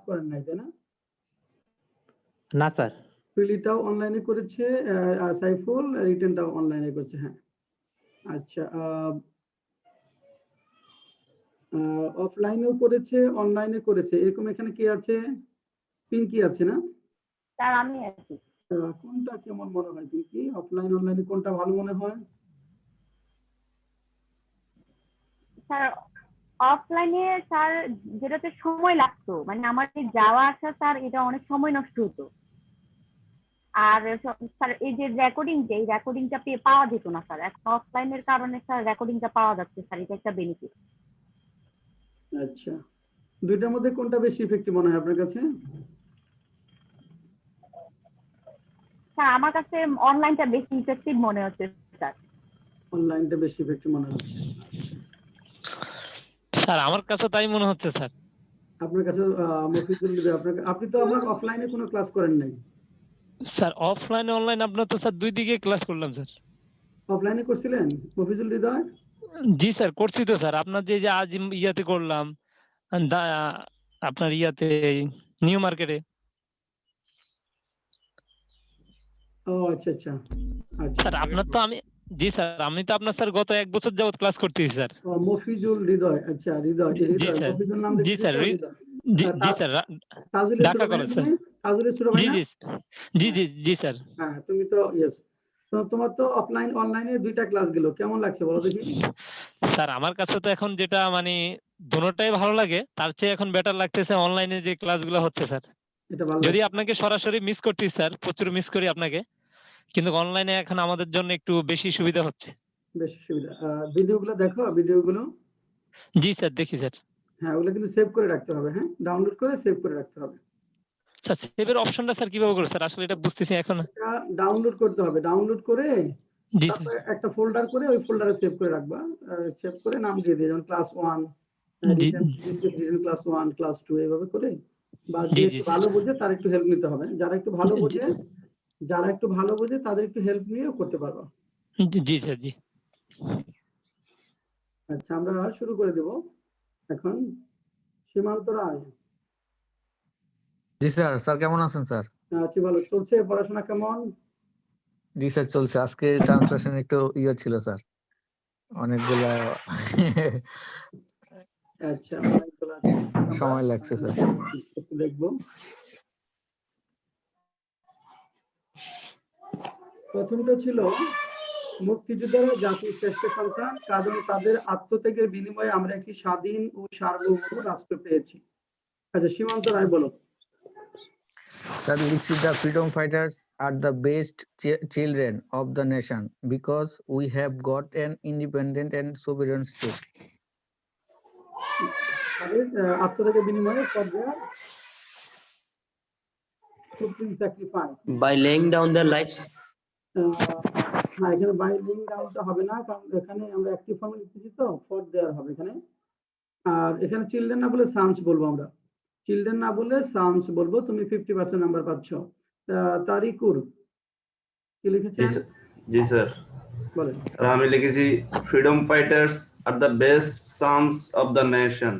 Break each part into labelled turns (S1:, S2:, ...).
S1: করেন নাই তাই না?
S2: না স্যার।
S1: প্রিলিটাও অনলাইনে করেছে, সাইফুল রিটেনটাও অনলাইনে করেছে। হ্যাঁ আচ্ছা, অফলাইনেও করেছে অনলাইনে করেছে, এরকম এখানে কি আছে? পিঙ্কি আছে না?
S3: স্যার আমি আছি।
S1: কোনটা কেমন মনে হয় পিঙ্কি, অফলাইন অনলাইনে কোনটা ভালো মনে হয়?
S3: স্যার অফলাইনে স্যার যেটাতে সময় লাগতো, মানে আমার যে যাওয়া আসা স্যার এটা অনেক সময় নষ্ট হতো। আর স্যার এই যে রেকর্ডিংটা, এই রেকর্ডিংটা পাওয়া যেত না স্যার। এখন অফলাইনের কারণে স্যার রেকর্ডিংটা পাওয়া যাচ্ছে স্যার, এটা একটা বেনিফিট।
S1: আচ্ছা, দুইটার মধ্যে কোনটা বেশি ইফেক্টিভ মনে হয় আপনার কাছে?
S3: স্যার আমার কাছে অনলাইনটা বেশি ইফেক্টিভ মনে হচ্ছে স্যার।
S1: অনলাইনটা বেশি ইফেক্টিভ মনে হচ্ছে
S4: স্যার আমার কাছে তাই মনে হচ্ছে স্যার।
S1: আপনার কাছে? মফিজুল, আপনি তো আমার অফলাইনে কোনো ক্লাস করেন নাই।
S4: স্যার অফলাইন অনলাইন আপনার তো স্যার দুই দিকে ক্লাস করলাম স্যার।
S1: অফলাইনে করছিলেন মফিজুল হৃদয়?
S4: জি স্যার করছি তো স্যার, আপনার যে যে আজ ইয়াতে করলাম আপনার ইয়াতে নিউ মার্কেটে।
S1: ও আচ্ছা আচ্ছা আচ্ছা।
S4: স্যার আপনার তো আমি, জি স্যার আমি তো আপনার স্যার গত 1 বছর যাবত ক্লাস করতেছি স্যার।
S1: মফিজুল হৃদয়, আচ্ছা হৃদয়,
S4: জি স্যার।
S1: মফিজুল নাম
S4: জি স্যার। জি স্যার ঢাকা কলেজ স্যার।
S1: তাজুলের ছোট ভাই
S4: জি
S1: না?
S4: জি জি জি স্যার।
S1: হ্যাঁ তুমি তো ইয়েস। তো তোমার তো অফলাইন অনলাইনে দুইটা ক্লাস গেল, কেমন লাগছে বলো দেখি?
S4: স্যার আমার কাছে তো এখন যেটা মানে দুটোটাই ভালো লাগে, তার চেয়ে এখন বেটার লাগতেছে অনলাইনে যে ক্লাসগুলো হচ্ছে স্যার।
S1: এটা ভালো
S4: যদি
S1: লাগছে।
S4: আপনাকে সরাসরি মিস করছি স্যার, প্রচুর মিস করি আপনাকে, কিন্তু অনলাইনে এখন আমাদের জন্য একটু বেশি সুবিধা হচ্ছে।
S1: বেশি সুবিধা। ভিডিওগুলো দেখো, ভিডিওগুলো?
S4: জি স্যার দেখি স্যার।
S1: হ্যাঁ ওগুলো কিন্তু সেভ করে রাখতে হবে, হ্যাঁ ডাউনলোড করে সেভ করে রাখতে হবে।
S4: স্যার সেভের অপশনটা স্যার কিভাবে করে স্যার, আসলে এটা বুঝতেছি এখন।
S1: এটা ডাউনলোড করতে হবে, ডাউনলোড করে
S4: জি স্যার।
S1: তারপরে একটা ফোল্ডার করে ওই ফোল্ডারে সেভ করে রাখবা। সেভ করে নাম দিয়ে দিয়ে, যেমন ক্লাস 1
S4: জি
S1: রিটেন ক্লাস 1 ক্লাস 2 এইভাবে করে। বা
S4: জি
S1: যে
S4: জি
S1: একটু ভালো বোঝে তার একটু হেল্প নিতে হবে, যারা একটু ভালো বোঝে তাদের একটু হেল্প নিয়েও করতে পারবা।
S4: জি স্যার জি।
S1: আচ্ছা আমরা শুরু করে দেব এখন। সীমান্ত রায়।
S5: জি স্যার। স্যার কেমন আছেন স্যার?
S1: আছি ভালো, চলছে পড়াশোনা কেমন?
S5: জি স্যার চলছে। আজকে ট্রান্সলেশন একটু ছিল স্যার, অনেকগুলা
S1: আচ্ছা অনেকগুলো আছে,
S5: সময় লাগছে স্যার।
S1: একটু দেখবো। প্রথমটা ছিল মুক্তিযোদ্ধারা জাতির শ্রেষ্ঠ সন্তান, কারণ তাদের আত্মত্যাগের বিনিময়ে আমরা একটি স্বাধীন ও সার্বভৌম রাষ্ট্র পেয়েছি। আচ্ছা সীমান্ত রায় বলো।
S5: Sir, লিখছি the freedom fighters are the best children of the nation because we have got an independent and sovereign state.
S1: আত্মত্যাগের বিনিময়ে for their supreme sacrifice.
S6: By laying down their lives.
S1: না এখানে বাই লিং ডাউনটা হবে না, কারণ এখানে আমরা অ্যাক্টিভ ফর্মে লিখতেছি তো ফর দেয়ার হবে এখানে। আর এখানে চিলড্রেন না বলে সানস বলবো আমরা, চিলড্রেন না বলে সানস বলবো। তুমি 50% নাম্বার পাচ্ছ। তারিকুর কি লিখেছেন?
S7: জি স্যার।
S1: বলেন।
S7: স্যার আমি লিখেছি freedom fighters are the best sons of the nation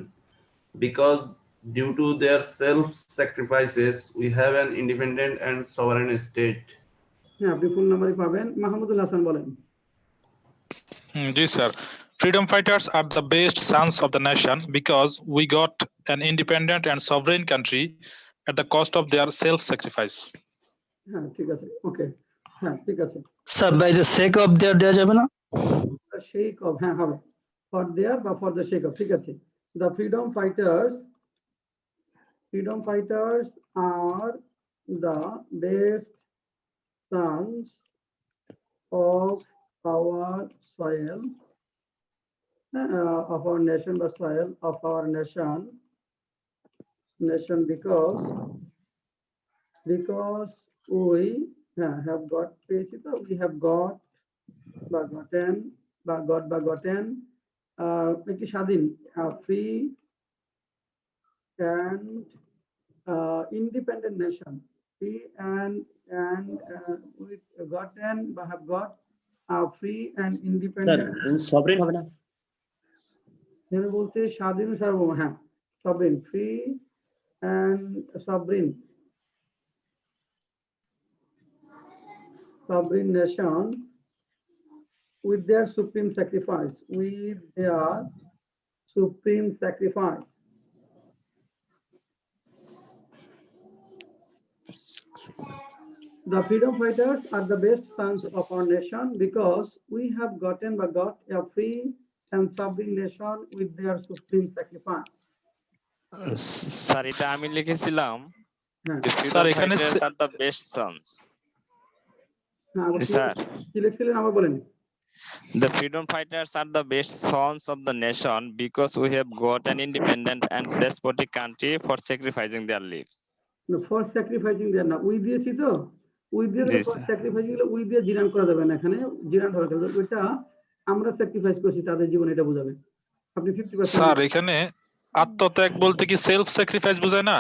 S7: because due to their self sacrifices we have an independent and sovereign state.
S1: হ্যাঁ আপনি ফুল নাম্বারই পাবেন। মাহমুদুল হাসান বলেন।
S8: জি sir. Freedom fighters are the best sons of the nation because we got an independent and sovereign country at the cost of their self-sacrifice.
S1: হ্যাঁ ঠিক আছে, ওকে হ্যাঁ ঠিক আছে।
S6: Sir, by the sake of their দেওয়া যাবে না?
S1: Sake of, হ্যাঁ হবে, for their বা for the sake of, ঠিক আছে। The freedom fighters are the best sons of our soil, of our nation, the soil of our nation because we have got, we have got বা gotten একটি স্বাধীন, free and independent nation, free and we gotten বা have got free and independent।
S6: সবরেন হবে না?
S1: বলছে স্বাধীন সার্বভৌম, হ্যাঁ সবরেন, free and sovereign nation with their supreme sacrifice. The freedom fighters are the best sons of our nation because we have got a free and sovereign nation with their supreme sacrifice.
S9: Sir এটা আমি লিখেছিলাম
S1: হ্যাঁ,
S9: the
S8: sir
S9: freedom
S8: এখানে
S9: fighters are the best sons.
S1: হ্যাঁ, আবার
S9: sir
S1: কি লিখছিলেন আবার বলেন।
S9: the freedom fighters are the best sons of the nation because we have got an independent and despotic country for sacrificing their lives.
S1: For sacrificing their না, we দিয়েছি তো, we দিয়ে
S9: জি,
S1: ফর
S9: স্যার।
S1: স্যাক্রিফাইসিং হলে we দিয়ে জিরান করা যাবে না, এখানে জিরান করা যাবে, ওইটা আমরা স্যাক্রিফাইস করছি তাদের জীবন, এটা বোঝাবে। আপনি 50%
S8: স্যার এখানে আত্মত্যাগ বলতে কি সেলফ স্যাক্রিফাইস বোঝায় না?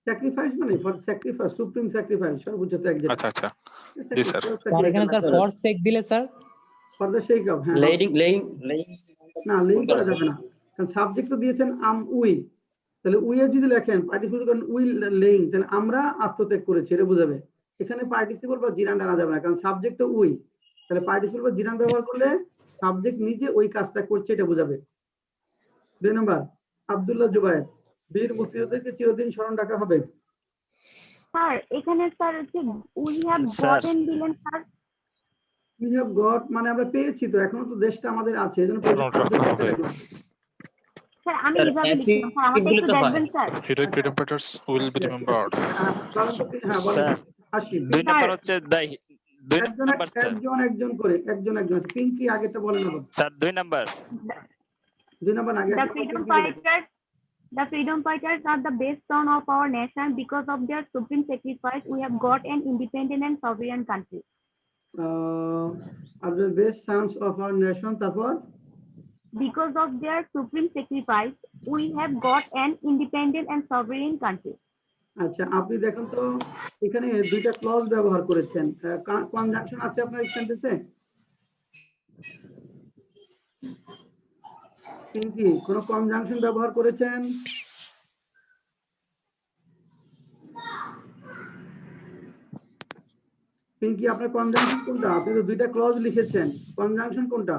S1: স্যাক্রিফাইস মানে ফর স্যাক্রিফাইস, সুপ্রিম স্যাক্রিফাইস, সর্বোচ্চ ত্যাগ যেটা।
S8: আচ্ছা আচ্ছা জি স্যার।
S2: স্যার এখানে স্যার ফর সেক দিলে sir
S1: for the sake of, হ্যাঁ
S6: laying
S1: না লিঙ্ক করা যাবে না, কারণ সাবজেক্ট তো দিয়েছেন উই, তাহলে উই এর যদি লেখেন পার্টিসিপল করেন উই লেইং, তাহলে আমরা আত্মত্যাগ করেছি এটা বোঝাবে। এখানে পার্টিসিপল বা জিরান আনা যাবে না, কারণ সাবজেক্ট তো উই, তাহলে পার্টিসিপল বা জিরান ব্যবহার করলে সাবজেক্ট নিজে ওই কাজটা করছে এটা বোঝাবে। 2 নম্বর আব্দুল্লাহ জুবায়ের, বীর মুক্তিযোদ্ধাকে চিরদিন স্মরণ রাখা হবে।
S3: স্যার এখানে স্যার হচ্ছে উই হ্যাভ
S9: স্যার।
S3: গটেন দিলেন স্যার।
S1: উই হ্যাভ গট মানে আমরা পেয়েছি তো, এখনো তো দেশটা আমাদের আছে, এজন্য
S8: স্মরণ রাখা হবে।
S3: স্যার আমি
S6: স্যার,
S3: এইভাবে
S6: passive
S3: লিখলাম স্যার, আমাকে
S6: গুলো
S3: একটু
S6: তো হয়।
S3: দেখবেন sir.
S8: freedom fighters will be remembered.
S1: হ্যাঁ বলেন
S9: স্যার
S1: আসি
S9: 2 নাম্বার হচ্ছে দুই
S1: একজন
S9: নাম্বার স্যার।
S1: একজন করে একজন পিঙ্কি আগেটা বলেন না,
S9: স্যার 2 নাম্বার
S1: 2 নম্বর আগে
S3: The freedom fighters are the best son of our nation because of their supreme sacrifice. We have got an independent and sovereign country.
S1: are the best sons of our nation, তারপর
S3: Because of their supreme sacrifice, we have got an independent and sovereign country.
S1: আচ্ছা আপনি দেখেন তো এখানে দুইটা clause ব্যবহার করেছেন, conjunction আছে আপনার সেন্টেন্সে? পিঙ্কি কোন কনজাংশন ব্যবহার করেছেন? পিঙ্কি আপনার কনজাংশন কোনটা? আপনি তো দুইটা ক্লজ লিখেছেন, কনজাংশন কোনটা?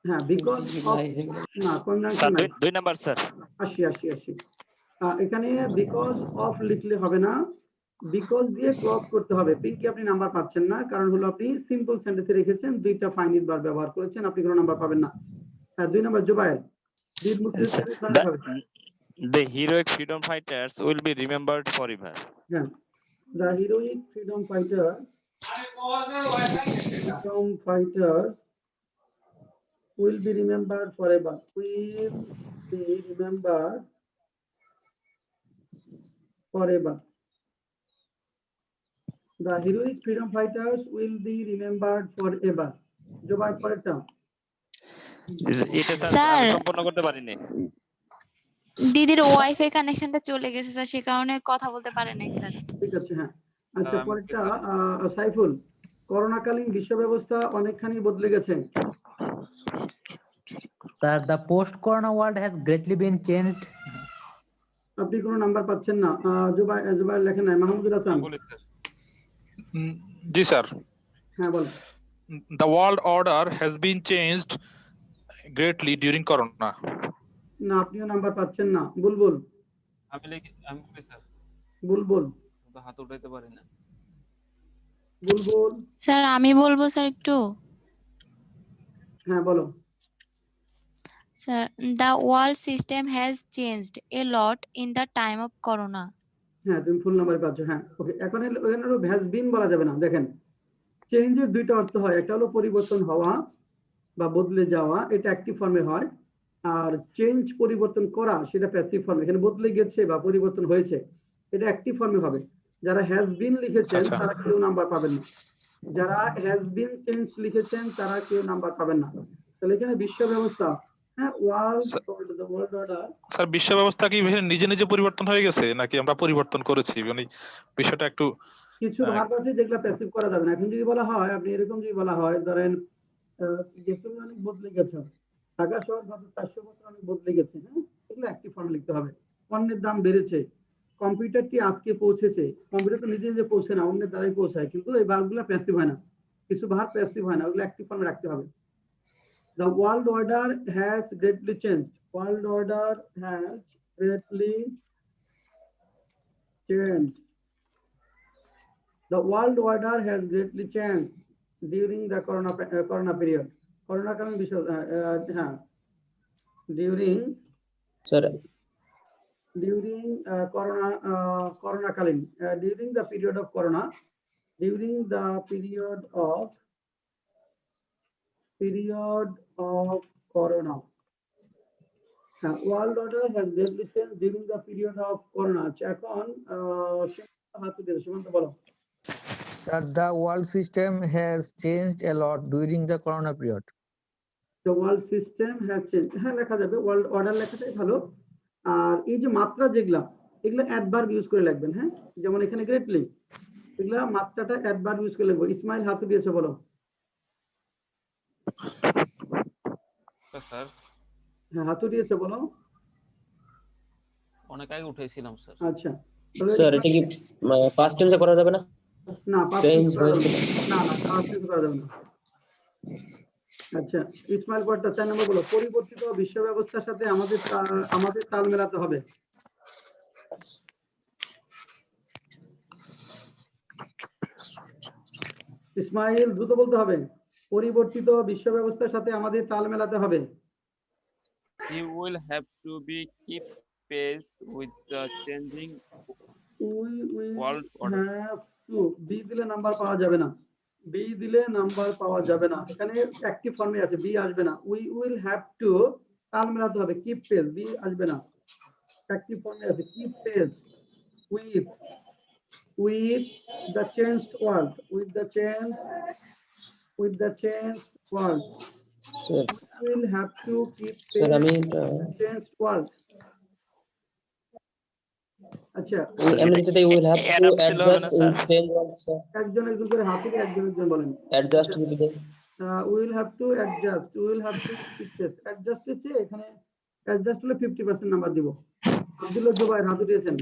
S1: হ্যাঁ বিকজ অফ, না
S9: স্যার
S1: কনজাংশন নাই,
S9: 2 নাম্বার স্যার।
S1: আসি এখানে বিকজ অফ লিখলে হবে না, বিকজ দিয়ে ক্লজ করতে হবে। পিঙ্কি আপনি নাম্বার পাচ্ছেন না, কারণ হলো আপনি সিম্পল সেন্টেন্সে রেখেছেন, দুইটা ফাইনাইট বার ব্যবহার করেছেন, আপনি কোনো নাম্বার পাবেন না। হ্যাঁ 2 নম্বর জুবায়ের, বীর মুক্তিযোদ্ধা
S9: The heroic freedom fighters will be remembered forever.
S1: হ্যাঁ the heroic freedom fighters will be remembered forever. Will be remembered forever. The heroic freedom fighters will be remembered forever. জবাব পরেরটা।
S9: এটা স্যার
S10: স্যার
S9: আমি সম্পূর্ণ করতে পারিনি।
S10: দিদির ওয়াইফাই কানেকশনটা চলে গেছে স্যার, সে কারণে কথা বলতে পারে নাই স্যার।
S1: ঠিক আছে, হ্যাঁ আচ্ছা পরেরটা সাইফুল, করোনাকালীন বিশ্ব ব্যবস্থা অনেকখানি বদলে গেছে।
S2: Sir, the post-corona world has greatly been changed.
S1: আপনি কোনো নাম্বার পাচ্ছেন না, জুবায়ের লেখেন নাই, মাহমুদুল হাসান।
S8: জি স্যার।
S1: হ্যাঁ বল।
S8: The world order has been changed greatly during corona.
S1: না আপনিও নাম্বার পাচ্ছেন না, বুলবুল।
S11: আমি বলি স্যার,
S1: বুলবুল
S11: হাত উঠাইতে পারি না।
S1: বুলবুল
S10: স্যার আমি বলবো স্যার একটু।
S1: হ্যাঁ বলো।
S10: Sir the world system has changed a lot in the time of corona.
S1: হ্যাঁ তুমি ফুল নাম্বার পাচ্ছ, হ্যাঁ ওকে। এখন এখানে হ্যাজ বিন বলা যাবে না, দেখেন চেঞ্জের দুইটা অর্থ হয়, একটা হলো পরিবর্তন হওয়া বা বদলে যাওয়া, এটা অ্যাক্টিভ ফর্মে হয়, আর চেঞ্জ পরিবর্তন করা সেটা প্যাসিভ ফর্মে। এখানে বদলে গেছে বা পরিবর্তন হয়েছে এটা অ্যাক্টিভ ফর্মে হবে। যারা হ্যাজ বিন লিখেছেন তারা কেউ নাম্বার পাবেন না, যারা হ্যাজ বিন চেঞ্জ লিখেছেন তারা কেউ নাম্বার পাবেন না। তাহলে এখানে বিশ্ব ব্যবস্থা, হ্যাঁ ওয়ার্ল্ড অর্ডার।
S8: স্যার বিশ্ব ব্যবস্থা কি নিজে নিজে পরিবর্তন হয়ে গেছে নাকি আমরা পরিবর্তন করেছি, মানে বিষয়টা একটু
S1: কিছু ভাগ আছে যেগুলো প্যাসিভ করা যাবে না। এখন যদি বলা হয়, আপনি এরকম যদি বলা হয় ধরেন যে তুমি অনেক বদলে গেছো, ঢাকা শহর গত 400 বছর অনেক বদলে গেছে, হ্যাঁ, এগুলো অ্যাক্টিভ ফর্মে লিখতে হবে। পণ্যের দাম বেড়েছে, কম্পিউটারটি আজকে পৌঁছেছে। কম্পিউটার তো নিজে নিজে পৌঁছে না, অন্যের দ্বারাই পৌঁছায়, কিন্তু এই ভার্বগুলো প্যাসিভ হয় না, কিছু ভার্ব প্যাসিভ হয় না, ওগুলো অ্যাক্টিভ ফর্মে রাখতে হবে। The world order has greatly changed. World order has greatly changed. The world order has greatly changed during the corona period. Corona কালীন বিষয়, হ্যাঁ, during
S6: Sir,
S1: corona কালীন, during the period of corona, during the period of corona. World order has greatly changed during the period of corona. আচ্ছা, এখন হাত দিয়ে সীমান্ত বলো।
S5: Sir, the world system has changed a lot during the corona period.
S1: The world system has changed. হ্যাঁ, লেখা যাবে, world order লেখাটাই ভালো। আর এই যে মাত্রা যেগুলা, এগুলা অ্যাডভার্ব ইউজ করে লিখবেন, হ্যাঁ, যেমন এখানে গ্রেটলি, এগুলা মাত্রাটা অ্যাডভার্ব ইউজ করে লিখবো। ইসমাইল হাত দিয়েছে, বলো।
S11: স্যার
S1: হ্যাঁ, হাত দিয়েছে, বলো।
S11: অনেক আগে উঠেছিলাম স্যার।
S1: আচ্ছা,
S6: স্যার এটা কি পাস্ট টেন্সে করা যাবে না?
S1: না, পাস্ট টেন্স করা যাবে না, না না, পাস্ট টেন্স করা যাবে না। আচ্ছা, ইসমাইল কোয়ার্টার 4 নম্বর বলো। পরিবর্তিত বিশ্ব ব্যবস্থার সাথে আমাদের তাল মেলাতে হবে। ইসমাইল, দ্রুত বলতে হবে। পরিবর্তিত বিশ্ব ব্যবস্থার সাথে আমাদের তাল মেলাতে হবে।
S11: You will have to be keep pace with the changing world order.
S1: have to, be দিলে নাম্বার পাওয়া যাবে না, বি দিলে নাম্বার পাওয়া যাবে না, এখানে অ্যাক্টিভ ফর্মে আছে, বি আসবে না। উই উইল হ্যাভ টু তাল মেলাতে হবে, কিপ পেস, বি আসবে না, অ্যাক্টিভ ফর্মে আছে, keep pace with the changed world, with the changed world.
S6: Sir,
S1: We will have to keep
S6: sir,
S1: pace
S6: I mean,
S1: with the changed world. আচ্ছা,
S6: এমনিতে they will have to adjust with change world, sir.
S1: একজন একজন করে হাত থেকে একজন বলেন।
S6: Adjust with the
S1: we will have to adjust, we will have to keep pace. Adjust হচ্ছে এখানে, adjust হলে 50% নাম্বার দিব। আব্দুল্লাহ জুবাইর হাত উঠিয়েছেন।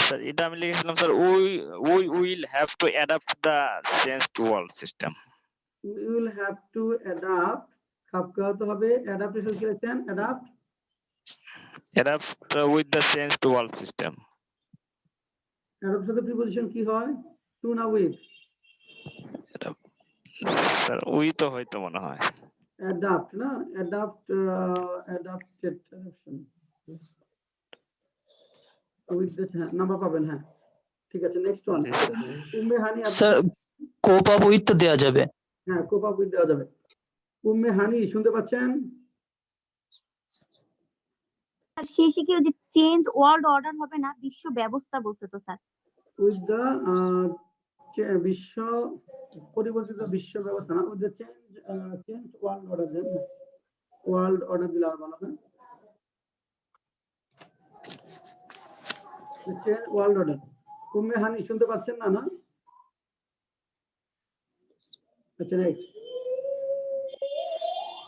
S9: স্যার এটা আমি লিখেছিলাম sir, we will have to adapt the changed world system.
S1: We will have to adapt, খাপ খাওয়াতে হবে, adaptation করেছেন, adapt
S9: with the changed world system.
S1: adapt সাথে প্রিপোজিশন কি হয়? to না with?
S9: স্যার উই তো হয়তো মনে হয়
S1: adapt না, adapted, adaptation with the number পাবেন। হ্যাঁ, ঠিক আছে, next one. Umme honey,
S6: sir cope up with তো দেয়া যাবে।
S1: হ্যাঁ, কোপ আপ উইথ দেওয়া যাবে। উম্মে হানি, শুনতে পাচ্ছেন?
S3: শেষে কি ওই যে চেঞ্জ ওয়ার্ল্ড অর্ডার হবে না, বিশ্ব ব্যবস্থা বলছে তো স্যার।
S1: উইথ দ্য বিশ্ব পরিবর্তিত বিশ্ব ব্যবস্থা না, with the change world order then, world order দিলে আর ভালো হবে। Change world order. Umme Hani শুনতে পাচ্ছেন না? না, আচ্ছা, নেক্সট।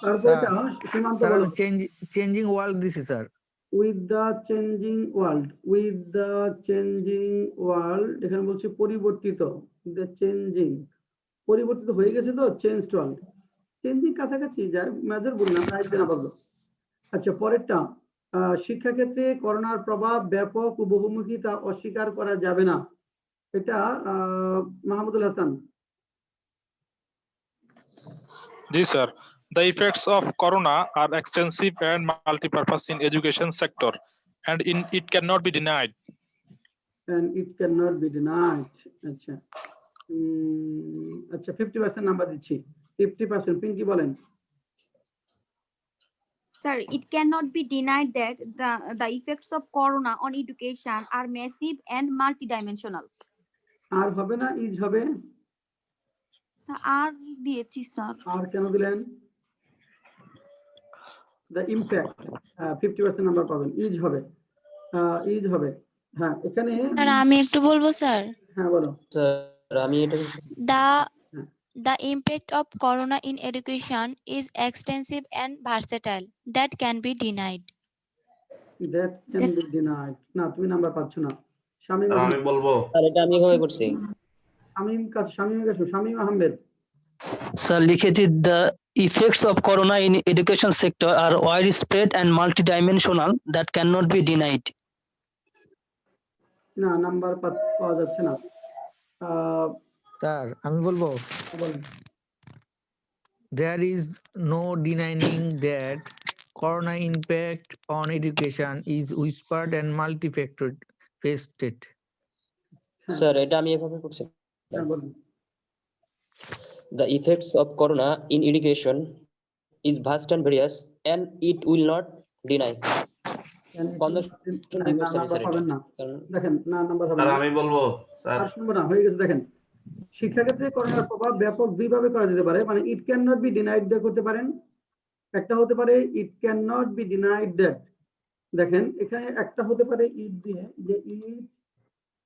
S1: তারপরটা সীমান্ত
S5: Sir,
S1: বলো।
S5: changing world, this is sir.
S1: with the changing world, with the changing world, এখানে বলছে পরিবর্তিত, the changing, পরিবর্তিত হয়ে গেছে তো, changed world, changing কাছাকাছি যায়, মেজর বললাম, রাইট না পারলো। আচ্ছা, পরেরটা, শিক্ষাক্ষেত্রে করোনার প্রভাব ব্যাপক ও বহুমুখী, তা অস্বীকার করা যাবে না। এটা Mahmudul Hasan.
S8: Ji sir, the effects of corona are extensive and multi-purpose in education sector, and it cannot be denied.
S1: And it cannot be denied. আচ্ছা, আচ্ছা, 50% নাম্বার দিচ্ছি, 50%। পিঙ্কি বলেন।
S3: Sir, it cannot be denied that the effects of corona on education are massive and multidimensional.
S1: আর হবে না, is হবে।
S3: Sir, আর দিয়েছি sir.
S1: আর কেন দিলেন? the impact, 50% নাম্বার পাবেন, ইজ হবে, ইজ হবে। হ্যাঁ, এখানে
S10: স্যার আমি একটু বলবো স্যার।
S1: হ্যাঁ, বলো।
S6: স্যার আমি এটা
S10: The impact of corona in education is extensive and versatile that can be denied.
S1: That can be denied. না তুমি নাম্বার পাচ্ছ না। শামীম
S7: আর আমি
S1: আহমেদ।
S7: বলবো
S6: স্যার এটা আমি এভাবে করছি।
S1: শামীম আহমেদ।
S12: স্যার লিখেছি the effects of corona in education sector are widespread and multidimensional that cannot be denied.
S1: না নাম্বার পাওয়া যাচ্ছে না।
S5: স্যার আমি বলবো
S1: বলেন।
S5: There is no denying that corona impact on education is whispered and multifaceted.
S6: Sir এটা আমি এভাবে করছি।
S1: হ্যাঁ বলুন।
S6: The effects of corona in education is vast and various and it will not deny.
S1: Number পাবেন না। দেখেন না নাম্বার হবে
S7: আর
S1: না।
S7: আমি বলবো স্যার
S1: 8 নম্বর না হয়ে গেছে। দেখেন শিক্ষাক্ষেত্রে করোনার প্রভাব ব্যাপক দুইভাবে করা যেতে পারে, মানে it can not be denied দিয়ে করতে পারেন। একটা হতে পারে it can not be denied that. দেখেন এখানে একটা হতে পারে ইট দিয়ে, যে it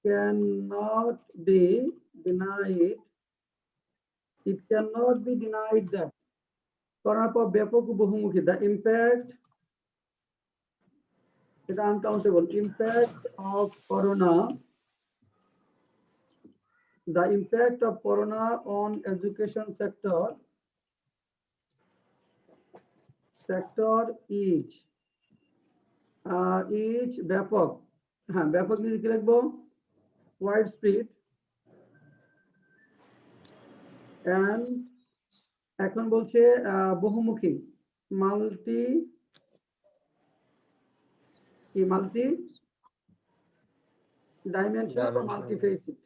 S1: can not be denied, it can not be denied that. করোনার প্রভাব ব্যাপক ও বহুমুখী। দ্য ইম্প্যাক্ট, এটা uncountable. Impact of corona, the impact of corona on education sector is ব্যাপক। হ্যাঁ ব্যাপক নিয়ে কি লিখবো? widespread and এখন বলছে বহুমুখী, মাল্টি ডাইমেনশনাল, মাল্টিফেসিড।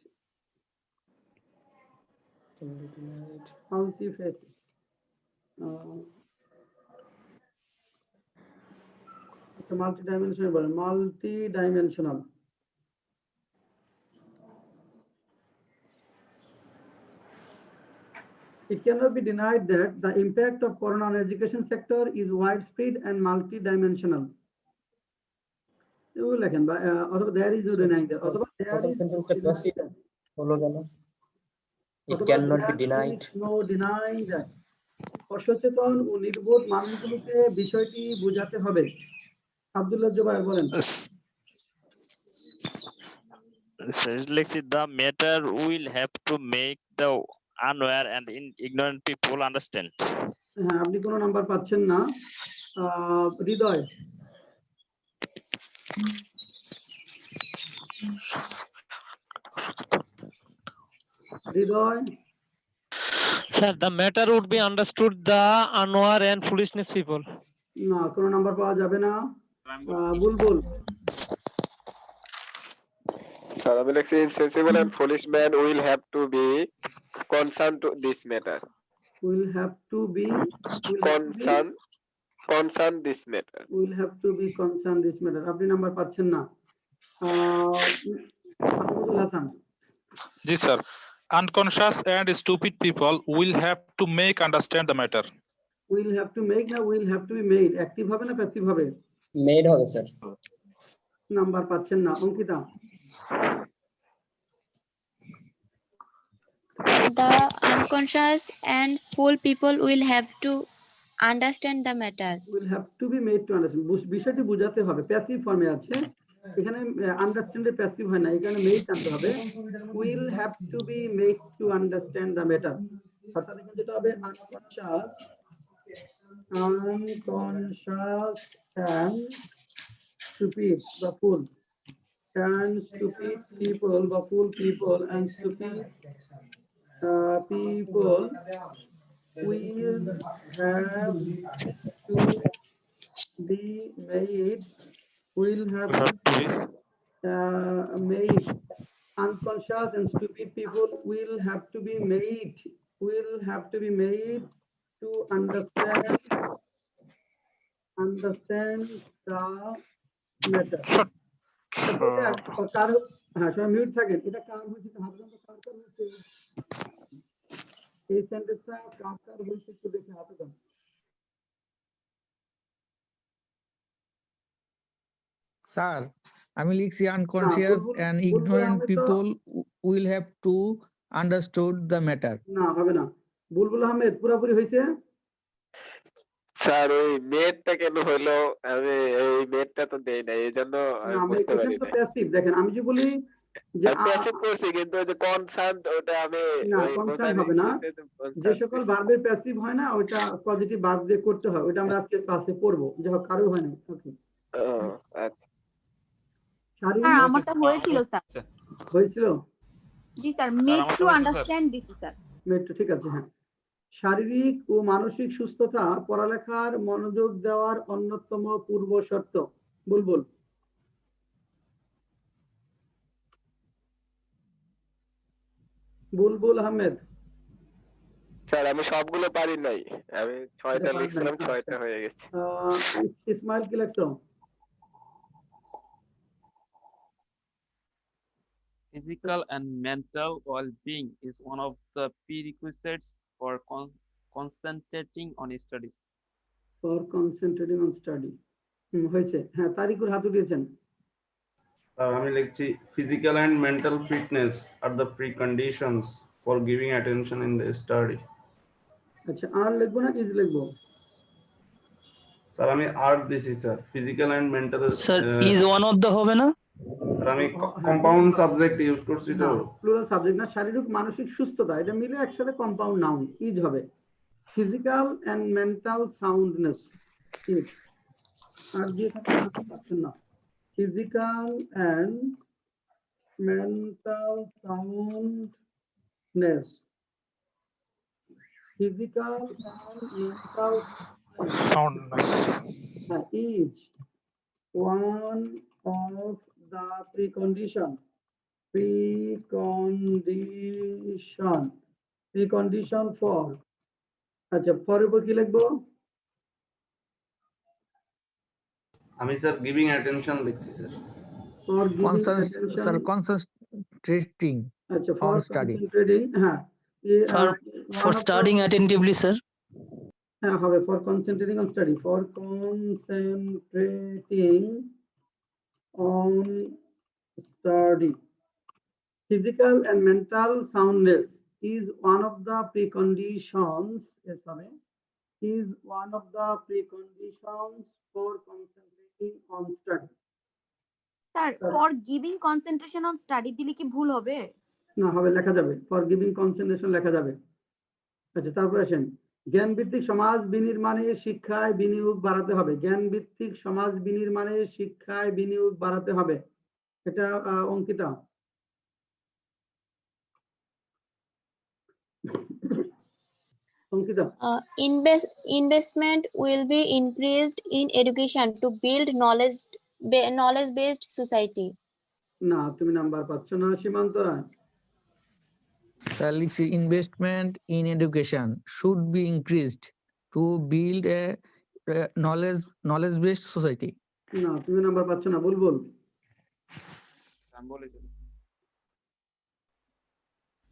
S1: Multifaceted. Multidimensional বলে, multidimensional. It cannot be denied that the impact of corona on education sector is widespread and multidimensional. You লেখেন বা অথবা there is no denying that, অথবা there is
S6: হলো কেন? It cannot be denied.
S1: No denying that. অসচেতন ও নির্বোধ মানুষগুলোকে বিষয়টি বোঝাতে হবে। আব্দুল্লাহ জুবায়ের বলেন।
S9: The matter will have to make the unaware and ignorant people understand.
S1: হ্যাঁ আপনি কোনো নাম্বার পাচ্ছেন না। হৃদয়। হৃদয়।
S4: Sir, the matter would be understood the unaware and foolishness people.
S1: না কোনো নাম্বার পাওয়া যাবে না। বুলবুল।
S13: Sir, I will say insensible and foolish man will have to be concerned to this matter.
S1: Will have to be
S13: concerned this matter.
S1: Will have to be concerned this matter. আপনি number পাচ্ছেন না। মাহমুদুল হাসান।
S8: জি sir. Unconscious and stupid people will have to make understand the matter.
S1: Will have to make না will have to be made, active হবে না passive হবে?
S6: Made হবে sir.
S1: Number পাচ্ছেন না। Ankita.
S10: The unconscious and fool people will have to understand the matter.
S1: Will have to be made to understand. বিষয়টি বোঝাতে হবে, প্যাসিভ ফর্মে আছে। এখানে আন্ডারস্ট্যান্ডের প্যাসিভ হয় না, এখানে মেড আনতে হবে। Will have to be made to understand the matter. অর্থাৎ এখানে যেটা হবে আনকনশাস and stupid বা ফুল, and stupid people বা fool people and stupid people will have to be made, will have made. Unconscious and stupid people will have to be made to understand the matter. হ্যাঁ সবাই mute থাকেন। এটা কার হয়েছে? কার হয়েছে এই সেন্টেন্সটা? কার হয়েছে একটু দেখে হাতে দেন।
S5: স্যার আমি লিখছি unconscious and ignorant people will have to understood the matter.
S1: না হবে না। বুলবুল আহমেদ পুরোপুরি হয়েছে?
S13: স্যার ওই মেটটা কেন হলো, আমি এই মেটটা তো দেই নাই, এই জন্য আমি
S1: না
S13: বুঝতে পারি
S1: এখানে তো
S13: নাই।
S1: প্যাসিভ, দেখেন আমি যে বলি যে
S13: আমি প্যাসিভ করছি কিন্তু ওই যে কনসার্ন ওটা আমি
S1: না
S13: ওই
S1: কনসার্ন
S13: বোঝার
S1: হবে না,
S13: ইচ্ছেতে
S1: যে
S13: concerned
S1: সকল
S13: দিছি।
S1: ভার্বের প্যাসিভ হয় না ওইটা পজিটিভ ভার্ব দিয়ে করতে হয়, ওইটা আমরা আজকে ক্লাসে পড়বো, যে হোক কারো হয় না। ওকে,
S13: ও আচ্ছা।
S1: শারীরিক
S14: আমারটা হয়েছিল স্যার।
S1: হয়েছিল
S14: জি স্যার, মেড টু আন্ডারস্ট্যান্ড দিছি স্যার।
S1: মেট্রো, ঠিক আছে। হ্যাঁ, শারীরিক ও মানসিক সুস্থতা পড়ালেখার মনোযোগ দেওয়ার অন্যতম পূর্ব শর্ত। বুলবুল। বুলবুল আহমেদ।
S13: স্যার আমি সবগুলো পারি নাই, আমি 6টা
S1: পারেন নাই,
S13: লিখছিলাম,
S1: আচ্ছা।
S13: 6টা হয়ে গেছে।
S1: ইসমাইল কি লিখছো?
S11: Physical and mental well-being is one of the prerequisites for concentrating on studies.
S1: For concentrating on study. হয়েছে। হ্যাঁ, তারিকুর হাত উঠিয়েছেন।
S7: আমি লিখছি physical and mental fitness are the preconditions for giving attention in the study.
S1: আচ্ছা, আর লিখবো না ইজ লিখবো?
S7: Sir আমি আর্ট দিছি sir, physical and mental.
S12: Sir is one of the হবে না?
S7: স্যার আমি কম্পাউন্ড সাবজেক্ট ইউজ করছি তো।
S1: প্লুরাল সাবজেক্ট না, শারীরিক মানসিক সুস্থতা এটা মিলে একসাথে কম্পাউন্ড নাউন ইজ হবে। Physical and mental soundness is. আর দিয়ে থাকতে পারছেন না। Physical and mental soundness, physical and mental
S8: Soundness.
S1: is one of the precondition for, আচ্ছা for উপর কি লিখবো?
S7: আমি স্যার গিভিং অ্যাটেনশন লিখছি sir.
S1: for giving
S5: sir
S1: attention,
S5: concentrating
S1: আচ্ছা for
S5: on study.
S1: concentrating, হ্যাঁ
S12: Sir, for studying attentively, sir.
S1: হ্যাঁ হবে for concentrating on study, for concentrating on study. Physical and mental soundness is one of the preconditions, yes, sorry, is one of the preconditions for concentrating on study.
S14: Sir for giving concentration on study দিলে কি ভুল হবে?
S1: না হবে, লেখা যাবে, for giving concentration লেখা যাবে। আচ্ছা, তারপর আসেন জ্ঞান ভিত্তিক সমাজ বিনির্মাণে শিক্ষায় বিনিয়োগ বাড়াতে হবে। জ্ঞান ভিত্তিক সমাজ বিনির্মাণে শিক্ষায় বিনিয়োগ বাড়াতে হবে, এটা Ankita. Ankita.
S10: Investment will be increased in education to build knowledge-based society.
S1: না, তুমি নাম্বার পাচ্ছ না। সীমান্ত রায়।
S5: স্যার লিখছি investment in education should be increased to build a knowledge based society.
S1: না, তুমি নাম্বার পাচ্ছ না। বুলবুল।
S11: আমি বলেছি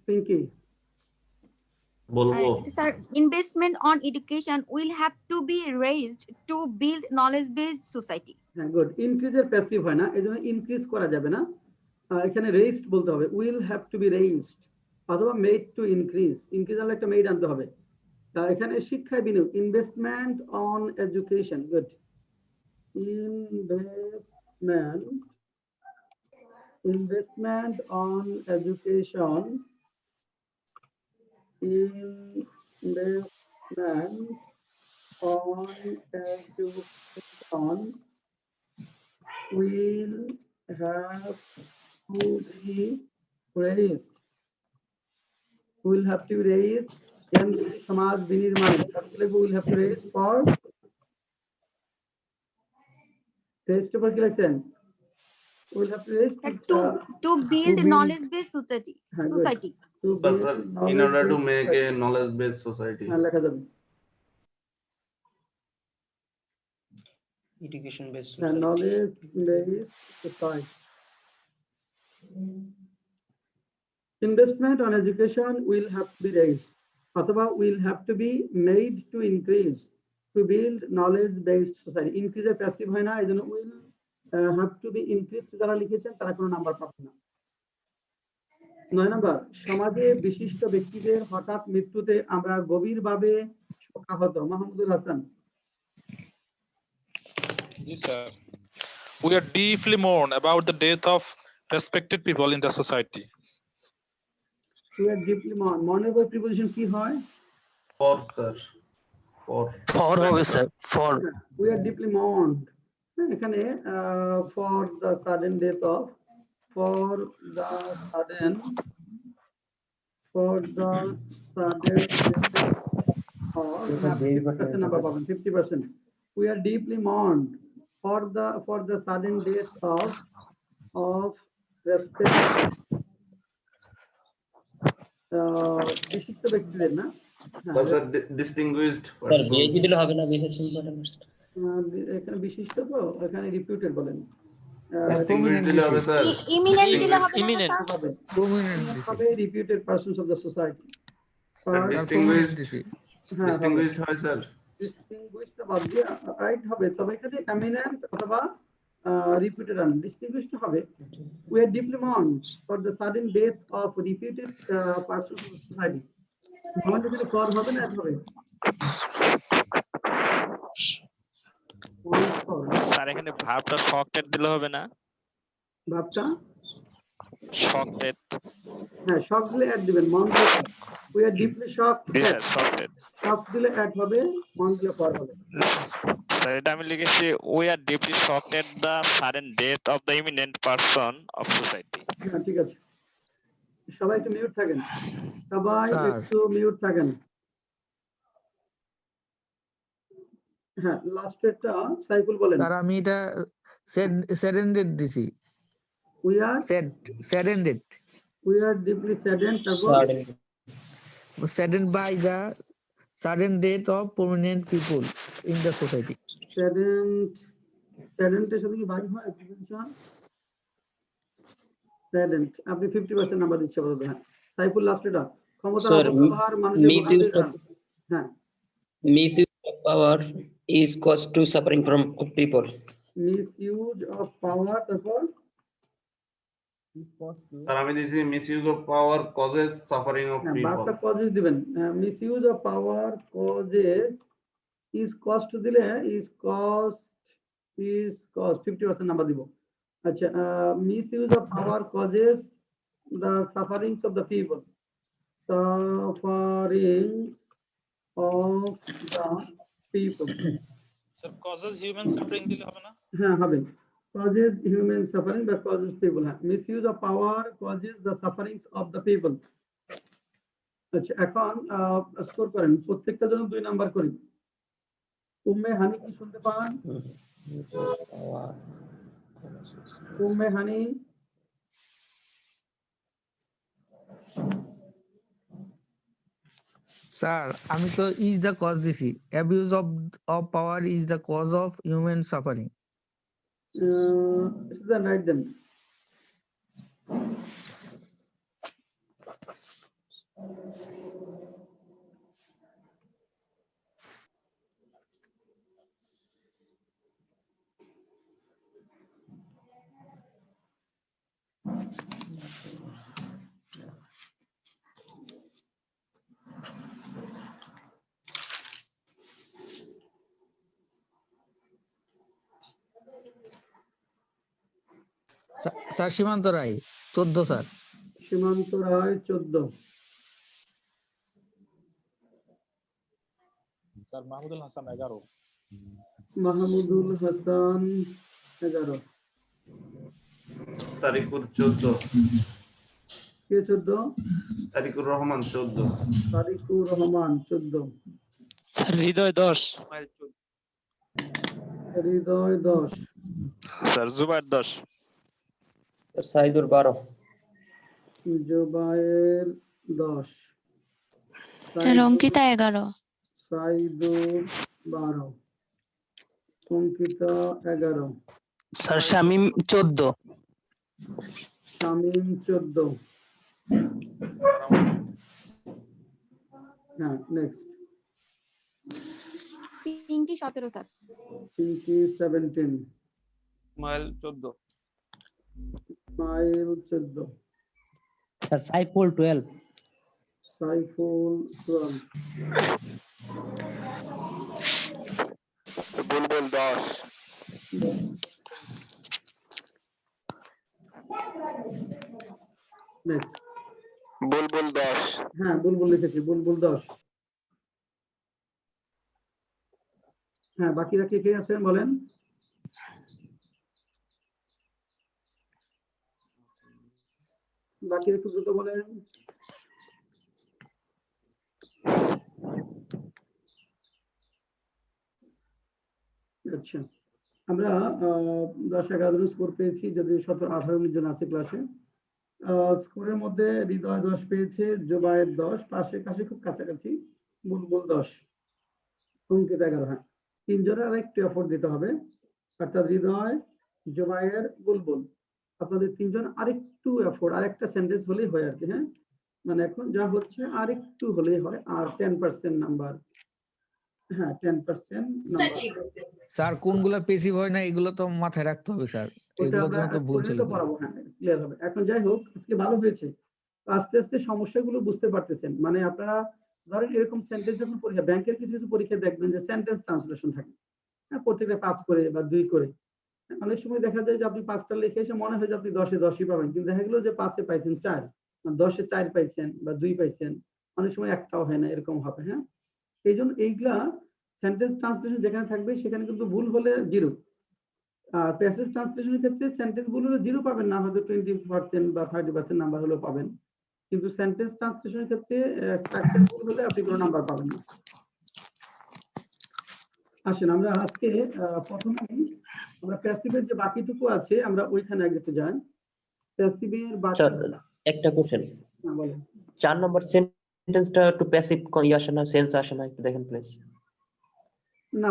S1: পিঙ্কি।
S7: বলবো
S14: sir investment on education will have to be raised to build knowledge based society.
S1: হ্যাঁ, গুড। ইনক্রিজের প্যাসিভ হয় না, এজন্য ইনক্রিজ করা যাবে না, এখানে রেইজড বলতে হবে। Will have to be raised অথবা মেড টু ইনক্রিজ, ইনক্রিজ আনলে একটা মেড আনতে হবে। এখানে শিক্ষায় বিনিয়োগ, investment on education, good. Investment on education, investment on education will have to be raised. Will have to be raised. Then Samaj Binirman will have to raise for raised for election. Will have to raise
S14: to build knowledge based society.
S7: in order to make a knowledge based society.
S1: লেখা যাবে
S6: Education based
S1: knowledge based society. Investment on education will have to be raised অথবা will have to be made to increase to build knowledge based society. Increase এর passive হয় না, এজন্য will have to be increased যারা লিখেছেন তারা কোনো number পাবেন না। 9 নাম্বার, সমাজে বিশিষ্ট ব্যক্তিদের হঠাৎ মৃত্যুতে আমরা গভীরভাবে শোকাহত। Mahmudul Hasan.
S8: Yes, sir. We are deeply mourn about the death of respected people in the society.
S1: We are deeply mourn. মনের পর প্রিপোজিশন কি হয়?
S7: For, sir. For.
S12: For হবে sir, for.
S1: We are deeply mourned. এখানে for the sudden death of, for the sudden or 50% number পাবেন, 50%. We are deeply mourned for the sudden death of respect বিশিষ্ট ব্যক্তিদের না?
S7: Sir, distinguished
S6: sir
S7: person.
S6: BHD দিলে হবে না, বিশেষ
S1: এখানে বিশিষ্ট তো এখানে রিপিউটেড বলেন।
S7: Distinguished দিলে হবে, স্যার।
S14: Eminent দিলে হবে না
S4: Eminent.
S14: স্যার?
S1: হবে reputed persons of the society.
S7: Sir, distinguished হয়, স্যার।
S1: ডিসটিংগুইশড বাদ দিয়ে রাইট হবে, তবে এখানে এমিনেন্ট অথবা reputed and distinguished হবে। We are deeply mourned for the sudden death of reputed persons of the society. আমাদের এখানে ফর হবে না, হবে
S9: স্যার এখানে ভার্বটা শকটেড দিলে হবে না?
S1: ভাবটা
S9: শকটেড।
S1: হ্যাঁ, শক দিলে অ্যাড দিবেন, মন দিলে we are deeply shocked,
S9: জি স্যার, শকটেড।
S1: শক দিলে অ্যাড হবে, মন দিলে ফর হবে।
S9: স্যার এটা আমি লিখেছি we are deeply shocked at the sudden death of the eminent person of society.
S1: হ্যাঁ, ঠিক আছে, সবাই একটু মিউট থাকেন, সবাই
S5: স্যার।
S1: একটু মিউট থাকেন। হ্যাঁ, লাস্টেরটা সাইফুল বলেন।
S5: স্যার আমি এটা স্যাডেন্ডেড দিছি।
S1: We are
S5: স্যাডেন্ডেড
S1: deeply saddened, তারপর
S5: saddened by the sudden death of prominent people in the society.
S1: saddened এর সাথে কি ভাই হয় প্রিপোজিশন? saddened, আপনি 50% নাম্বার দিচ্ছেন বলতে। হ্যাঁ, সাইফুল লাস্টেরটা ক্ষমতার
S6: Sir,
S1: অপব্যবহার মানুষের
S6: misuse
S1: ভোগান্তির কারণ। হ্যাঁ,
S6: misuse of power is cause to suffering from people.
S1: misuse of power, তারপর
S7: স্যার আমি দিয়েছি misuse of power causes suffering of people.
S1: বারটা কজেস দিবেন। misuse of power causes is cost দিলে is cost 50% নাম্বার দিব। আচ্ছা, misuse of power causes the sufferings of the people, sufferings of the people.
S8: Sir, causes human suffering দিলে হবে না?
S1: হ্যাঁ, হবে, causes human suffering বা causes people। হ্যাঁ, misuse of power causes the sufferings of the people। আচ্ছা, এখন score করেন, প্রত্যেকটা জন্য 2 নাম্বার করি। উম্মে হানি কি শুনতে পান? উম্মে হানি
S5: স্যার আমি তো ইজ দ্য কজ দিছি। Abuse of power is the cause of human suffering.
S1: is the right then?
S5: Sir Simanta Roy 14 sir.
S1: Simanta Roy 14।
S8: Sir Mahmudul Hasan 11।
S1: Mahmudul Hasan 11।
S7: Tarikur 14।
S1: কে 14?
S7: Tarikur Rahman 14।
S1: Tarikur Rahman 14।
S4: Sir Hridoy 10।
S1: Hridoy 10।
S9: Sir Zubayer 10।
S6: Saidur 12।
S1: Zubayer 10।
S10: Sir Ankita 11।
S1: Saidur 12। Ankita 11।
S12: Sir Shamim 14।
S1: Shamim 14। হ্যাঁ, next
S14: Pinky 17 sir.
S1: Pinky 17।
S11: Ismail 14।
S1: Ismail 14।
S2: Sir, Saiful 12.
S1: Saiful 12.
S13: Bulbul 10,
S1: Next.
S13: Bulbul 10,
S1: হ্যাঁ বুলবুল লিখেছি, বুলবুল 10। হ্যাঁ বাকিরা কে কে আছেন বলেন। বাকিরা একটু দ্রুত বলেন। আচ্ছা, আমরা 10-11 জন স্কোর পেয়েছি, যদি 17-18 জন আছে ক্লাসে। স্কোরের মধ্যে হৃদয় 10 পেয়েছে, জোবায়ের 10, পাশে কাছে খুব কাছাকাছি, বুলবুল 10, অঙ্কিত 11। হ্যাঁ, তিনজনের আরেকটু এফোর্ট দিতে হবে, অর্থাৎ হৃদয়, জোবায়ের, বুলবুল, আপনাদের তিনজন আরেকটু এফোর্ট, আরেকটা সেন্টেন্স হলেই হয় আর কি। হ্যাঁ, মানে এখন যা হচ্ছে আরেকটু হলেই হয়, আর 10% নাম্বার। হ্যাঁ 10% নাম্বার।
S5: স্যার কোনগুলো পেসিভ হয় না এগুলো তো মাথায় রাখতে হবে স্যার,
S1: ওটা
S5: এগুলোর
S1: আমরা
S5: জন্য তো ভুল
S1: করে
S5: চলে
S1: তো
S5: যায়।
S1: পড়াবো। হ্যাঁ ক্লিয়ার হবে। এখন যাই হোক, আজকে ভালো হয়েছে, আস্তে আস্তে সমস্যাগুলো বুঝতে পারতেছেন। মানে আপনারা ধরেন এরকম সেন্টেন্স যখন পরীক্ষা, ব্যাংকের কিছু কিছু পরীক্ষা দেখবেন যে সেন্টেন্স ট্রান্সলেশন থাকে, হ্যাঁ প্রত্যেকটা 5 করে বা 2 করে। অনেক সময় দেখা যায় যে আপনি 5টা লিখে এসে মনে হয় যে আপনি 10-এ 10ই পাবেন, কিন্তু দেখা গেল যে 5-এ পাইছেন 4, 10-এ 4 পাইছেন বা 2 পাইছেন, অনেক সময় একটাও হয় না, এরকম হবে। হ্যাঁ, এই জন্য এইগুলা সেন্টেন্স ট্রান্সলেশন যেখানে থাকবে সেখানে কিন্তু ভুল হলে 0, আর প্যাসেজ ট্রান্সলেশনের ক্ষেত্রে সেন্টেন্স ভুল হলে 0 পাবেন না, হয়তো 20% বা 30% নাম্বার হলেও পাবেন, কিন্তু সেন্টেন্স ট্রান্সলেশনের ক্ষেত্রে স্ট্রাকচার ভুল হলে আপনি কোনো নাম্বার পাবেন না। আসেন আমরা আজকে প্রথমেই আমরা প্যাসিভের যে বাকিটুকু আছে আমরা ওইখানে আগে একটু যাই। প্যাসিভের বাকি।
S6: একটা কোশ্চেন,
S1: হ্যাঁ বলেন।
S6: 4 নম্বর সেন্টেন্সটা একটু প্যাসিভ আসে না, সেন্স আসে না, একটু দেখেন প্লিজ।
S1: না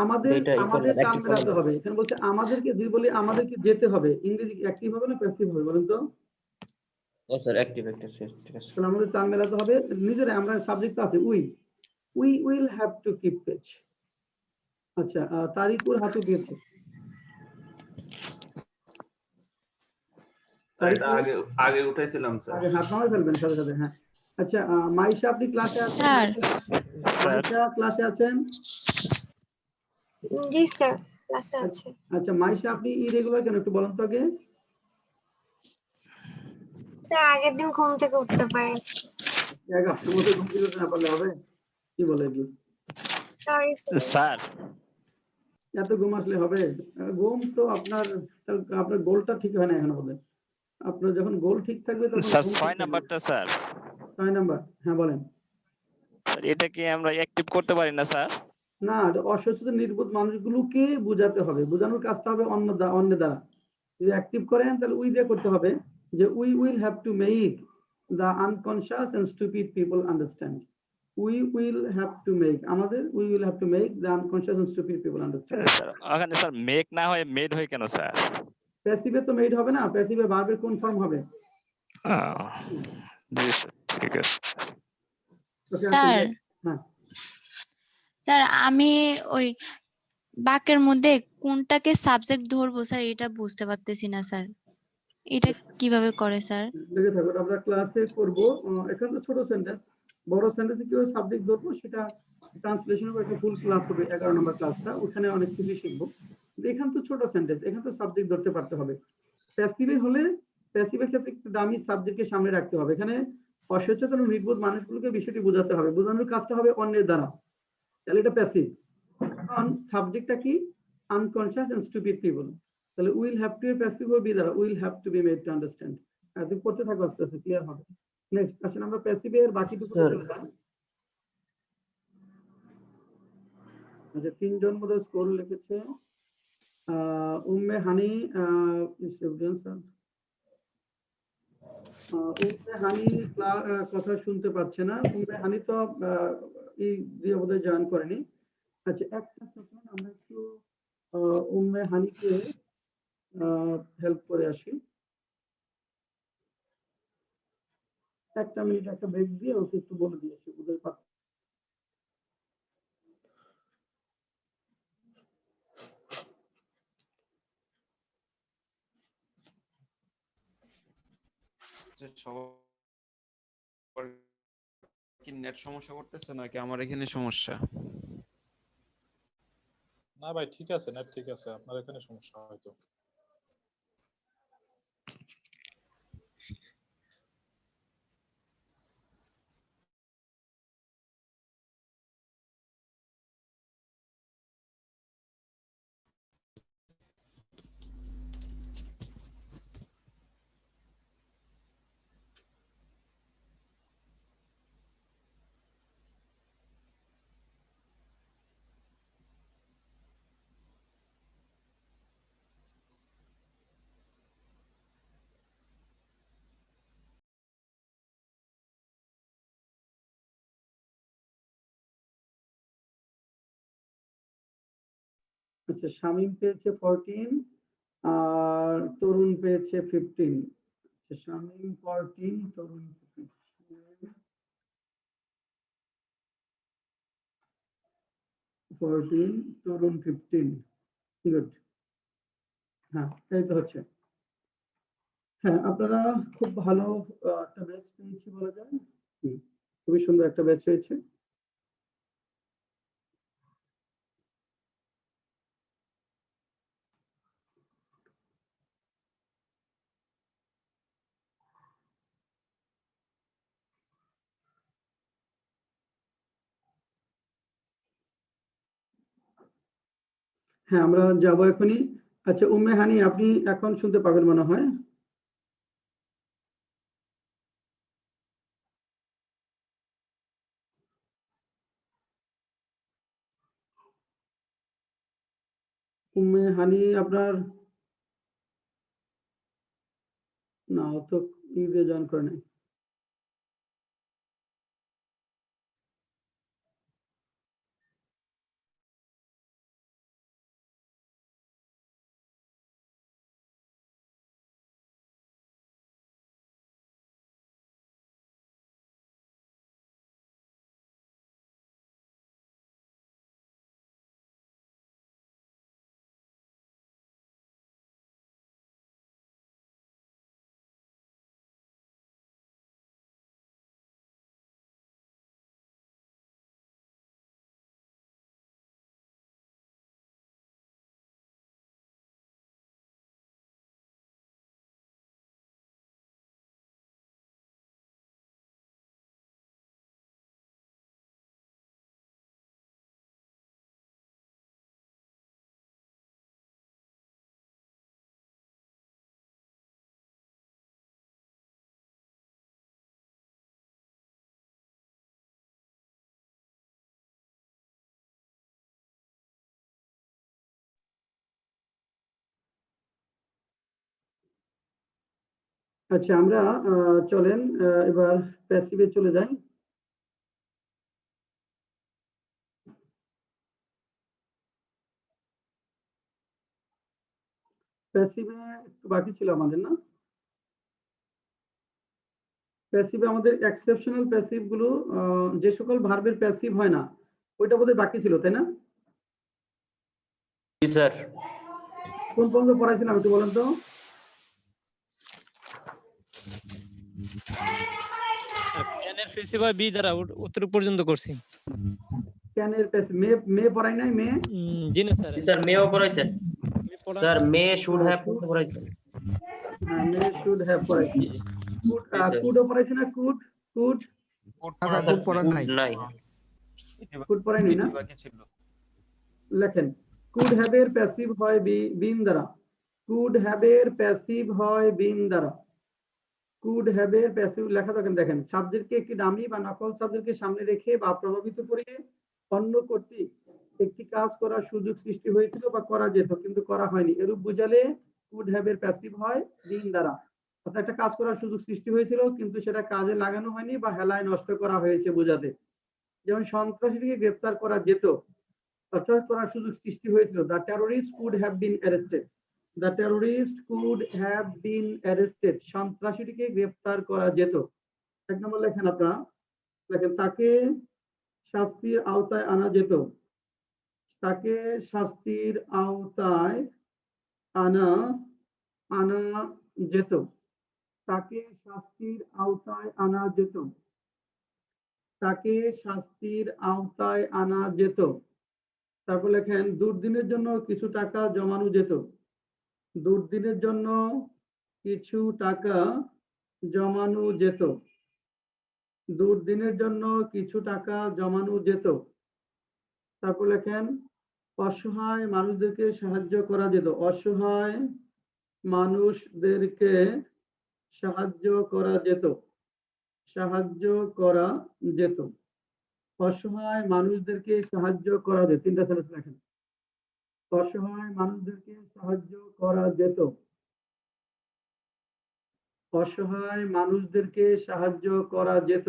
S1: আমাদের
S6: এটা
S1: আমাদের
S6: একটু
S1: তাল মেলাতে হবে। এখানে বলছে আমাদেরকে, যদি বলি আমাদেরকে যেতে হবে, ইংরেজি অ্যাক্টিভ হবে না প্যাসিভ হবে বলেন তো?
S6: ও স্যার অ্যাক্টিভ ঠিক আছে।
S1: তাহলে আমাদের তাল মেলাতে হবে নিজেরা। আমরা সাবজেক্ট আছে we will have to keep page. আচ্ছা, তারিকুর হাত উঠিয়েছে।
S7: এটা আগে উঠাইছিলাম স্যার।
S1: আগে হাত নামাই ফেলবেন সাথে সাথে। হ্যাঁ আচ্ছা, মাইশা আপনি ক্লাসে আছেন? মাইশা ক্লাসে আছেন?
S15: জি স্যার ক্লাসে আছে।
S1: আচ্ছা মাইশা, আপনি ইরেগুলার কেন একটু বলেন তো আগে।
S15: স্যার আগের দিন ঘুম থেকে উঠতে পারি।
S1: 11টার মধ্যে ঘুম থেকে উঠতে না পারলে হবে? কি বলে কি
S9: স্যার
S1: এত ঘুম আসলে হবে? ঘুম তো আপনার গোলটা ঠিক হয় না এখনো বলেন। আপনার যখন গোল ঠিক থাকবে তখন
S9: স্যার
S1: ঘুম ঠিক
S9: 6
S1: থাকবে।
S9: নাম্বারটা স্যার
S1: 6 নাম্বার, হ্যাঁ বলেন।
S9: স্যার এটা কি আমরা অ্যাক্টিভ করতে পারি না স্যার?
S1: না, অসচেতন নির্বোধ মানুষগুলোকে বোঝাতে হবে, বোঝানোর কাজটা হবে অন্যের দ্বারা। যদি অ্যাক্টিভ করেন তাহলে উই দিয়ে করতে হবে, যে we will have to make the unconscious and stupid people understand. We will have to make, আমাদের we will have to make the unconscious and stupid people understand.
S9: Sir ওখানে স্যার মেক না হয় made হয় কেন sir?
S1: প্যাসিভে তো made হবে না, প্যাসিভে ভার্বের কোন ফর্ম হবে?
S9: জি স্যার ঠিক আছে।
S10: স্যার
S1: হ্যাঁ
S10: স্যার আমি ওই বাক্যের মধ্যে কোনটাকে সাবজেক্ট ধরবো স্যার এটা বুঝতে পারতেছি না স্যার, এটা কিভাবে করে স্যার?
S1: লেগে থাকবে, আমরা ক্লাসে করব। এখানে তো ছোট সেন্টেন্স, বড় সেন্টেন্সে কিভাবে সাবজেক্ট ধরবো সেটা ট্রান্সলেশন হবে, একটা ফুল ক্লাস হবে 11 নম্বর ক্লাসটা, ওখানে অনেক কিছু শিখবো। কিন্তু এখানে তো ছোট সেন্টেন্স, এখানে তো সাবজেক্ট ধরতে পারতে হবে। প্যাসিভে হলে প্যাসিভের ক্ষেত্রে একটু দামি সাবজেক্টকে সামনে রাখতে হবে। এখানে অসচেতন ও নির্বোধ মানুষগুলোকে বিষয়টি বোঝাতে হবে, বোঝানোর কাজটা হবে অন্যের দ্বারা, তাহলে এটা প্যাসিভ। এখন সাবজেক্টটা কি? Unconscious and stupid people. তাহলে উইল হ্যাভ টু এর প্যাসিভ হবে দ্বারা will have to be made to understand. তুমি পড়তে থাকো, আস্তে আস্তে ক্লিয়ার হবে। নেক্সট আসেন আমরা প্যাসিভের বাকিটুকু চলে যাই। আচ্ছা, 3 জন মধ্যে স্কোর লিখেছে। উম্মে হানি, উম্মে হানি কথা শুনতে পাচ্ছে না। উম্মে হানি তো এই দিয়ে বোধহয় জয়েন করেনি। আচ্ছা একটা সেকেন্ড, আমরা একটু উম্মে হানিকে হেল্প করে আসি। একটা মিনিট, একটা ব্রেক দিয়ে ওকে একটু বলে দিয়েছি বুঝতে পারছি।
S11: সবার কি নেট সমস্যা করতেছে নাকি আমার এখানে সমস্যা?
S8: না ভাই ঠিক আছে, নেট ঠিক আছে, আপনার এখানে সমস্যা হয়তো।
S1: আচ্ছা, শামীম পেয়েছে 14 আর তরুণ পেয়েছে 15। আচ্ছা, শামীম 14, তরুণ 14, তরুণ 15। গুড। হ্যাঁ, এই তো হচ্ছে। হ্যাঁ, আপনারা খুব ভালো একটা ব্যাচ পেয়েছি বলা যায়। খুবই সুন্দর একটা ব্যাচ হয়েছে। হ্যাঁ, আমরা যাবো এখনই। আচ্ছা, উম্মে হানি, আপনি এখন শুনতে পাবেন মনে হয়। উম্মে হানি আপনার না, ও তো ঈদে জয়েন করে নাই। আচ্ছা, আমরা চলেন এবার প্যাসিভে চলে যাই। প্যাসিভে একটু বাকি ছিল আমাদের, না? প্যাসিভে আমাদের এক্সেপশনাল প্যাসিভ গুলো, যে সকল ভার্বের প্যাসিভ হয় না, ওইটা বোধহয় বাকি ছিল, তাই না?
S6: জি স্যার।
S1: কোন পর্যন্ত পড়াইছিলাম একটু বলেন তো।
S4: ক্যানের প্যাসিভ হয় বি দ্বারা, উত্তর পর্যন্ত করছি।
S1: ক্যানের প্যাসিভ মে পড়াই নাই, মে?
S4: জি না স্যার।
S6: স্যার মেও পড়াইছেন স্যার, মে শুড হ্যাভ পড়াইছেন।
S1: হ্যাঁ, মে শুড হ্যাভ পড়াইছি। কুড পড়াইছি না? কুড কুড
S5: কুড পড়ান নাই।
S1: কুড পড়াইনি না? লেখেন, কুড হ্যাভ এর প্যাসিভ হয় বিন দ্বারা। কুড হ্যাভ এর প্যাসিভ হয় বিন দ্বারা। কুড হ্যাভ এর প্যাসিভ লেখা থাকেন, দেখেন, সাবজেক্টকে একটি ডামি বা নকল সাবজেক্টকে সামনে রেখে বা প্রভাবিত করে অন্য কর্তৃক একটি কাজ করার সুযোগ সৃষ্টি হয়েছিল বা করা যেত কিন্তু করা হয়নি, এরূপ বুঝালে কুড হ্যাভ এর প্যাসিভ হয় বিন দ্বারা। অর্থাৎ একটা কাজ করার সুযোগ সৃষ্টি হয়েছিল কিন্তু সেটা কাজে লাগানো হয়নি বা হেলায় নষ্ট করা হয়েছে বোঝাতে। যেমন সন্ত্রাসীকে গ্রেফতার করা যেত, অর্থাৎ করার সুযোগ সৃষ্টি হয়েছিল। The terrorist could have been arrested. The terrorist could have been arrested, সন্ত্রাসীটিকে গ্রেফতার করা যেত। এক নম্বর লেখেন আপনারা, লেখেন, তাকে শাস্তির আওতায় আনা যেত। তাকে শাস্তির আওতায় আনা যেত। তাকে শাস্তির আওতায় আনা যেত। তাকে শাস্তির আওতায় আনা যেত। তারপর লেখেন দুর্দিনের জন্য কিছু টাকা জমানো যেত। দুর্দিনের জন্য কিছু টাকা জমানো যেত। দুর্দিনের জন্য কিছু টাকা জমানো যেত। তারপর লেখেন অসহায় মানুষদেরকে সাহায্য করা যেত। অসহায় মানুষদেরকে সাহায্য করা যেত। সাহায্য করা যেত। অসহায় মানুষদেরকে সাহায্য করা যেত। তিনটা সেন্টেন্স লেখেন। অসহায় মানুষদেরকে সাহায্য করা যেত। অসহায় মানুষদেরকে সাহায্য করা যেত।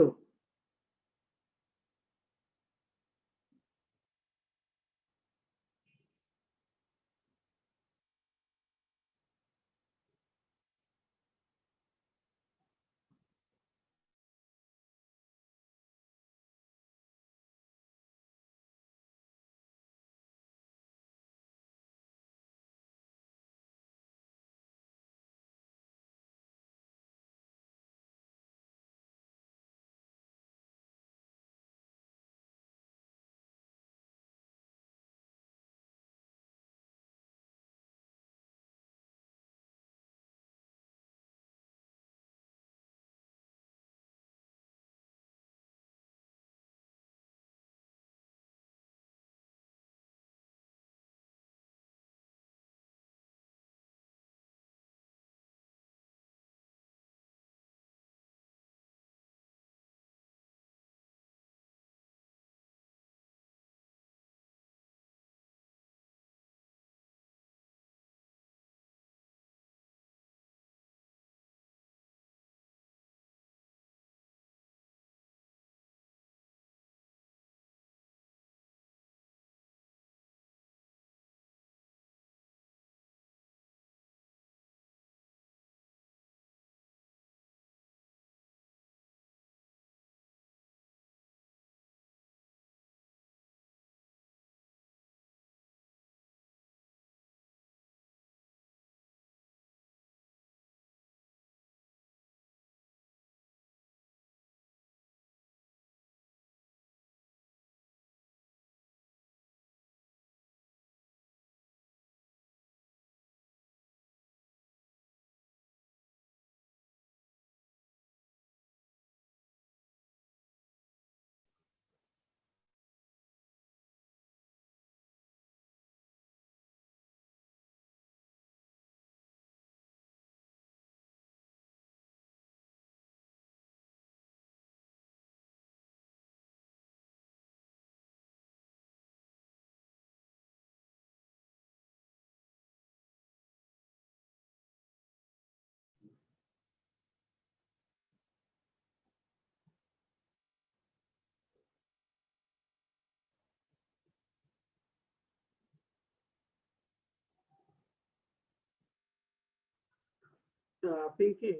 S1: পিঙ্কি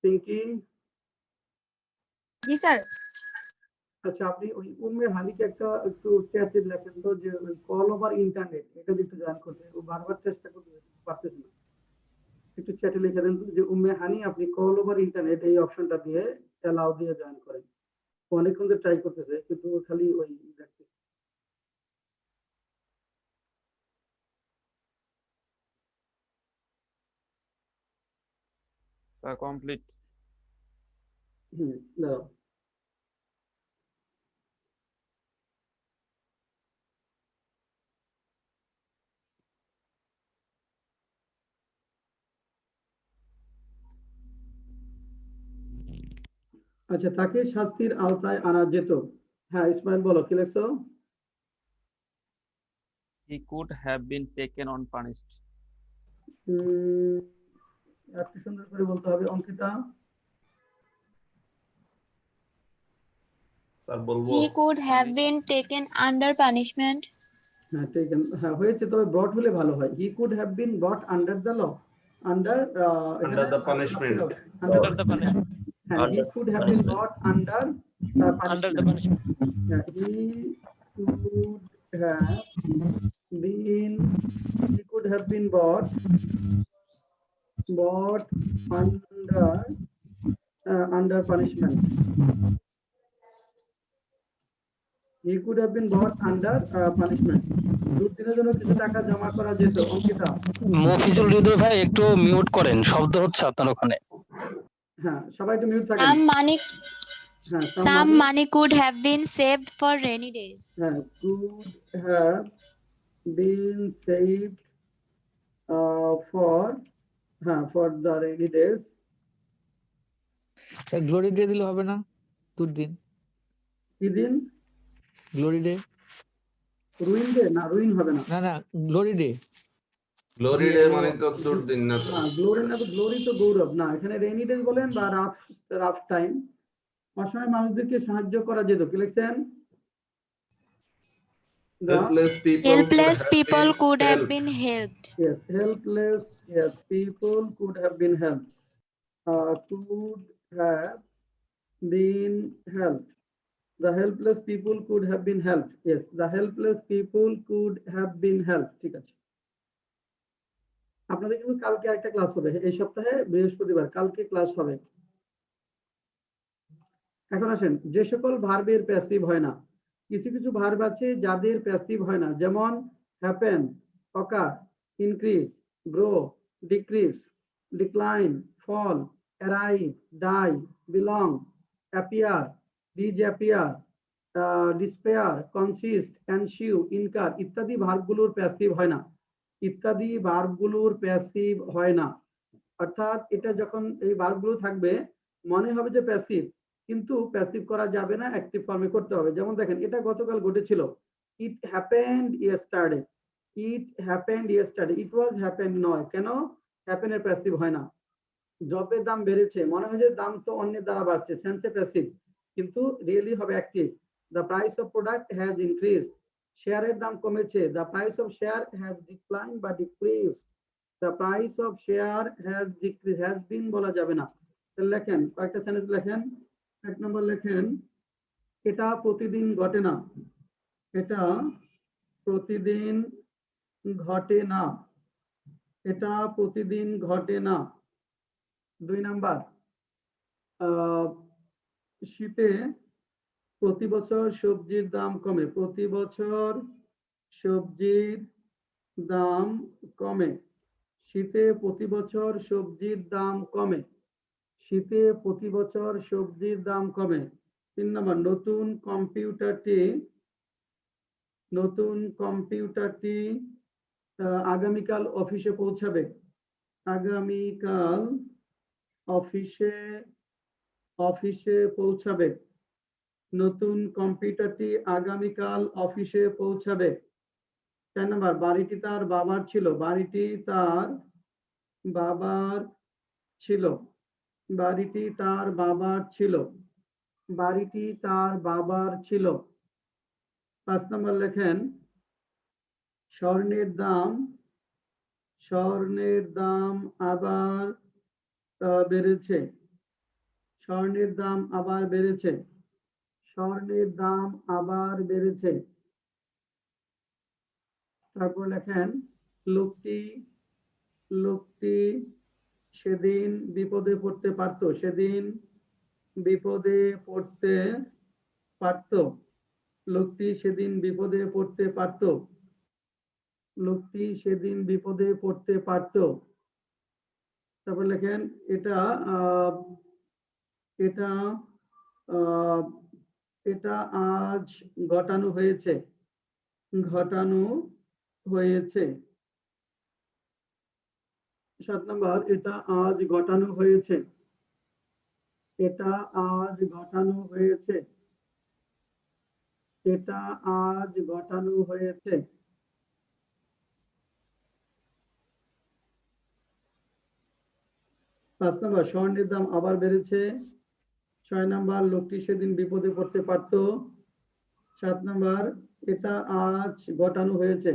S1: পিঙ্কি
S14: জি স্যার।
S1: আচ্ছা আপনি ওই উম্মে হানিকে একটা একটু চ্যাটে লেখেন তো যে কল ওভার ইন্টারনেট এটা একটু জয়েন করতে ও বারবার চেষ্টা করতে পারতেছে না। একটু চ্যাটে লিখে দেন তো যে উম্মে হানি আপনি কল ওভার ইন্টারনেট এই অপশনটা দিয়ে অ্যালাউ দিয়ে জয়েন করেন। ও অনেকক্ষণ ধরে ট্রাই করতেছে কিন্তু ও খালি ওই দেখতেছে।
S11: Sir, complete.
S1: দাঁড়াও। আচ্ছা তাকে শাস্তির আওতায় আনা যেত। হ্যাঁ ইসমাইল বলো কি লেখছো?
S11: He could have been taken on punished.
S1: একটু সুন্দর করে বলতে হবে। অঙ্কিতা
S7: স্যার বলবো
S10: He could have been taken under punishment.
S1: হ্যাঁ টেকেন হ্যাঁ হয়েছে তবে ব্রট হলে ভালো হয়। He could have been brought under the law under
S7: under the punishment.
S4: Under the punishment.
S1: হ্যাঁ he could have been brought under
S4: Under the punishment.
S1: He could have been he could have been bought under punishment. He could have been bought under punishment. দুর্দিনের জন্য কিছু টাকা জমা করা যেত। অঙ্কিতা,
S12: মফিজুল হৃদয় ভাই একটু mute করেন, শব্দ হচ্ছে আপনার ওখানে।
S1: হ্যাঁ সবাই একটু মিউট থাকেন। হ্যাঁ
S10: Some money could have been saved for rainy days.
S1: হ্যাঁ could have been saved for the rainy days.
S5: Glory day দিলে হবে না? দুর্দিন
S1: কি দিন?
S5: Glory day.
S1: রুইন ডে না, রুইন হবে না।
S5: না না, গ্লোরি ডে।
S7: গ্লোরি ডে মানে তো দুর্দিন না তো।
S1: গ্লোরি না তো, গ্লোরি তো গৌরব না। এখানে রেইনি ডেজ বলেন বা রাফ টাইম, অসহায় মানুষদেরকে সাহায্য করা যেত। কি লিখছেন?
S10: Helpless people could have been helped.
S1: Yes, helpless, yes, people could have been helped. Could have been helped. The helpless people could have been helped. Yes, the helpless people could have been helped. ঠিক আছে। আপনাদের কিন্তু কালকে একটা class হবে, এই সপ্তাহে বৃহস্পতিবার, কালকে ক্লাস হবে। এখন আসেন, যে সকল ভার্বের প্যাসিভ হয় না, কিছু কিছু ভার্ব আছে যাদের প্যাসিভ হয় না, যেমন happen, occur, increase, grow, decrease, decline, fall, arrive, die, belong, appear, disappear, despair, consist, ensure, incur ইত্যাদি ভার্বগুলোর প্যাসিভ হয় না। ইত্যাদি ভার্বগুলোর প্যাসিভ হয় না, অর্থাৎ এটা যখন এই ভার্বগুলো থাকবে মনে হবে যে প্যাসিভ, কিন্তু প্যাসিভ করা যাবে না, অ্যাক্টিভ ফর্মে করতে হবে। যেমন দেখেন, এটা গতকাল ঘটেছিল, it happened yesterday, it happened yesterday, it was happened নয়। কেন? হ্যাপেনের প্যাসিভ হয় না। দ্রব্যের দাম বেড়েছে, মনে হয় যে দাম তো অন্যের দ্বারা বাড়ছে, সেন্সে প্যাসিভ, কিন্তু রিয়েলি হবে active. The price of product has increase, শেয়ারের দাম কমেছে, the price of share has decline বা decrease, the price of share has decrease, has been বলা যাবে না। লেখেন, কয়েকটা সেন্টেন্স লেখেন। এক নম্বর লেখেন, এটা প্রতিদিন ঘটে না, এটা প্রতিদিন ঘটে না, এটা প্রতিদিন ঘটে না। 2 নাম্বার, শীতে প্রতি বছর সবজির দাম কমে, প্রতি বছর সবজির দাম কমে, শীতে প্রতি বছর সবজির দাম কমে, শীতে প্রতি বছর সবজির দাম কমে। 3 নম্বর, নতুন কম্পিউটারটি আগামীকাল অফিসে পৌঁছাবে, আগামীকাল অফিসে পৌঁছাবে, নতুন কম্পিউটারটি আগামীকাল অফিসে পৌঁছাবে। 4 নম্বর, বাড়িটি তার বাবার ছিল, বাড়িটি তার বাবার ছিল, বাড়িটি তার বাবার ছিল, বাড়িটি তার বাবার ছিল। 5 নম্বর লেখেন, স্বর্ণের দাম আবার বেড়েছে, স্বর্ণের দাম আবার বেড়েছে, স্বর্ণের দাম আবার বেড়েছে। তারপর লেখেন, লোকটি সেদিন বিপদে পড়তে পারতো, সেদিন বিপদে পড়তে পারতো, লোকটি সেদিন বিপদে পড়তে পারতো, লোকটি সেদিন বিপদে পড়তে পারতো। তারপর লেখেন, এটা আজ ঘটানো হয়েছে, ঘটানো হয়েছে। 7 নম্বর, এটা আজ ঘটানো হয়েছে, এটা আজ ঘটানো হয়েছে, এটা আজ ঘটানো হয়েছে। 5 নম্বর, স্বর্ণের দাম আবার বেড়েছে। 6 নম্বর, লোকটি সেদিন বিপদে পড়তে পারত। 7 নম্বর, এটা আজ ঘটানো হয়েছে।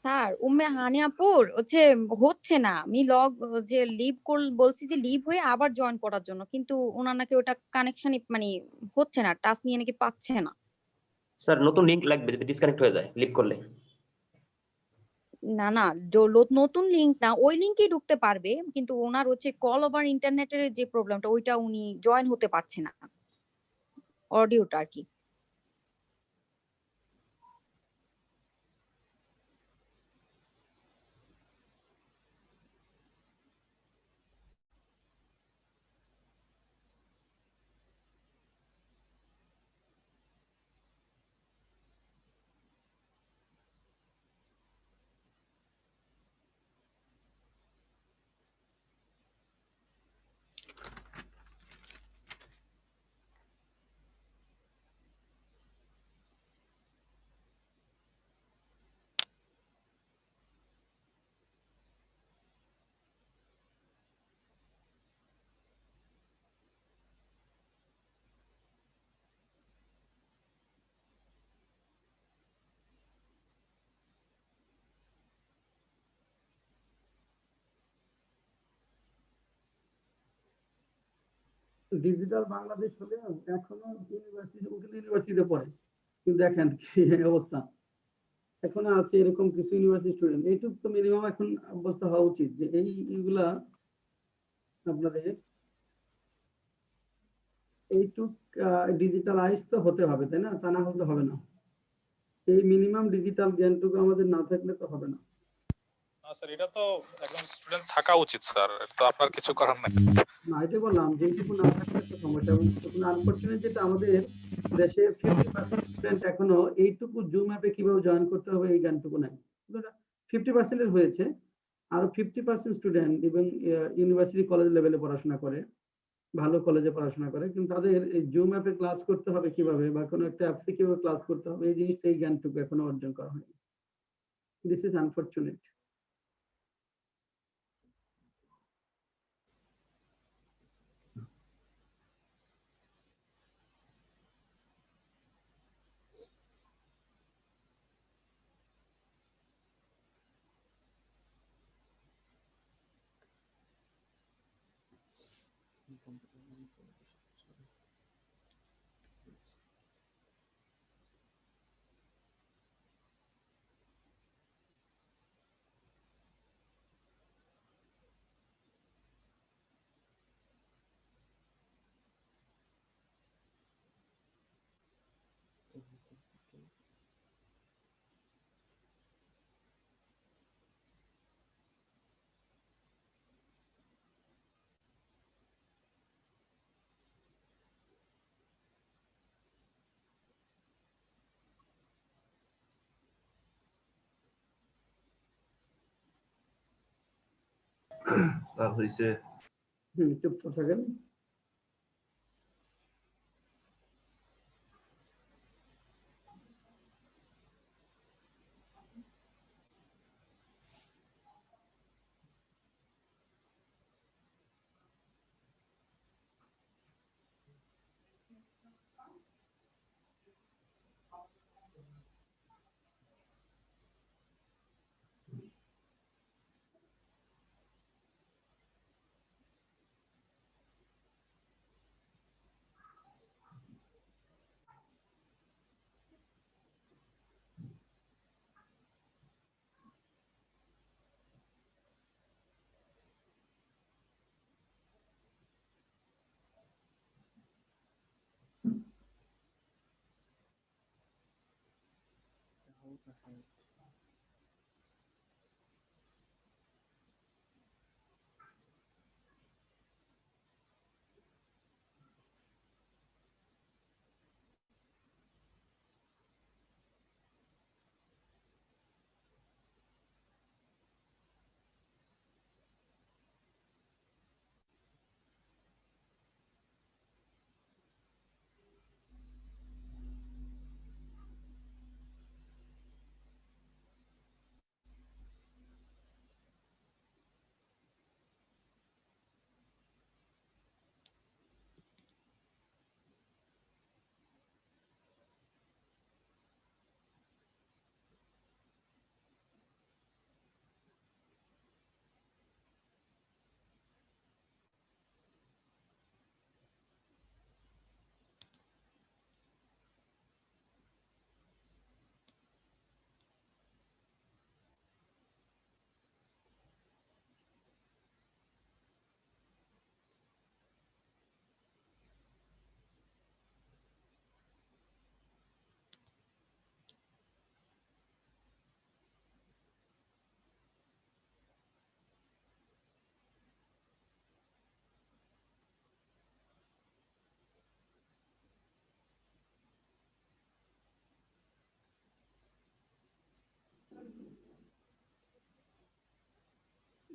S14: স্যার হানি আপুর হচ্ছে না, আমি লিভ বলছি যে লিভ হয়ে আবার জয়েন করার জন্য, কিন্তু ওনার নাকি ওটা কানেকশন মানে হচ্ছে না, টাস্ক নিয়ে নাকি পাচ্ছে না।
S6: স্যার নতুন লিংক লাগবে যদি ডিসকানেক্ট হয়ে যায় লিভ করলে।
S14: না না, নতুন লিংক না, ওই লিংকেই ঢুকতে পারবে, কিন্তু ওনার হচ্ছে কল ওভার ইন্টারনেটের যে প্রবলেমটা, ওইটা উনি জয়েন হতে পারছে না, অডিওটা আর কি।
S1: ডিজিটাল বাংলাদেশ হলে এখনো ইউনিভার্সিটি উকিল ইউনিভার্সিটিতে পড়ে, কিন্তু দেখেন কি অবস্থা, এখনো আছে এরকম কিছু ইউনিভার্সিটি স্টুডেন্ট। এইটুক তো মিনিমাম এখন অবস্থা হওয়া উচিত যে এইগুলা আপনাদের এইটুক ডিজিটালাইজ তো হতে হবে, তাই না? তা না হলে হবে না। এই মিনিমাম ডিজিটাল জ্ঞানটুকু আমাদের না থাকলে তো হবে না।
S8: স্যার এটা তো একজন স্টুডেন্ট থাকা উচিত স্যার, তো আপনার কিছু করার নাই।
S1: না, এটা বললাম যে এইটুকু না থাকলে একটা সমস্যা। এবং আনফরচুনেট যেটা আমাদের দেশে 50% স্টুডেন্ট এখনো এইটুকু জুম অ্যাপে কিভাবে জয়েন করতে হবে এই জ্ঞানটুকু নাই। 50% এর হয়েছে, আরো 50% স্টুডেন্ট এবং ইউনিভার্সিটি কলেজ লেভেলে পড়াশোনা করে, ভালো কলেজে পড়াশোনা করে, কিন্তু তাদের এই জুম অ্যাপে ক্লাস করতে হবে কিভাবে বা কোনো একটা অ্যাপসে কিভাবে ক্লাস করতে হবে এই জিনিসটা, এই জ্ঞানটুকু এখনো অর্জন করা হয়নি। This is unfortunate.
S7: স্যার হইছে।
S1: চুপ থাকেন।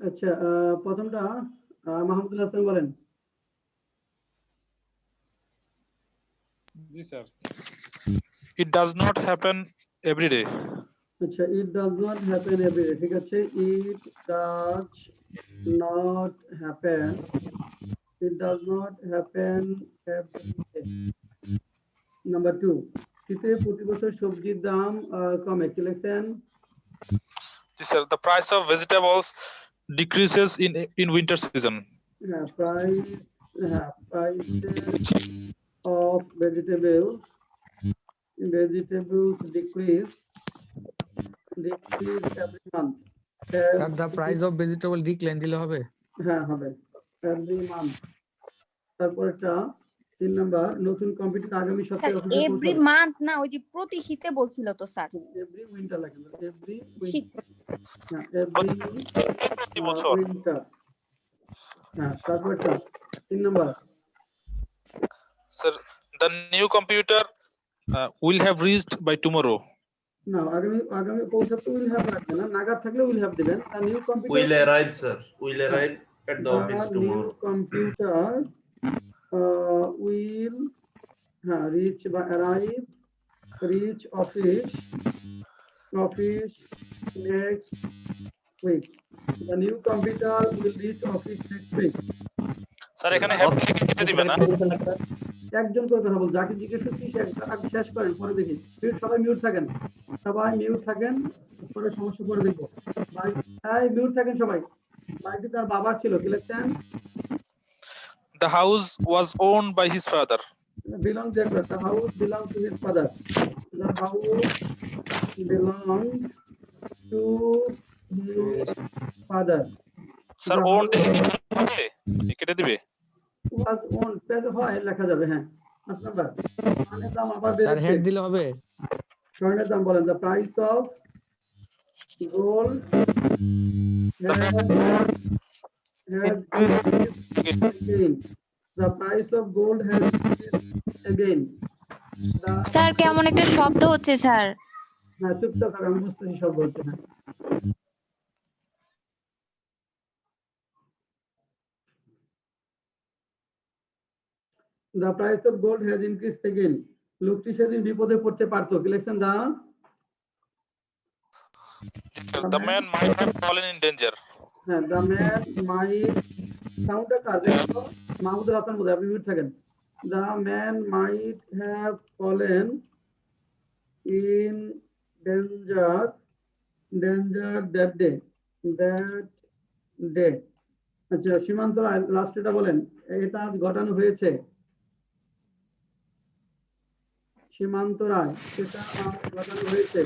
S1: আচ্ছা প্রথমটা মাহমুদুল হাসান বলেন।
S8: জি sir, it does not happen every day.
S1: আচ্ছা, it does not happen every day, ঠিক আছে, it does not happen, it does not happen every day. Number 2, শীতে প্রতি বছর সবজির দাম কমে, কি লিখছেন?
S8: জি sir, the price of vegetables decreases in winter season.
S1: হ্যাঁ, price of vegetables decrease every month.
S5: Sir the price of vegetable decline দিলে হবে?
S1: হ্যাঁ হবে, every month. তারপরটা 3 নাম্বার, নতুন কম্পিউটার আগামী সপ্তাহে অফিসে
S14: এভরি
S1: পৌঁছাবে।
S14: মান্থ না, ওই যে প্রতি শীতে বলছিল তো স্যার।
S1: এভরি উইন্টার লাগে, এভরি
S14: শীত।
S1: হ্যাঁ, এভরি উইন্টার। হ্যাঁ, তারপরটা 3 number,
S8: Sir, the new computer will have reached by tomorrow.
S1: না আগামী পৌঁছাতে উইল হ্যাভ লাগবে না, নাগাদ থাকলে উইল হ্যাভ দিবেন। আর new computer
S7: Will arrive, sir. Will arrive at the office
S1: new
S7: tomorrow.
S1: Computer will reach বা arrive, reach office next week. The new computer will reach office next week.
S8: Sir এখানে have লিখে কেটে দিবে না?
S1: একজন করে কথা বল, যাকে জিজ্ঞেস করছি সে আগে শেষ করেন, পরে দেখি। সবাই মিউট থাকেন, পরে সমস্যা করে দেখবো। মিউট থাকেন সবাই। বাড়িটি তার বাবার ছিল, কি লিখছেন?
S8: The house was owned by his father.
S1: Belong to the house belongs to his father. The house belongs to his father.
S8: Sir, owned কেটে দিবে?
S1: Was owned পেজে হয় লেখা যাবে। হ্যাঁ, 5 নাম্বার, স্বর্ণের দাম আবার
S5: স্যার
S1: বেড়েছে।
S5: হেড দিলে হবে?
S1: স্বর্ণের দাম বলেন। The price of gold has increased again. The price of gold has increased again.
S10: Sir কেমন একটা শব্দ হচ্ছে স্যার।
S1: হ্যাঁ, চুপচাপ থাকো, আমি বুঝতেছি সব বলছে। হ্যাঁ, the price of gold has increased again. লোকটি সেদিন বিপদে পড়তে পারতো, কি লিখছেন?
S8: The man might have fallen in danger.
S1: হ্যাঁ, the man might, সাউন্ডটা কার দেখো? মাহমুদুল হাসান বোধহয়, আপনি মিউট থাকেন। The man might have fallen in danger that day. আচ্ছা, সীমান্ত রায় লাস্টটা বলেন, এটা আজ ঘটানো হয়েছে। সীমান্ত রায়, সেটা আজ ঘটানো হয়েছে।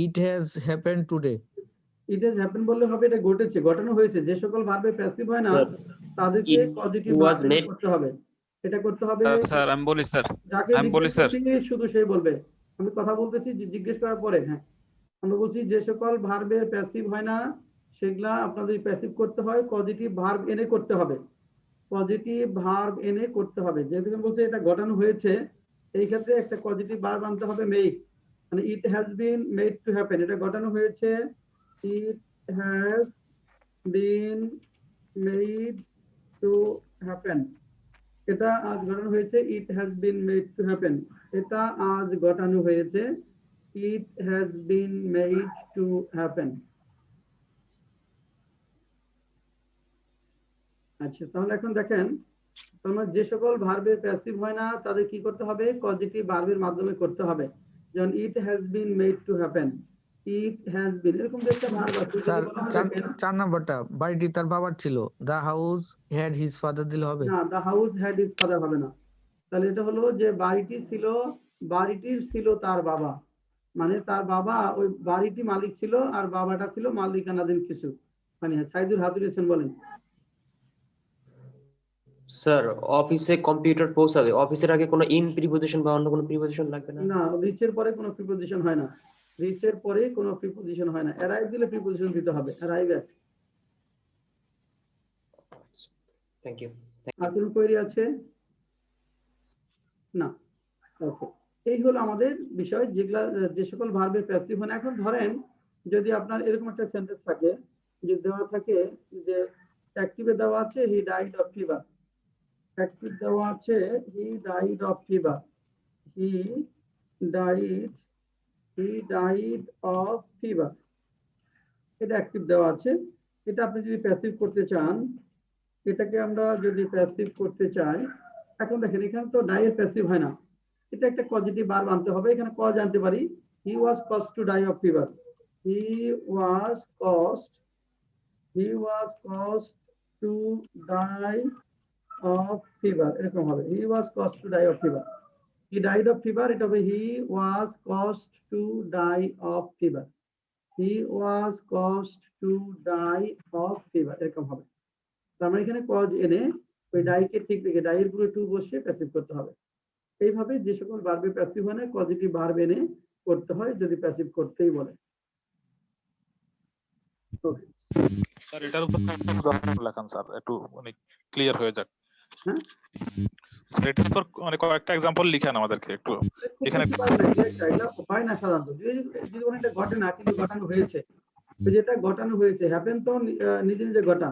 S5: It has happened today.
S1: It has happened বললে হবে এটা ঘটেছে, ঘটানো হয়েছে। যে সকল ভার্বে প্যাসিভ হয় না তাদেরকে পজিটিভ ভার্ব করতে হবে। এটা করতে হবে।
S11: স্যার আমি বলি স্যার,
S1: যাকে
S11: আমি বলি স্যার,
S1: শুধু সেই বলবে। আমি কথা বলতেছি, জিজ্ঞেস করার পরে। হ্যাঁ, আমরা বলছি যে সকল ভার্বের প্যাসিভ হয় না সেগুলা আপনাদের প্যাসিভ করতে হয়, পজিটিভ ভার্ব এনে করতে হবে। পজিটিভ ভার্ব এনে করতে হবে। যেহেতু বলছে এটা ঘটানো হয়েছে, এই ক্ষেত্রে একটা পজিটিভ ভার্ব আনতে হবে, মেক। মানে ইট has been made to happen, এটা ঘটানো হয়েছে। It has been made to happen, এটা আজ ঘটানো হয়েছে। It has been made to happen, এটা আজ ঘটানো হয়েছে। It has been made to happen. আচ্ছা, তাহলে এখন দেখেন, তোমার যে সকল ভার্বের প্যাসিভ হয় না তাদের কি করতে হবে? পজিটিভ ভার্বের মাধ্যমে করতে হবে। যেমন ইট has been made to happen, it has বিন, এরকম একটা ভার্ব আছে।
S5: স্যার 4 নাম্বারটা, বাড়িটি তার বাবার ছিল। The house had his father দিলে হবে?
S1: না, the house had his father হবে না। তাহলে এটা হলো যে বাড়িটি ছিল, বাড়িটির ছিল তার বাবা, মানে তার বাবা ওই বাড়িটি মালিক ছিল আর বাবাটা ছিল মালিকানাধীন কিছু। মানে সাইদুল হাতুর হোসেন বলেন।
S6: স্যার অফিসে কম্পিউটার পৌঁছাবে, অফিসের আগে কোনো ইন প্রিপোজিশন বা অন্য কোনো প্রিপোজিশন লাগবে না?
S1: না, রিচের পরে কোনো প্রিপোজিশন হয় না, রিচের পরে কোনো প্রিপোজিশন হয় না। অ্যারাইভ দিলে প্রিপোজিশন দিতে হবে, অ্যারাইভ এট।
S6: Thank you.
S1: আর কোনো কোয়েরি আছে? না, ওকে। এই হলো আমাদের বিষয়, যেগুলা যে সকল ভার্বের প্যাসিভ হয় না। এখন ধরেন যদি আপনার এরকম একটা সেন্টেন্স থাকে যদি দেওয়া থাকে যে অ্যাক্টিভে দেওয়া আছে হি ডাইড অফ ফিভার, অ্যাক্টিভ দেওয়া আছে হি died of fever, he died of fever, এটা অ্যাক্টিভ দেওয়া আছে। এটা আপনি যদি প্যাসিভ করতে চান, এটাকে আমরা যদি প্যাসিভ করতে চাই, এখন দেখেন এখানে তো ডাই এর প্যাসিভ হয় না, এটা একটা পজিটিভ ভার্ব আনতে হবে। এখানে কজ আনতে পারি, he was caused to die of fever, he was caused to die of fever, এরকম হবে he was caused to die of fever. He died of fever, এটা হবে he was caused to die of fever, he was caused to die of fever, এরকম হবে। তার মানে এখানে cause এনে ওই ডাইকে ঠিক রেখে ডাইয়ের পুরো টু বসিয়ে প্যাসিভ করতে হবে। এইভাবে যে সকল ভার্বে প্যাসিভ হয় না পজিটিভ ভার্ব এনে করতে হয় যদি প্যাসিভ করতেই বলে। ওকে
S8: স্যার এটার উপর একটা উদাহরণ লেখান স্যার, একটু মানে ক্লিয়ার হয়ে যাক।
S1: হ্যাঁ
S8: স্যার এটার উপর মানে কয়েকটা एग्जांपल লিখেন আমাদেরকে একটু। এখানে
S1: হয় না সাধারণত যদি কোনো একটা ঘটে না কিন্তু ঘটানো হয়েছে, তো যেটা ঘটানো হয়েছে হ্যাপেন তো নিজে নিজে ঘটা,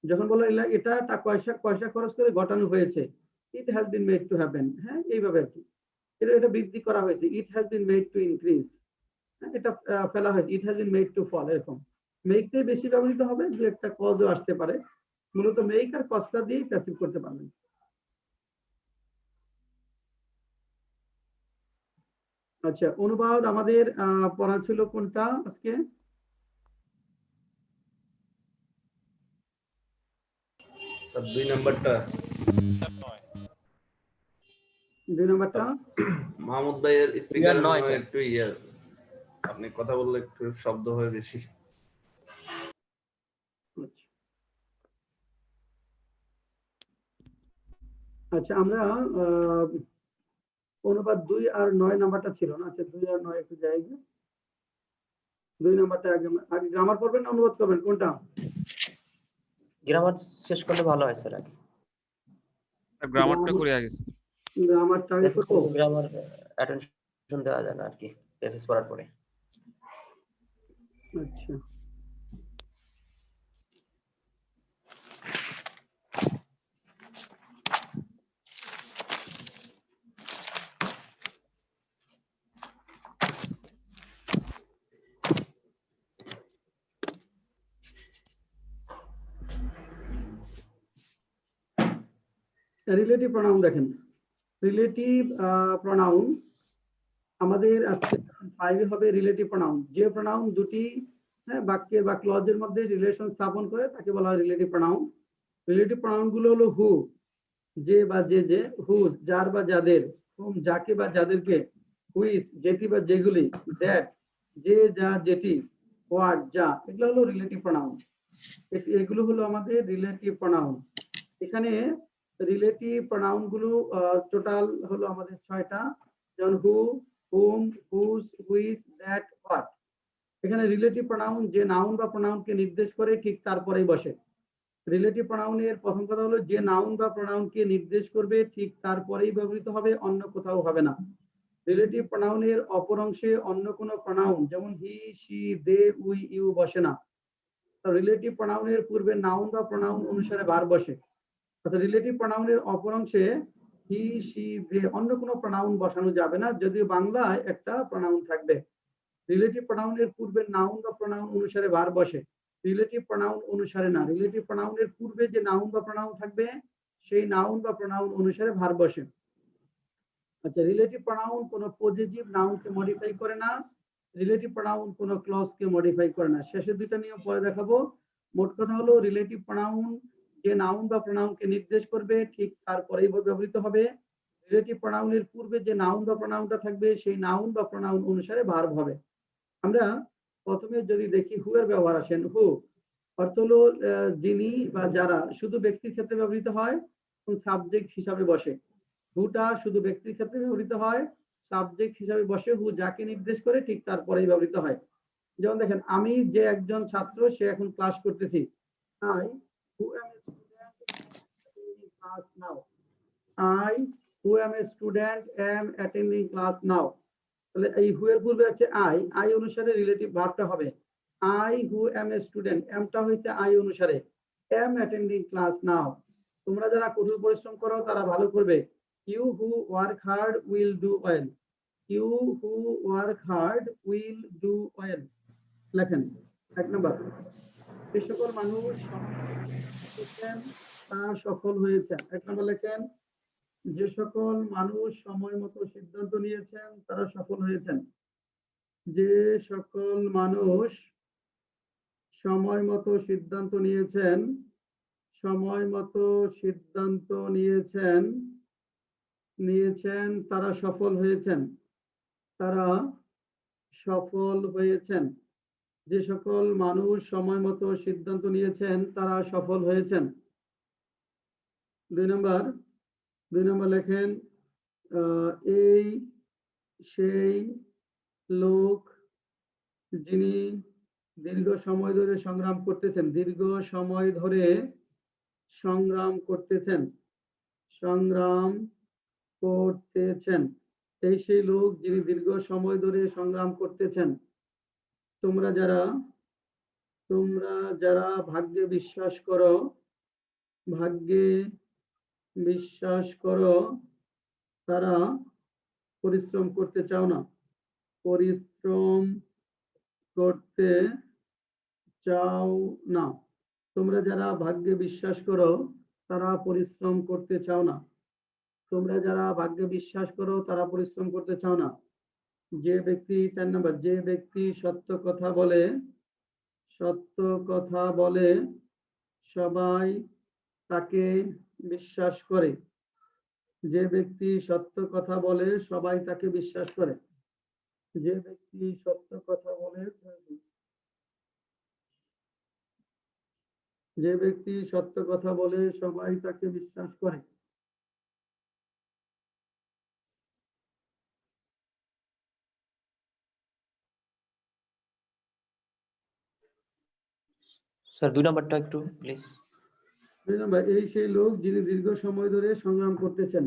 S1: যখন বলো এটা পয়সা খরচ করে ঘটানো হয়েছে, it has been made to happen, হ্যাঁ এইভাবে আর কি। এটা বৃদ্ধি করা হয়েছে, it has been made to increase, এটা ফেলা হয়েছে, it has been made to fall, এরকম। মেকটাই বেশি ব্যবহৃত হবে, যে একটা কজও আসতে পারে, মূলত মেক আর কজটা দিয়ে প্যাসিভ করতে পারবেন। আচ্ছা, অনুবাদ আমাদের পড়া ছিল কোনটা আজকে?
S7: স্যার 2 নাম্বারটা।
S1: 2 নাম্বারটা
S7: মাহমুদ ভাইয়ের স্পিকার
S6: নয় স্যার।
S7: একটু আপনি কথা বললে একটু শব্দ হয় বেশি।
S1: আচ্ছা, আমরা অনুবাদ 2 আর 9 নাম্বারটা ছিল না। আচ্ছা 2 আর 9 একটু যাই, 2 নাম্বারটা আগে গ্রামার পড়বেন না অনুবাদ করবেন, কোনটা?
S6: গ্রামার শেষ করলে ভালো হয় স্যার।
S11: গ্রামারটা করে আগে
S1: গ্রামারটা আগে করব।
S6: গ্রামার অ্যাটেনশন দেওয়া যায় না আর কি প্যাসেজ করার পরে।
S1: আচ্ছা রিলেটিভ প্রনাউন দেখেন, রিলেটিভ প্রনাউন আমাদের আজকে 5 হবে রিলেটিভ প্রনাউন। যে প্রনাউন দুটি বাক্যের বা ক্লজের মধ্যে রিলেশন স্থাপন করে তাকে বলা হয় রিলেটিভ প্রনাউন। রিলেটিভ প্রনাউন গুলো হলো হু, যে বা যে, হু যার বা যাদের, হুম যাকে বা যাদেরকে, হুইচ যেটি বা যেগুলি, দ্যাট যে যা যেটি, হোয়াট যা, এগুলো হলো রিলেটিভ প্রনাউন। এগুলো হলো আমাদের রিলেটিভ প্রনাউন। এখানে রিলেটিভ প্রনাউন গুলো টোটাল হলো আমাদের 6টা, যেমন হু, হুম, হুজ, হুইচ, দ্যাট, হোয়াট। এখানে রিলেটিভ প্রনাউন যে নাউন বা প্রনাউনকে নির্দেশ করে ঠিক তারপরেই বসে। রিলেটিভ প্রনাউনের প্রথম কথা হলো যে নাউন বা প্রনাউনকে নির্দেশ করবে ঠিক তারপরেই ব্যবহৃত হবে, অন্য কোথাও হবে না। রিলেটিভ প্রনাউনের অপর অংশে অন্য কোনো প্রনাউন যেমন হি, শি, দে, উই, ইউ বসে না। রিলেটিভ প্রনাউনের পূর্বে নাউন বা প্রনাউন অনুসারে ভার্ব বসে। অর্থাৎ রিলেটিভ প্রনাউনের অপর অংশে হি, শি, দে অন্য কোনো প্রনাউন বসানো যাবে না, যদিও বাংলায় একটা প্রনাউন থাকবে। রিলেটিভ প্রনাউনের পূর্বে নাউন বা প্রনাউন অনুসারে ভার্ব বসে, রিলেটিভ প্রনাউন অনুসারে না। রিলেটিভ প্রনাউনের পূর্বে যে নাউন বা প্রনাউন থাকবে সেই নাউন বা প্রনাউন অনুসারে ভার্ব বসে। আচ্ছা, রিলেটিভ প্রনাউন কোনো পজেসিভ নাউনকে মডিফাই করে না, রিলেটিভ প্রনাউন কোনো ক্লজকে মডিফাই করে না। শেষের দুইটা নিয়ম পরে দেখাবো। মোট কথা হলো রিলেটিভ প্রনাউন যে নাউন বা প্রনাউনকে নির্দেশ করবে ঠিক তারপরেই ব্যবহৃত হবে। রিলেটিভ প্রনাউনের পূর্বে যে নাউন বা প্রনাউনটা থাকবে সেই নাউন বা প্রনাউন অনুসারে ভার্ব হবে। আমরা প্রথমে যদি দেখি হু এর ব্যবহার আসেন, হু অর্থ হলো যিনি বা যারা, শুধু ব্যক্তির ক্ষেত্রে ব্যবহৃত হয় এবং সাবজেক্ট হিসাবে বসে। হুটা শুধু ব্যক্তির ক্ষেত্রে ব্যবহৃত হয়, সাবজেক্ট হিসাবে বসে। হু যাকে নির্দেশ করে ঠিক তারপরেই ব্যবহৃত হয়। যেমন দেখেন, আমি যে একজন ছাত্র সে এখন ক্লাস করতেছি, I who am a student class now, I who am a student am attending class now. তাহলে এই হু এর পূর্বে আছে আই, আই অনুসারে রিলেটিভ ভার্বটা হবে I who am a student, এমটা হয়েছে আই অনুসারে, এম অ্যাটেন্ডিং ক্লাস নাও। তোমরা যারা কঠোর পরিশ্রম করো তারা ভালো করবে। You who work hard will do well, you who work hard will do well. লেখেন 1 নম্বর, যে সকল মানুষ তারা সফল হয়েছেন। 1 নম্বর লেখেন, যে সকল মানুষ সময় মতো সিদ্ধান্ত নিয়েছেন তারা সফল হয়েছেন। যে সকল মানুষ সময় মতো সিদ্ধান্ত নিয়েছেন, সময় মতো সিদ্ধান্ত নিয়েছেন তারা সফল হয়েছেন, তারা সফল হয়েছেন। যে সকল মানুষ সময় মতো সিদ্ধান্ত নিয়েছেন তারা সফল হয়েছেন। 2 নম্বর লেখেন, এই সেই লোক যিনি দীর্ঘ সময় ধরে সংগ্রাম করতেছেন, দীর্ঘ সময় ধরে সংগ্রাম করতেছেন, সংগ্রাম করতেছেন। এই সেই লোক যিনি দীর্ঘ সময় ধরে সংগ্রাম করতেছেন। তোমরা যারা ভাগ্যে বিশ্বাস করো, ভাগ্যে বিশ্বাস করো, তারা পরিশ্রম করতে চাও না, পরিশ্রম করতে চাও না। তোমরা যারা ভাগ্যে বিশ্বাস করো তারা পরিশ্রম করতে চাও না, তোমরা যারা ভাগ্যে বিশ্বাস করো তারা পরিশ্রম করতে চাও না। যে ব্যক্তি 4 নম্বর, যে ব্যক্তি সত্য কথা বলে সবাই তাকে বিশ্বাস করে, যে ব্যক্তি সত্য কথা বলে সবাই তাকে বিশ্বাস করে, যে ব্যক্তি সত্য কথা বলে, যে ব্যক্তি সত্য কথা বলে সবাই তাকে বিশ্বাস করে।
S6: স্যার 2 নাম্বারটা একটু প্লিজ।
S1: 2 নম্বর, এই সেই লোক যিনি দীর্ঘ সময় ধরে সংগ্রাম করতেছেন।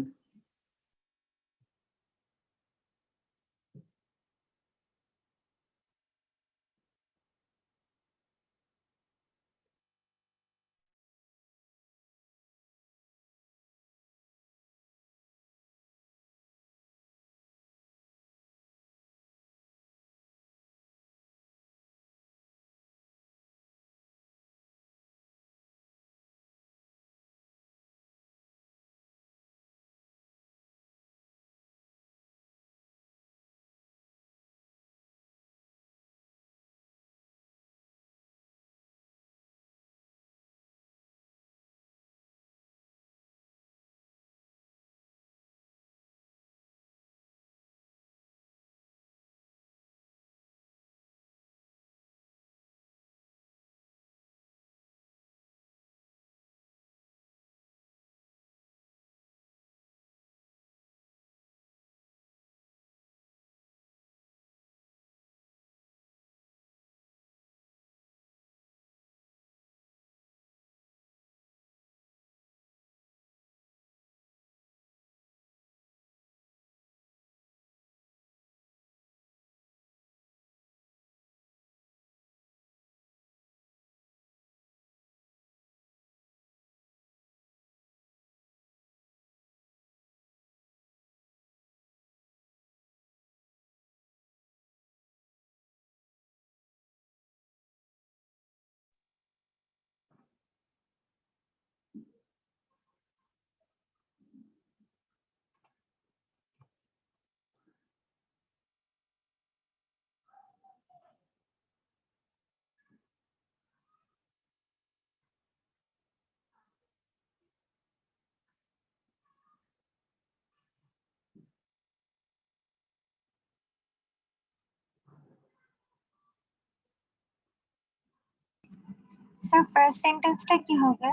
S15: স্যার ফার্স্ট সেন্টেন্সটা কি হবে?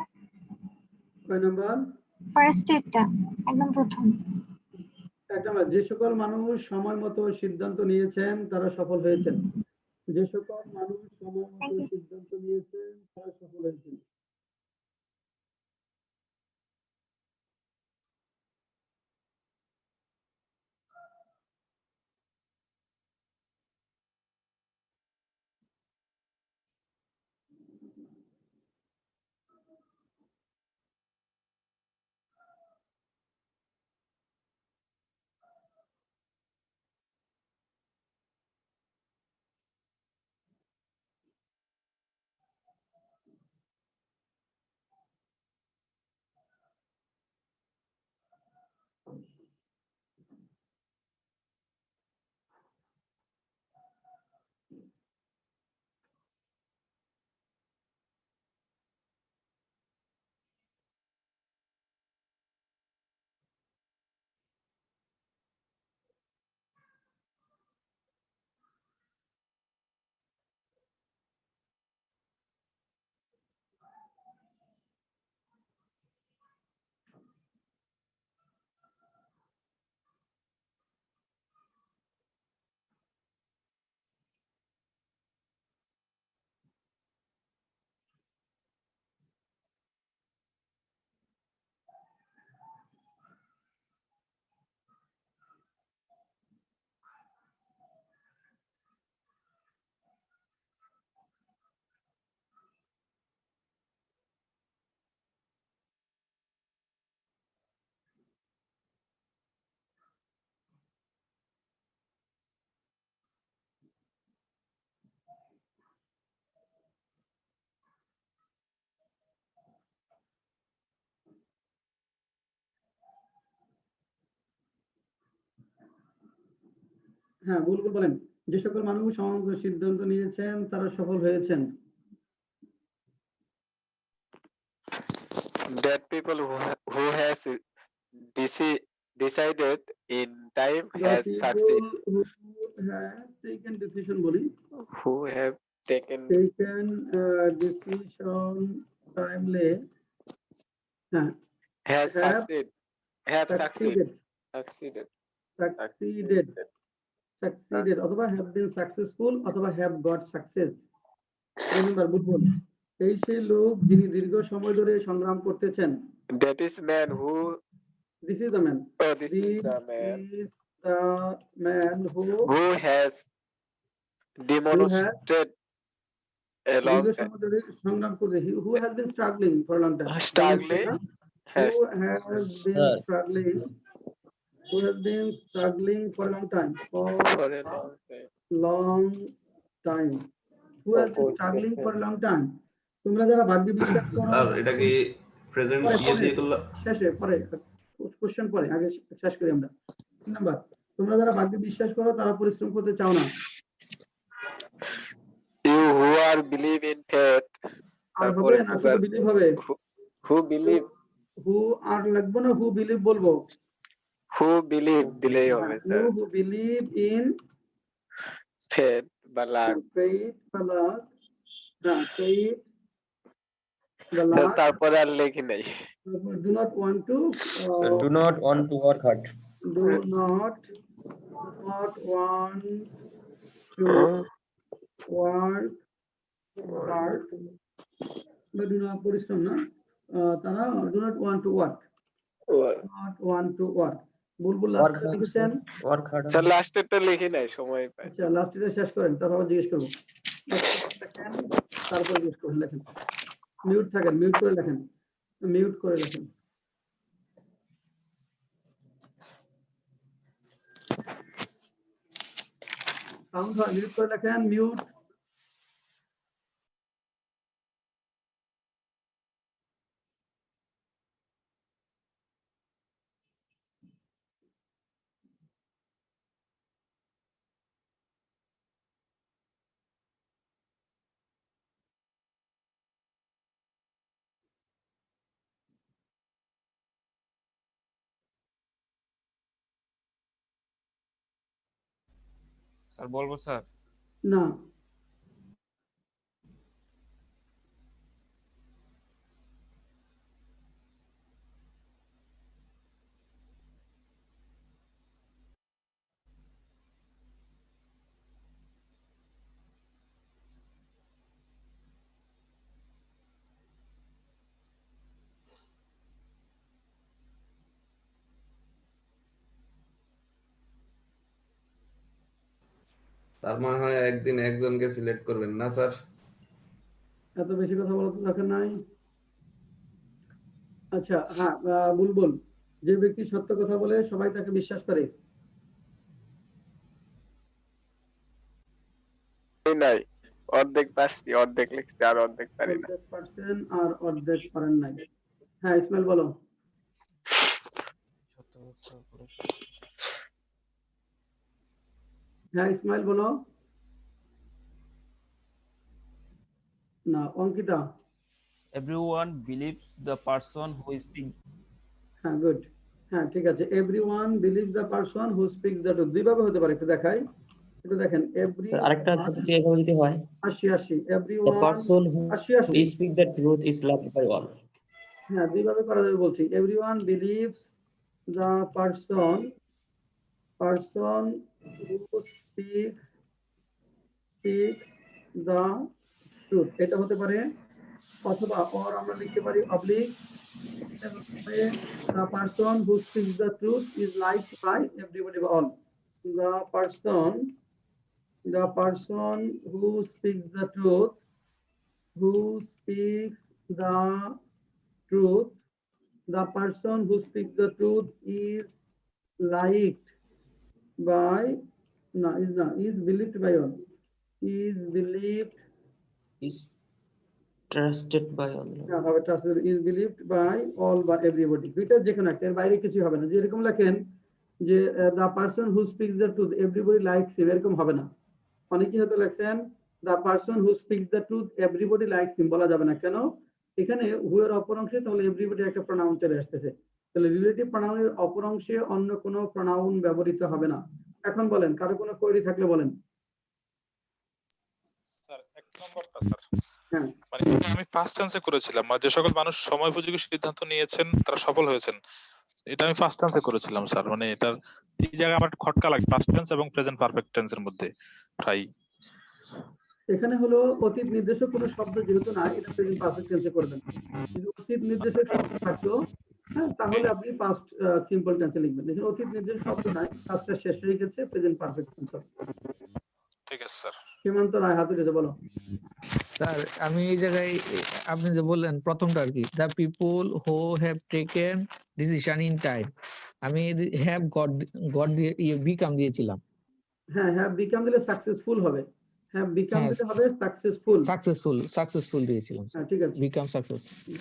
S1: কয় নম্বর?
S15: ফার্স্ট স্টেপটা একদম প্রথম।
S1: 1 নম্বর, যে সকল মানুষ সময় মতো সিদ্ধান্ত নিয়েছেন তারা সফল হয়েছেন। যে সকল মানুষ সময় মতো সিদ্ধান্ত নিয়েছেন তারা সফল হয়েছেন। হ্যাঁ বুলবুল বলেন, যে সকল মানুষ সমাজ সিদ্ধান্ত নিয়েছেন তারা সফল হয়েছেন।
S13: That people who has decided in time
S1: The
S13: has
S1: people
S13: succeeded.
S1: who have taken decision বলি,
S13: Who have taken
S1: taken decision timely, হ্যাঁ
S13: has
S1: have
S13: succeeded.
S1: succeeded অথবা have been successful অথবা have got success। রিমেম্বার বুলবুল, এই সেই লোক যিনি দীর্ঘ সময় ধরে সংগ্রাম করতেছেন।
S13: That is man who.
S1: This is the man.
S13: Oh, this is the man
S1: is the man
S13: who has demonstrated a long
S1: দীর্ঘ
S13: time.
S1: সময় ধরে সংগ্রাম করছে। Who has been struggling for a long time?
S13: Struggling has
S1: Who has been struggling? Who has been struggling for a long time?
S13: for a long time.
S1: Long time. Who has been struggling for a long time? তোমরা যারা ভাগ্য বিশ্বাস করো,
S7: sir এটা কি present ইয়ে দিয়ে করলে
S1: শেষে পরে কোশ্চেন পরে, আগে শেষ করি আমরা। 3 নাম্বার, তোমরা যারা ভাগ্য বিশ্বাস করো তারা পরিশ্রম করতে চাও না।
S13: You who are believe in faith.
S1: আর হবে না শুধু বিলিভ হবে?
S13: Who believe.
S1: Who আর লাগবো না, who believe বলবো?
S13: Who believe দিলেই হবে sir.
S1: Who believe in
S13: faith বা লাক।
S1: faith বা লাক, না faith বা লাক।
S13: তারপর আর লেখি নাই।
S1: Do not want to
S6: do not want to work hard.
S1: Do not want to work hard, বা do not পরিশ্রম না, তারা do not want to work, not want to work। Bulbul last লিখেছেন
S6: work hard
S13: স্যার লাস্টেরটা লিখি নাই, সময় পাই।
S1: আচ্ছা লাস্টেরটা শেষ করেন, তারপর জিজ্ঞেস করব। তারপর জিজ্ঞেস করুন, লেখেন। মিউট থাকেন, মিউট করে লেখেন, মিউট করে লেখেন। সাউন্ড হয়, মিউট করে লেখেন, মিউট।
S11: স্যার বলবো স্যার?
S1: না
S7: স্যার মনে হয় একদিন একজনকে সিলেক্ট করবেন না স্যার?
S1: এত বেশি কথা বলা তো দরকার নাই। আচ্ছা হ্যাঁ বুলবুল, যে ব্যক্তি সত্য কথা বলে সবাই তাকে বিশ্বাস করে।
S13: নাই, অর্ধেক পারছি, অর্ধেক লিখছি, আর অর্ধেক পারি না।
S1: অর্ধেক পারছেন আর অর্ধেক পারেন নাই। হ্যাঁ ইসমাইল বলো। হ্যাঁ ইসমাইল বলো। না Ankita.
S11: Everyone believes the person who speaks.
S1: হ্যাঁ গুড, হ্যাঁ ঠিক আছে। Everyone believes the person who স্পিকস the truth, দুইভাবে হতে পারে, একটু দেখাই, একটু দেখেন।
S6: আরেকটা যদি এভাবে যদি হয়,
S1: 80 everyone,
S6: the person who
S1: 80
S6: speak the truth is loved by all.
S1: হ্যাঁ দুইভাবে করা যাবে বলছি। Everyone believes the person who স্পিকস the truth, এটা হতে পারে। অথবা or আমরা লিখতে পারি oblique, the person who speaks the truth is liked by everybody by all. The person who speaks the truth, the person who speaks the truth is liked by, is believed by all, is
S6: Trusted by all.
S1: Trusted is believed by all, by everybody। দুইটা যে কোনো একটা, এর বাইরে কিছু হবে না। যেরকম লেখেন যে the person who speaks the truth everybody likes him, এরকম হবে না। অনেকে হয়তো লেখছেন the person who speaks the truth everybody likes him, বলা যাবে না। কেন? এখানে হু এর অপর অংশে তাহলে এভরিবডি একটা প্রোনাউন চলে আসতেছে, তাহলে রিলেটিভ প্রোনাউনের অপর অংশে অন্য কোনো প্রোনাউন ব্যবহৃত হবে না। এখন বলেন, কারো কোনো কোয়েরি থাকলে বলেন।
S8: স্যার এক নম্বরটা স্যার,
S1: হ্যাঁ,
S8: মানে এটা আমি ফার্স্ট টেন্সে করেছিলাম, মানে যে সকল মানুষ সময় উপযোগী সিদ্ধান্ত নিয়েছেন তারা সফল হয়েছেন, এটা আমি ফার্স্ট টেন্সে করেছিলাম স্যার। মানে এটার এই জায়গায় আমার একটু খটকা লাগে ফার্স্ট টেন্স এবং প্রেজেন্ট পারফেক্ট টেন্সের মধ্যে প্রায়।
S1: এখানে হলো অতীত নির্দেশক কোনো শব্দ যেহেতু না, এটা প্রেজেন্ট পারফেক্ট টেন্সে করবেন। যদি অতীত নির্দেশক শব্দ থাকতো, হ্যাঁ, তাহলে আপনি পাস্ট সিম্পল টেন্সে লিখবেন। দেখুন অতীত নির্দেশক শব্দ নাই, কাজটা শেষ হয়ে গেছে, প্রেজেন্ট পারফেক্ট টেন্স।
S8: ঠিক আছে স্যার।
S1: সীমান্ত রায় হাত উঠেছে, বলো।
S5: স্যার আমি এই জায়গায় আপনি যে বললেন প্রথমটা আর কি, the people who have taken decision in time, আমি হ্যাভ গট দিয়ে বিকাম দিয়েছিলাম।
S1: হ্যাঁ, হ্যাভ বিকাম দিলে সাকসেসফুল হবে, হ্যাভ বিকাম
S5: হ্যাঁ,
S1: দিলে হবে
S5: সাকসেসফুল দিয়েছিলাম
S1: হ্যাঁ, ঠিক আছে।
S5: Become successful.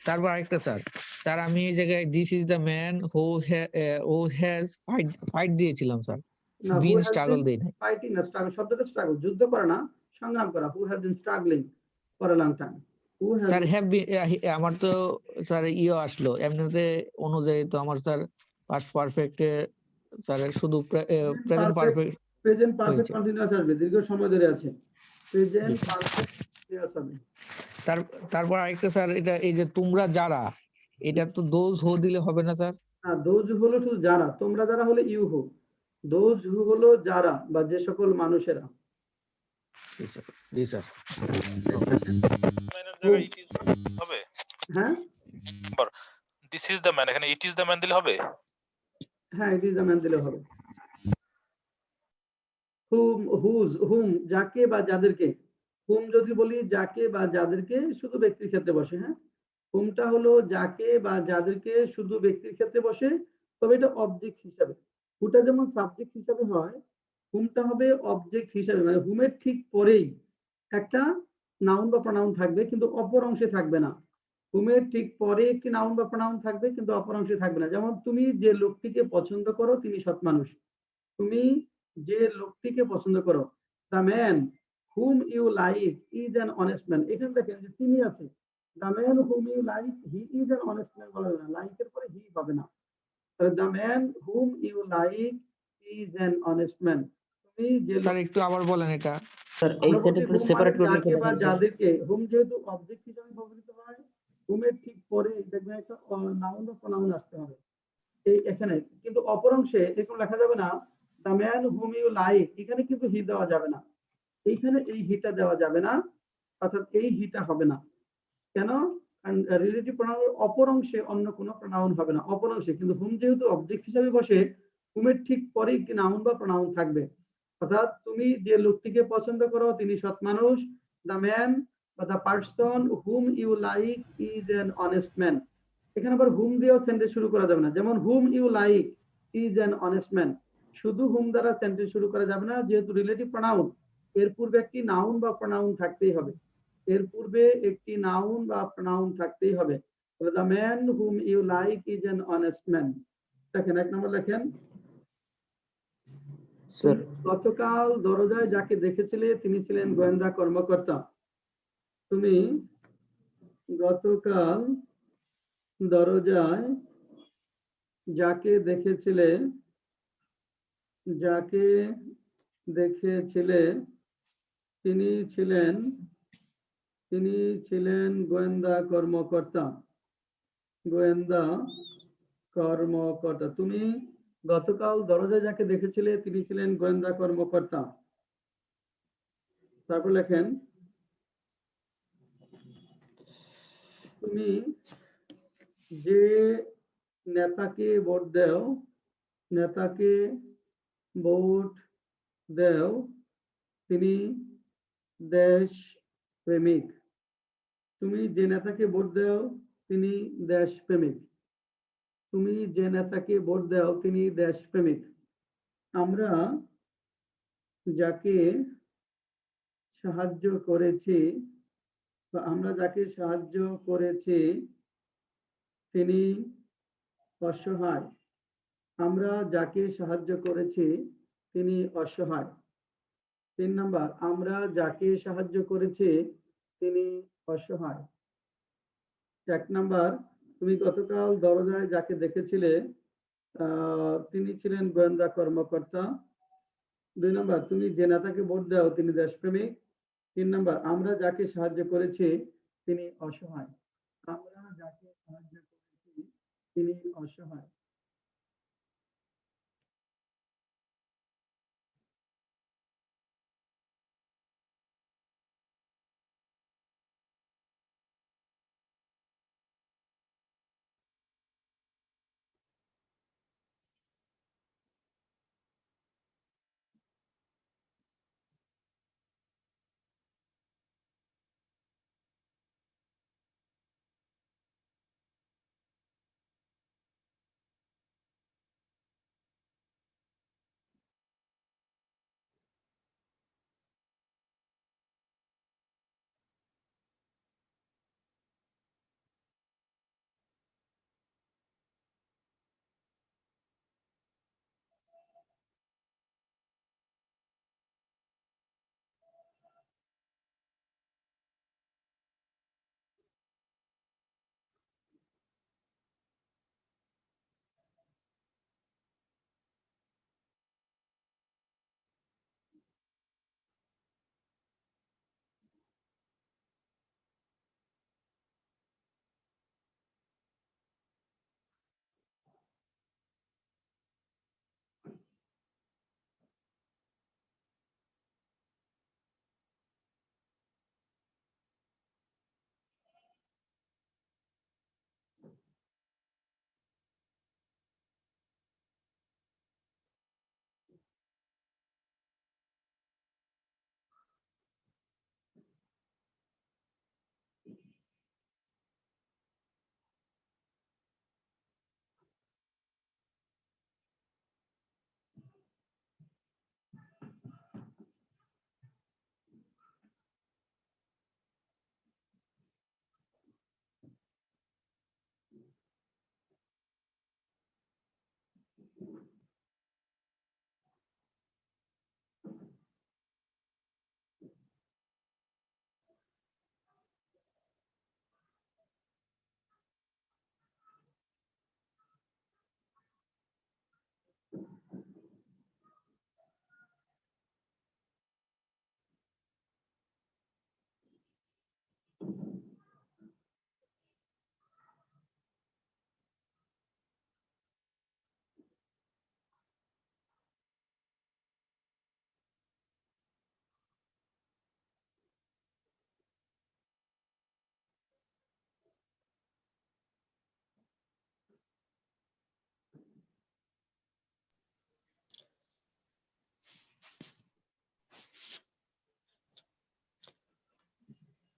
S5: তারপর আরেকটা স্যার, স্যার আমি এই জায়গায় this is the man who has fight দিয়েছিলাম স্যার,
S1: না, who
S5: been
S1: has
S5: struggle
S1: been
S5: দেই নাই।
S1: fighting না, struggle শব্দটা স্ট্রাগল, যুদ্ধ করা না, সংগ্রাম করা। who have been struggling for a long time, who has
S5: sir
S1: been-
S5: have আমার তো স্যার ইয়ে আসলো এমনিতে অনুযায়ী তো আমার স্যার পাস্ট পারফেক্টে স্যার শুধু প্রেজেন্ট পারফেক্ট
S1: প্রেজেন্ট পারফেক্ট
S5: হয়েছে।
S1: কন্টিনিউয়াস আসবে, দীর্ঘ সময় ধরে আছে, প্রেজেন্ট পারফেক্ট কন্টিনিউয়াস হবে।
S5: তারপর আরেকটা স্যার, এটা এই যে তোমরা যারা, এটা তো দোজ হো দিলে হবে না স্যার?
S1: হ্যাঁ, দোজ হলো শুধু যারা, তোমরা যারা হলে ইউ হো, দোজ হু হলো যারা বা যে সকল মানুষেরা।
S5: জি স্যার।
S8: হবে
S1: হ্যাঁ,
S8: দিস ইজ দ্য ম্যান, এখানে ইট ইজ দ্য ম্যান দিলে হবে?
S1: হ্যাঁ, ইট ইজ দ্য ম্যান দিলে হবে। হুম যাকে বা যাদেরকে, হুম যদি বলি যাকে বা যাদেরকে, শুধু ব্যক্তির ক্ষেত্রে বসে। হ্যাঁ, হুমটা হলো যাকে বা যাদেরকে শুধু ব্যক্তির ক্ষেত্রে বসে, তবে এটা অবজেক্ট হিসাবে। হুটা যেমন সাবজেক্ট হিসাবে হয়, হুমটা হবে অবজেক্ট হিসাবে, মানে হুমের ঠিক পরেই একটা নাউন বা প্রনাউন থাকবে, কিন্তু অপর অংশে থাকবে না। হুমের ঠিক পরে একটি নাউন বা প্রনাউন থাকবে, কিন্তু অপর অংশে থাকবে না। যেমন তুমি যে লোকটিকে পছন্দ করো তিনি সৎ মানুষ, তুমি যে লোকটিকে পছন্দ করো, the man whom you like is an honest man. এখানে দেখেন যে তিনি আছে, the man whom you like he is an honest man বলা যাবে না, লাইকের পরে হি হবে না। তাহলে the man whom you like is an honest man. তুমি যে
S5: স্যার একটু আবার বলেন এটা।
S6: স্যার এই সেটা একটু সেপারেট করে লিখে
S1: যাকে বা
S6: দেখান স্যার।
S1: যাদেরকে, হুম যেহেতু অবজেক্ট হিসেবে ব্যবহৃত হয়, হুমের ঠিক পরে দেখবেন একটা নাউন বা প্রনাউন আসতে হবে এই এখানে, কিন্তু অপর অংশে এরকম লেখা যাবে না the man whom you like, এখানে কিন্তু হি দেওয়া যাবে না, এইখানে এই হিটা দেওয়া যাবে না, অর্থাৎ এই হিটা হবে না। কেন? কারণ রিলেটিভ প্রোনাউনের অপর অংশে অন্য কোনো প্রোনাউন হবে না, অপর অংশে। কিন্তু হুম যেহেতু অবজেক্ট হিসেবে বসে, হুমের ঠিক পরে একটি নাউন বা প্রোনাউন থাকবে, অর্থাৎ তুমি যে লোকটিকে পছন্দ করো তিনি সৎ মানুষ, দ্য ম্যান বা the person whom you like is an honest man. এখানে আবার হুম দিয়েও সেন্টেন্স শুরু করা যাবে না, যেমন whom you like is an honest man, শুধু হুম দ্বারা সেন্টেন্স শুরু করা যাবে না, যেহেতু রিলেটিভ প্রোনাউন, এর পূর্বে একটি নাউন বা প্রোনাউন থাকতেই হবে, এর পূর্বে একটি নাউন বা প্রোনাউন থাকতেই হবে। তাহলে the man whom you like is an honest man. দেখেন 1 নম্বর লেখেন,
S6: স্যার
S1: গতকাল দরজায় যাকে দেখেছিলে তিনি ছিলেন গোয়েন্দা কর্মকর্তা। তুমি গতকাল দরজায় যাকে দেখেছিলে তিনি ছিলেন গোয়েন্দা কর্মকর্তা। তুমি গতকাল দরজায় যাকে দেখেছিলে তিনি ছিলেন গোয়েন্দা কর্মকর্তা। তারপর লেখেন, তুমি যে নেতাকে ভোট দেও তিনি দেশ প্রেমিক। তুমি যে নেতাকে ভোট দাও তিনি দেশপ্রেমিক। তুমি যে নেতাকে ভোট দাও তিনি দেশপ্রেমিক। আমরা যাকে সাহায্য করেছি তিনি অসহায়। আমরা যাকে সাহায্য করেছি তিনি অসহায়। 3 নাম্বার, আমরা যাকে সাহায্য করেছি তিনি অসহায়। 1 নাম্বার, তুমি গতকাল দরজায় যাকে দেখেছিলে তিনি ছিলেন গোয়েন্দা কর্মকর্তা। 2 নাম্বার, তুমি যে নেতাকে ভোট দাও তিনি দেশপ্রেমিক। 3 নাম্বার, আমরা যাকে সাহায্য করেছি তিনি অসহায়। আমরা যাকে সাহায্য করেছি তিনি অসহায়।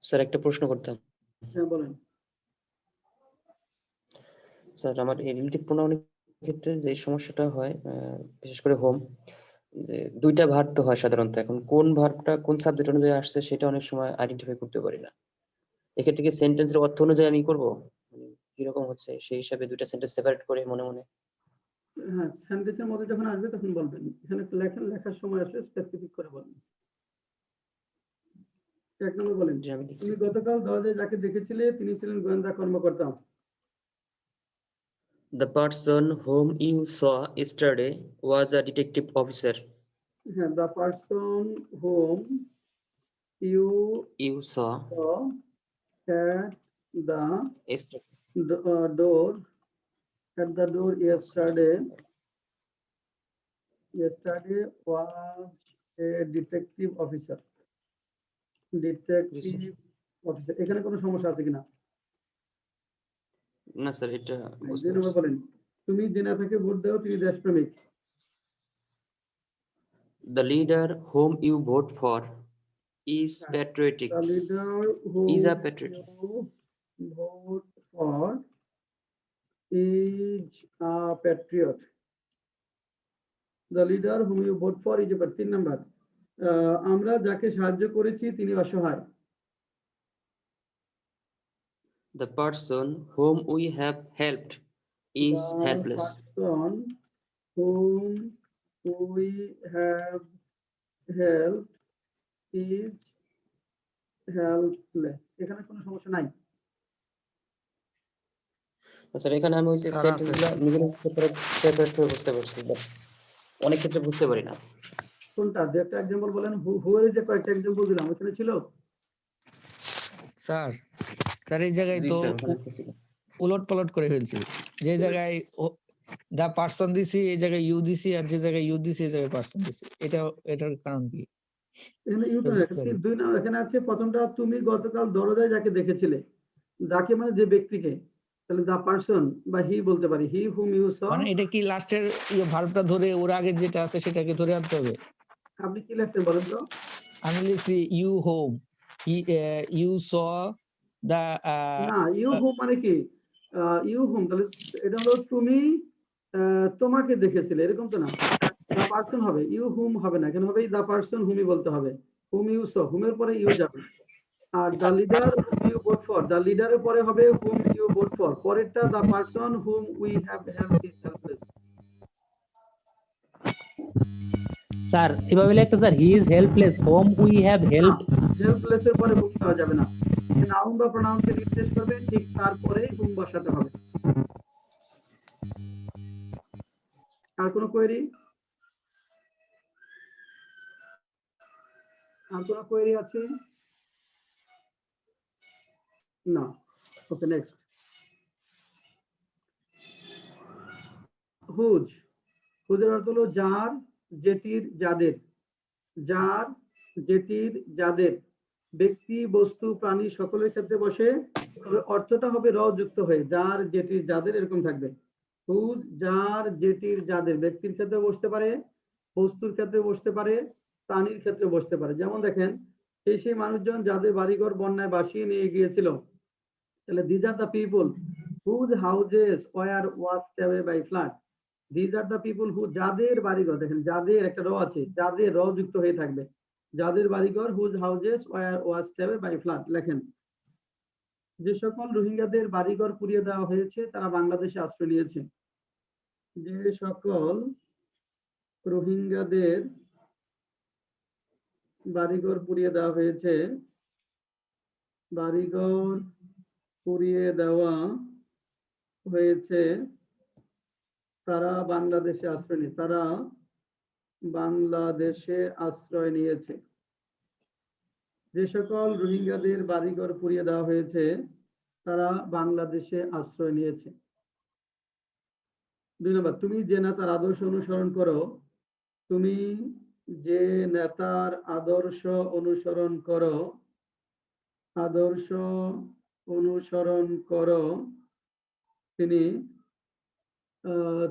S6: স্যার একটা প্রশ্ন করতাম।
S1: হ্যাঁ বলেন।
S6: স্যার আমার এই রিলেটিভ প্রোনাউনের ক্ষেত্রে যে সমস্যাটা হয় বিশেষ করে হোম, যে দুইটা ভার্ব তো হয় সাধারণত, এখন কোন ভার্বটা কোন সাবজেক্ট অনুযায়ী আসছে সেটা অনেক সময় আইডেন্টিফাই করতে পারি না। এক্ষেত্রে কি সেন্টেন্সের অর্থ অনুযায়ী আমি করব, কিরকম হচ্ছে সেই হিসাবে দুইটা সেন্টেন্স সেপারেট করে মনে মনে?
S1: হ্যাঁ, সেন্টেন্সের মধ্যে যখন আসবে তখন বলবেন। এখানে লেখার সময় আসলে স্পেসিফিক করে বলবেন। 1 নম্বর বলেন, তুমি গতকাল দরজায় যাকে দেখেছিলে তিনি ছিলেন গোয়েন্দা কর্মকর্তা।
S6: The person whom you saw yesterday was a detective officer.
S1: হ্যাঁ, the person whom you
S6: saw
S1: at the
S6: yesterday
S1: door yesterday was a detective officer. এখানে কোনো সমস্যা আছে কিনা?
S6: না স্যার, এটা বুঝতে
S1: 2 নম্বর বলেন, তুমি যে নেতাকে ভোট দাও তিনি দেশপ্রেমিক।
S6: The leader whom you vote for is patriotic.
S1: The leader whom
S6: Is a patriotic.
S1: you vote for is a patriot. The leader whom you vote for is a patriot. 3 number, আমরা যাকে সাহায্য করেছি তিনি অসহায়।
S6: The person whom we have helped is helpless.
S1: The person whom we have helped is helpless। এখানে কোনো সমস্যা নাই।
S6: স্যার এখানে আমি ওই যে
S5: স্যার আছে।
S6: সেন্টেন্সগুলো নিজের সেপারেট করে বুঝতে পারছি, বাট অনেক ক্ষেত্রে বুঝতে পারি না।
S1: কোনটা? যে একটা এক্সাম্পল বলেন, who এর যে কয়েকটা এক্সাম্পল দিলাম ওখানে ছিল?
S5: স্যার স্যার এই জায়গায়
S6: জি
S5: তো
S6: স্যার, ওখানে ছিল।
S5: উলট পালট করে ফেলছি। যে জায়গায় দা পার্সন দিছি এই জায়গায় ইউ দিছি, আর যে জায়গায় ইউ দিছি এই জায়গায় পার্সন দিছি। এটার কারণ কি?
S1: এখানে ইউ
S5: এটা বুঝতে পারি।
S1: দুই নাম্বার এখানে আছে, প্রথমটা তুমি গতকাল দরজায় যাকে দেখেছিলে, যাকে মানে যে ব্যক্তিকে, তাহলে দা পারসন বা হি বলতে পারি, হি হুম ইউ স।
S5: মানে এটা কি লাস্টের ভার্বটা ধরে ওর আগে যেটা আছে সেটাকে ধরে আনতে হবে?
S1: আপনি কি লিখছেন বলেন তো?
S5: আমি লিখছি ইউ হোম, ইউ স দা
S1: না, ইউ হুম মানে কি? ইউ হুম, তাহলে এটা হলো তুমি তোমাকে দেখেছিলে, এরকম তো না। দা পারসন হবে, ইউ হুম হবে না, এখানে হবে দা পারসন হুমই বলতে হবে। হুম ইউ স, হুমের পরে ইউ যাবে। আর the leader whom you vote for, the লিডারের পরে হবে হুম ইউ ভোট ফর, পরেরটা the person whom we have help is helpless.
S2: Sir এভাবে লিখতে sir he is helpless home we have help.
S1: Helpless এর পরে হুম দেওয়া যাবে না, নাউন বা প্রোনাউনকে নির্দেশ করবে, ঠিক তারপরেই হুম বসাতে হবে। আর কোনো কোয়েরি? আর কোনো কোয়েরি আছে? না। ওকে, নেক্সট। হুজ, হুজের অর্থ হলো যার, যেটির, যাদের। যার, যেটির, যাদের, ব্যক্তি, বস্তু, প্রাণী সকলের ক্ষেত্রে বসে, তবে অর্থটা হবে র যুক্ত হয়ে, যার, যেটির, যাদের এরকম থাকবে। হুজ যার, যেটির, যাদের, ব্যক্তির ক্ষেত্রে বসতে পারে, বস্তুর ক্ষেত্রে বসতে পারে, প্রাণীর ক্ষেত্রে বসতে পারে। যেমন দেখেন, সেই মানুষজন যাদের বাড়িঘর বন্যায় ভাসিয়ে নিয়ে গিয়েছিল, তাহলে these are the people whose houses were washed away by flood. These are the people who, যাদের বাড়িঘর, দেখেন যাদের একটা র আছে, যাদের র যুক্ত হয়ে থাকবে, যাদের বাড়িঘর whose houses were washed away by flood। লেখেন, যে সকল রোহিঙ্গাদের বাড়িঘর পুড়িয়ে দেওয়া হয়েছে তারা বাংলাদেশে আশ্রয় নিয়েছে। যে সকল রোহিঙ্গাদের বাড়িঘর পুড়িয়ে দেওয়া হয়েছে, বাড়িঘর পুড়িয়ে দেওয়া হয়েছে তারা বাংলাদেশে আশ্রয় নিয়েছে, তারা বাংলাদেশে আশ্রয় নিয়েছে। যে সকল রোহিঙ্গাদের বাড়িঘর পুড়িয়ে দেওয়া হয়েছে তারা বাংলাদেশে আশ্রয় নিয়েছে। 2 নম্বর, তুমি যে নেতার আদর্শ অনুসরণ করো, তুমি যে নেতার আদর্শ অনুসরণ করো, আদর্শ অনুসরণ করো, তিনি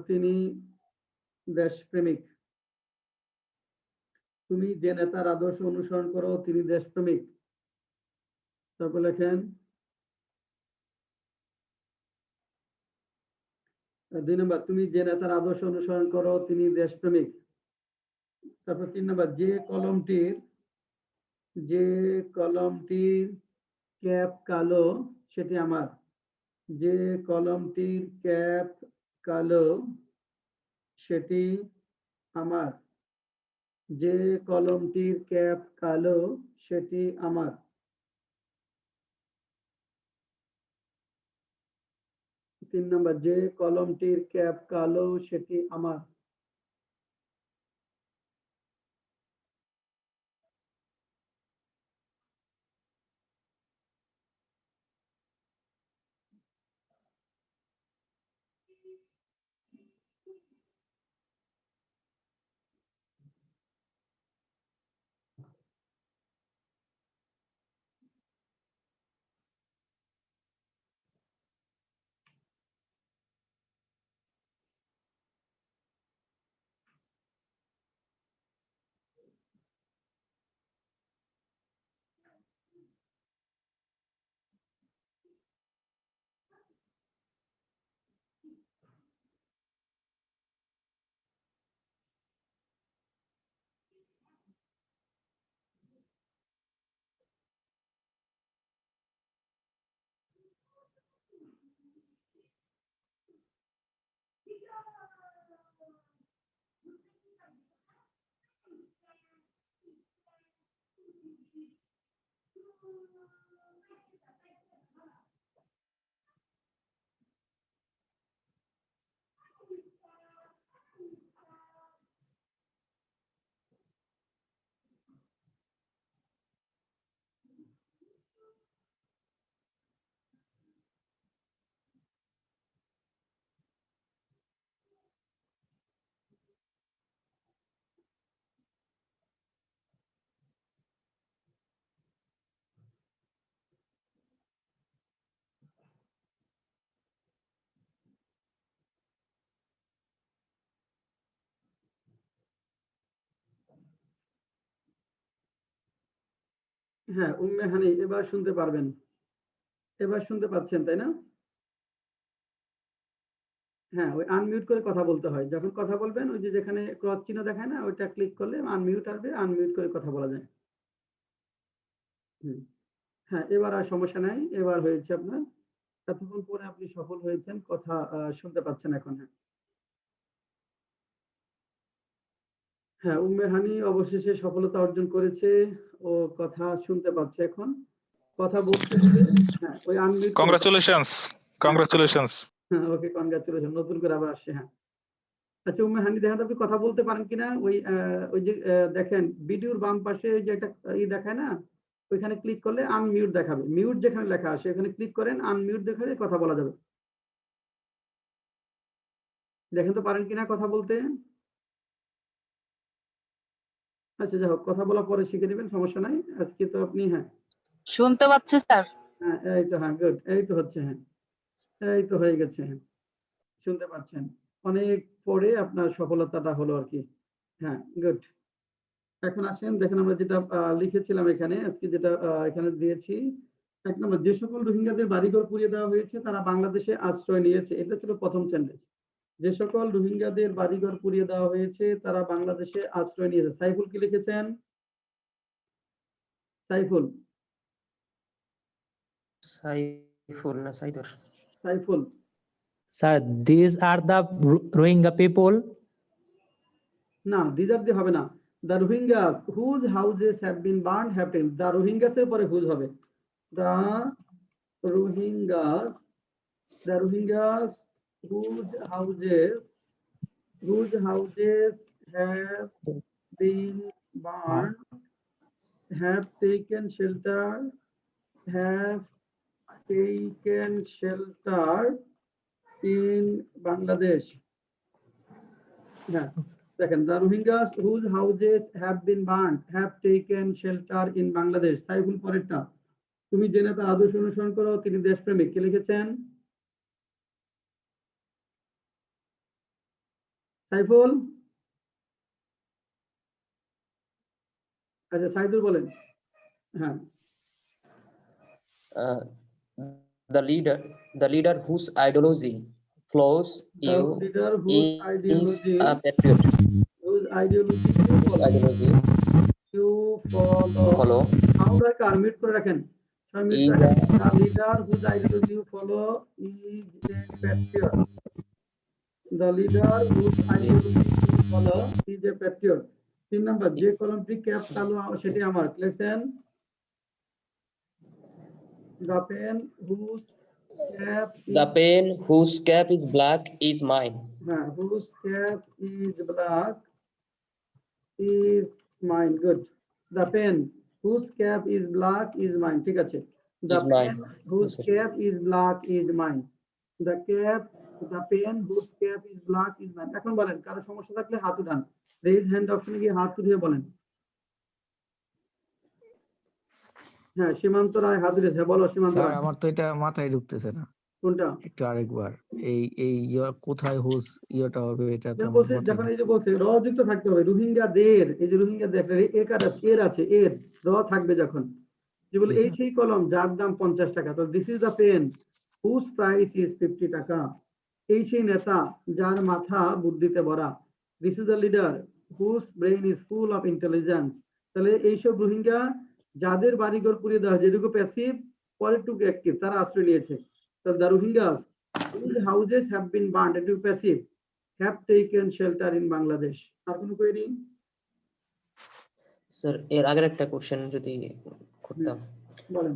S1: তিনি দেশপ্রেমিক। তুমি যে নেতার আদর্শ অনুসরণ করো তিনি দেশপ্রেমিক। তারপর লেখেন 2 নম্বর, তুমি যে নেতার আদর্শ অনুসরণ করো তিনি দেশপ্রেমিক। তারপর 3 নম্বর, যে কলমটির ক্যাপ কালো সেটি আমার। যে কলমটির ক্যাপ কালো সেটি আমার। যে কলমটির ক্যাপ কালো সেটি আমার। 3 নম্বর, যে কলমটির ক্যাপ কালো সেটি আমার। হ্যাঁ উম্মে হানি এবার শুনতে পারবেন, এবার শুনতে পাচ্ছেন তাই না? হ্যাঁ ওই আনমিউট করে কথা বলতে হয়, যখন কথা বলবেন ওই যে যেখানে ক্রস চিহ্ন দেখায় না ওইটা ক্লিক করলে আনমিউট আসবে, আনমিউট করে কথা বলা যায়। হ্যাঁ এবার আর সমস্যা নাই, এবার হয়েছে আপনার, এতক্ষণ পরে আপনি সফল হয়েছেন, কথা শুনতে পাচ্ছেন এখন। হ্যাঁ হ্যাঁ উম্মে হানি অবশেষে সফলতা অর্জন করেছে, ও কথা শুনতে পাচ্ছে এখন, কথা বলতে হলে হ্যাঁ ওই আনমিউট
S8: কংগ্রাচুলেশনস
S1: হ্যাঁ ওকে কনগ্রাচুলেশন, নতুন করে আবার আসছে। হ্যাঁ আচ্ছা উম্মে হানি দেখেন তো আপনি কথা বলতে পারেন কিনা, ওই যে দেখেন ভিডিওর বাম পাশে যে একটা দেখায় না, ওইখানে ক্লিক করলে আনমিউট দেখাবে, মিউট যেখানে লেখা আসে ওখানে ক্লিক করেন, আনমিউট দেখালে কথা বলা যাবে। দেখেন তো পারেন কিনা কথা বলতে। আচ্ছা যাই হোক, কথা বলা পরে শিখে নেবেন, সমস্যা নাই, আজকে তো আপনি হ্যাঁ
S16: শুনতে পাচ্ছি স্যার।
S1: হ্যাঁ এই তো, হ্যাঁ গুড, এই তো হচ্ছে, হ্যাঁ এই তো হয়ে গেছে, হ্যাঁ শুনতে পাচ্ছেন, অনেক পরে আপনার সফলতাটা হলো আর কি। হ্যাঁ গুড। এখন আসেন দেখেন আমরা যেটা লিখেছিলাম এখানে, আজকে যেটা এখানে দিয়েছি, 1 নম্বর, যে সকল রোহিঙ্গাদের বাড়িঘর পুড়িয়ে দেওয়া হয়েছে তারা বাংলাদেশে আশ্রয় নিয়েছে, এটা ছিল প্রথম সেন্টেন্স। যে সকল রোহিঙ্গাদের বাড়িঘর পুড়িয়ে দেওয়া হয়েছে তারা বাংলাদেশে আশ্রয় নিয়েছে। সাইফুল কি লিখেছেন? সাইফুল
S6: সাইফুল না Saidur?
S1: Saiful
S2: Sir, these are the Rohingya people.
S1: না, these are the হবে না, the Rohingyas whose houses have been burned have taken, the Rohingyas এর পরে whose হবে, the Rohingyas whose houses have been burned have taken shelter in Bangladesh. Yeah, second, the Rohingyas whose houses have been burned have taken shelter in Bangladesh. Saiful পরেরটা, তুমি জেনে তার আদর্শ অনুসরণ করো, তিনি দেশপ্রেমিক, কে লিখেছেন? সাইফুল। আচ্ছা সাইদুল বলেন। হ্যাঁ
S6: the leader whose ideology flows
S1: the
S6: you
S1: leader whose
S6: is
S1: ideology
S6: a patriot.
S1: you follow. How do I unmute করে রাখেন?
S6: Is
S1: the leader whose ideology you follow is a patriot. The leader whose ideology you follow is a patriot. 3 নম্বর, যে কলমটি cap চালু সেটি আমার, লিখেন the pen whose cap
S6: is black is mine.
S1: Whose cap is black is mine. Good. The pen whose cap is black is mine. ঠিক আছে। The
S6: Is
S1: pen
S6: mine.
S1: whose
S6: Yes, sir.
S1: cap is black is mine. The pen whose cap is black is mine. এখন বলেন, কারো সমস্যা থাকলে হাত উঠান, raise hand অপশনে গিয়ে হাত উঠিয়ে বলেন। হ্যাঁ সীমান্ত রায় হাত উঠেছে, বলো সীমান্ত
S5: স্যার
S1: রায়।
S5: আমার তো এটা মাথায় ঢুকতেছে না,
S1: কোনটা?
S5: একটু আরেকবার, এই কোথায় হোস ইয়েটা হবে এটা তো আমার
S1: বলছে
S5: মাথায়
S1: যখন এই যে বলছে র যুক্ত থাকতে হবে, রোহিঙ্গাদের, এই যে রোহিঙ্গাদের এর আছে, এর র থাকবে যখন, যে বলে এই সেই কলম যার দাম 50 টাকা, তো this is the pen whose price is 50 টাকা, এই সেই নেতা যার মাথা বুদ্ধিতে ভরা, this is the leader whose brain is full of intelligence. তাহলে এইসব রোহিঙ্গা যাদের বাড়িঘর পুড়িয়ে দেওয়া, যেটুকু প্যাসিভ পরেরটুকু অ্যাক্টিভ, তারা আশ্রয় নিয়েছে। তো the Rohingyas whose houses have been burned, এটুকু passive, have taken shelter in Bangladesh. আর কোনো কোয়েরি?
S6: স্যার এর আগের একটা কোশ্চেন যদি করতাম,
S1: বলেন।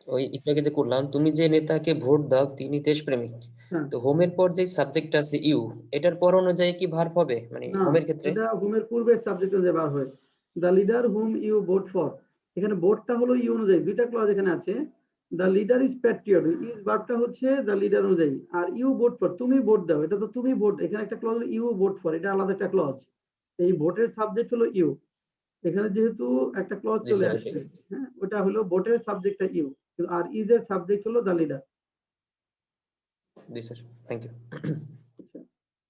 S6: ওই একটু আগে যে করলাম, তুমি যে নেতাকে ভোট দাও তিনি দেশপ্রেমিক,
S1: হ্যাঁ।
S6: তো হোমের পর যে সাবজেক্ট আছে ইউ, এটার পর অনুযায়ী কি ভার্ব হবে মানে
S1: না,
S6: হোমের ক্ষেত্রে?
S1: এটা হোমের পূর্বের সাবজেক্ট অনুযায়ী বার হয়। The leader whom you vote for, এখানে ভোটটা হলো ইউ অনুযায়ী, দুইটা ক্লজ এখানে আছে। The leader is patriot, is ভার্বটা হচ্ছে দ্য লিডার অনুযায়ী, আর ইউ ভোট ফর তুমি ভোট দাও, এটা তো তুমি ভোট, এখানে একটা ক্লজ হলো ইউ ভোট ফর, এটা আলাদা একটা ক্লজ। এই ভোটের সাবজেক্ট হলো ইউ, এখানে যেহেতু একটা ক্লজ
S6: জি
S1: চলে
S6: স্যার।
S1: আসছে, হ্যাঁ, ওটা হলো ভোটের সাবজেক্টটা ইউ, আর ইজ এর সাবজেক্ট হলো দ্য লিডার।
S6: জি স্যার, থ্যাংক ইউ।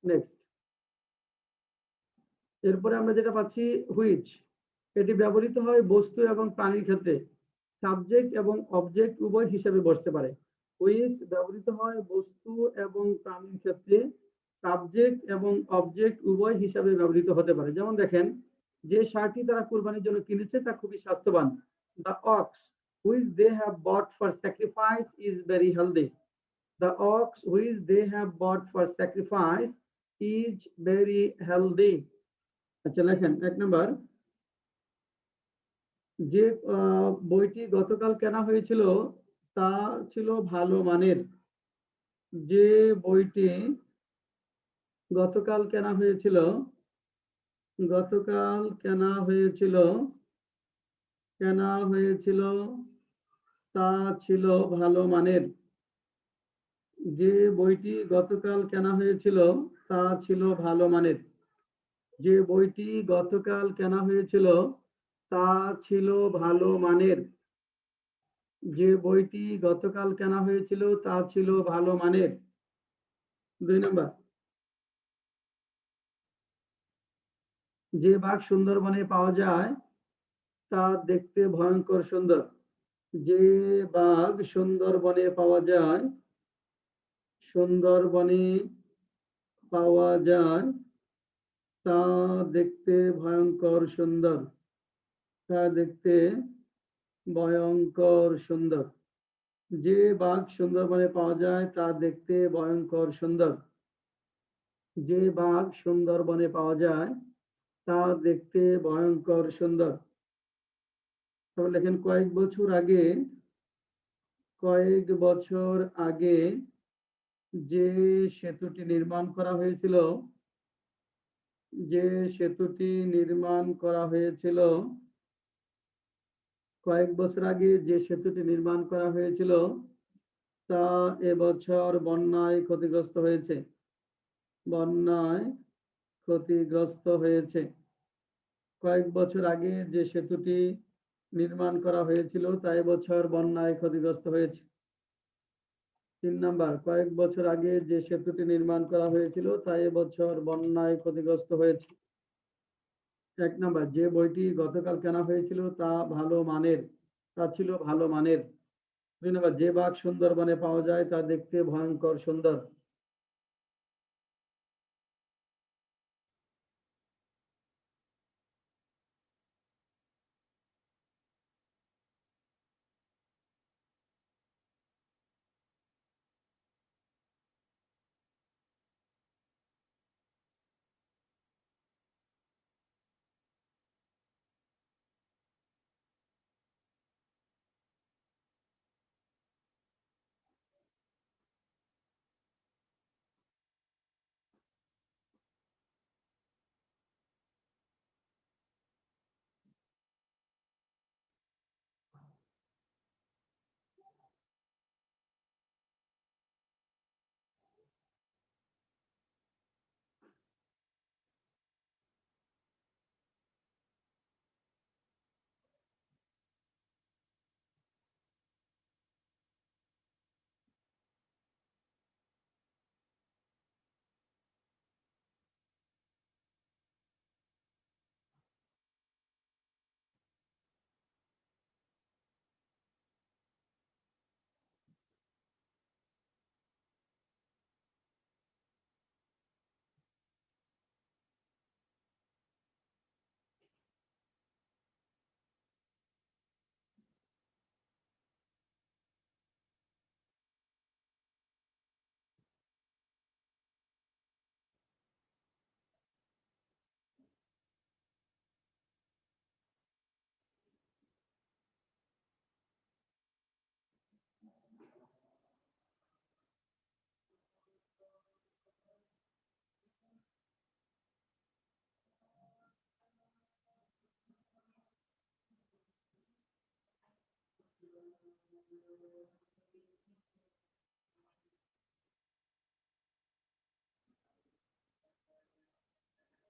S1: নেক্সট, এরপরে আমরা যেটা পাচ্ছি হুইচ, এটি ব্যবহৃত হয় বস্তু এবং প্রাণীর ক্ষেত্রে, সাবজেক্ট এবং অবজেক্ট উভয় হিসেবে বসতে পারে। হুইচ ব্যবহৃত হয় বস্তু এবং প্রাণীর ক্ষেত্রে, সাবজেক্ট এবং অবজেক্ট উভয় হিসাবে ব্যবহৃত হতে পারে। যেমন দেখেন, যে ষাঁড়টি তারা কুরবানির জন্য কিনেছে তা খুবই স্বাস্থ্যবান। The ox which they have bought for sacrifice is very healthy. The ox which they have bought for sacrifice is very healthy. আচ্ছা লেখেন 1 নাম্বার, যে বইটি গতকাল কেনা হয়েছিল তা ছিল ভালো মানের। যে বইটি গতকাল কেনা হয়েছিল, গতকাল কেনা হয়েছিল তা ছিল ভালো মানের। যে বইটি গতকাল কেনা হয়েছিল তা ছিল ভালো মানের। যে বইটি গতকাল কেনা হয়েছিল তা ছিল ভালো মানের। যে বইটি গতকাল কেনা হয়েছিল তা ছিল ভালো মানের। 2 নাম্বার, যে বাঘ সুন্দরবনে পাওয়া যায় তা দেখতে ভয়ঙ্কর সুন্দর। যে বাঘ সুন্দরবনে পাওয়া যায়, সুন্দরবনে পাওয়া যায় তা দেখতে ভয়ঙ্কর সুন্দর, তা দেখতে ভয়ঙ্কর সুন্দর। যে বাঘ সুন্দরবনে পাওয়া যায় তা দেখতে ভয়ঙ্কর সুন্দর। যে বাঘ সুন্দরবনে পাওয়া যায় তা দেখতে ভয়ঙ্কর সুন্দর। তারপর লেখেন, কয়েক বছর আগে যে সেতুটি নির্মাণ করা হয়েছিল, যে সেতুটি নির্মাণ করা হয়েছিল, কয়েক বছর আগে যে সেতুটি নির্মাণ করা হয়েছিল তা এবছর বন্যায় ক্ষতিগ্রস্ত হয়েছে। বন্যায় ক্ষতিগ্রস্ত হয়েছে। কয়েক বছর আগে যে সেতুটি নির্মাণ করা হয়েছিল তা এবছর বন্যায় ক্ষতিগ্রস্ত হয়েছে। 3 নাম্বার, কয়েক বছর আগে যে সেতুটি নির্মাণ করা হয়েছিল তা এবছর বন্যায় ক্ষতিগ্রস্ত হয়েছে। 1 নাম্বার, যে বইটি গতকাল কেনা হয়েছিল তা ভালো মানের, তা ছিল ভালো মানের। 2 নাম্বার, যে বাঘ সুন্দরবনে পাওয়া যায় তা দেখতে ভয়ঙ্কর সুন্দর।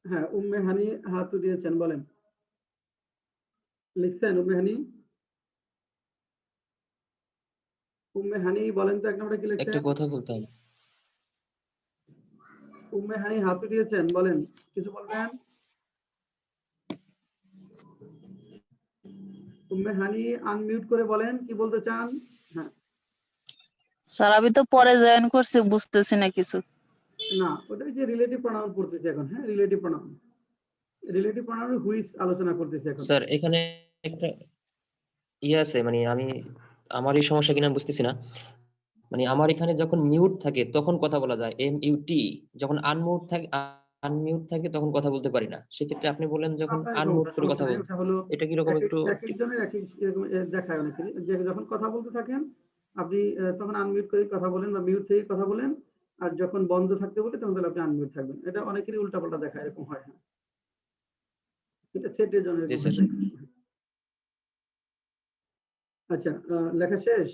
S1: হ্যাঁ, উম্মে হানি হাত দিয়েছেন, বলেন। লিখছেন উম্মে হানি? উম্মে হানি বলেন তো এক নম্বরে কি
S6: একটা
S1: লিখছেন?
S6: কথা বলতাম।
S1: উম্মে হানি হাত দিয়েছেন, বলেন, কিছু বলবেন? উম্মে হানি আনমিউট করে বলেন কি বলতে চান। হ্যাঁ,
S16: স্যার আমি তো পরে জয়েন করছি, বুঝতেছি না কিছু।
S1: না ওটাই যে রিলেটিভ প্রনাউন পড়তেছি এখন। হ্যাঁ, relative pronoun, relative pronoun which আলোচনা করতেছি এখন।
S6: স্যার এখানে একটা ইয়ে আছে, মানে আমার এই সমস্যা কিনা বুঝতেছি না। মানে আমার এখানে যখন মিউট থাকে তখন কথা বলা যায়, MUT, যখন আনমিউট থাকে তখন কথা বলতে পারি না। সেক্ষেত্রে আপনি বললেন যখন
S1: আপনার
S6: আনমিউট করে
S1: সমস্যা
S6: কথা
S1: নাই,
S6: বলতে,
S1: ওটা হলো
S6: এটা কিরকম একটু
S1: এক একজনের এক এক এরকম দেখায় অনেকেরই, যে যখন কথা বলতে থাকেন আপনি তখন আনমিউট করে কথা বলেন বা মিউট থেকে কথা বলেন, আর যখন বন্ধ থাকতে বলে তখন তাহলে আপনি আনমিউট থাকবেন। এটা অনেকেরই উল্টাপাল্টা দেখায়, এরকম হয়। হ্যাঁ, এটা সেটের জন্য
S6: জি
S1: এরকম
S6: স্যার।
S1: হয়। আচ্ছা, লেখা শেষ?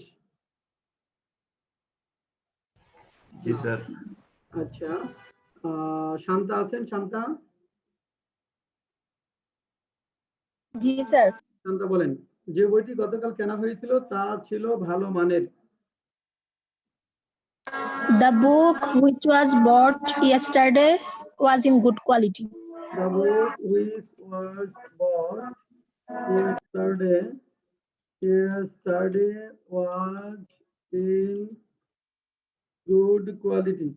S7: জি স্যার।
S1: আচ্ছা, শান্তা আছেন? শান্তা?
S17: জি স্যার।
S1: শান্তা বলেন, যে বইটি গতকাল কেনা হয়েছিল তা ছিল ভালো মানের।
S17: The book which was bought yesterday was in good quality.
S1: The book which was bought yesterday was in good quality.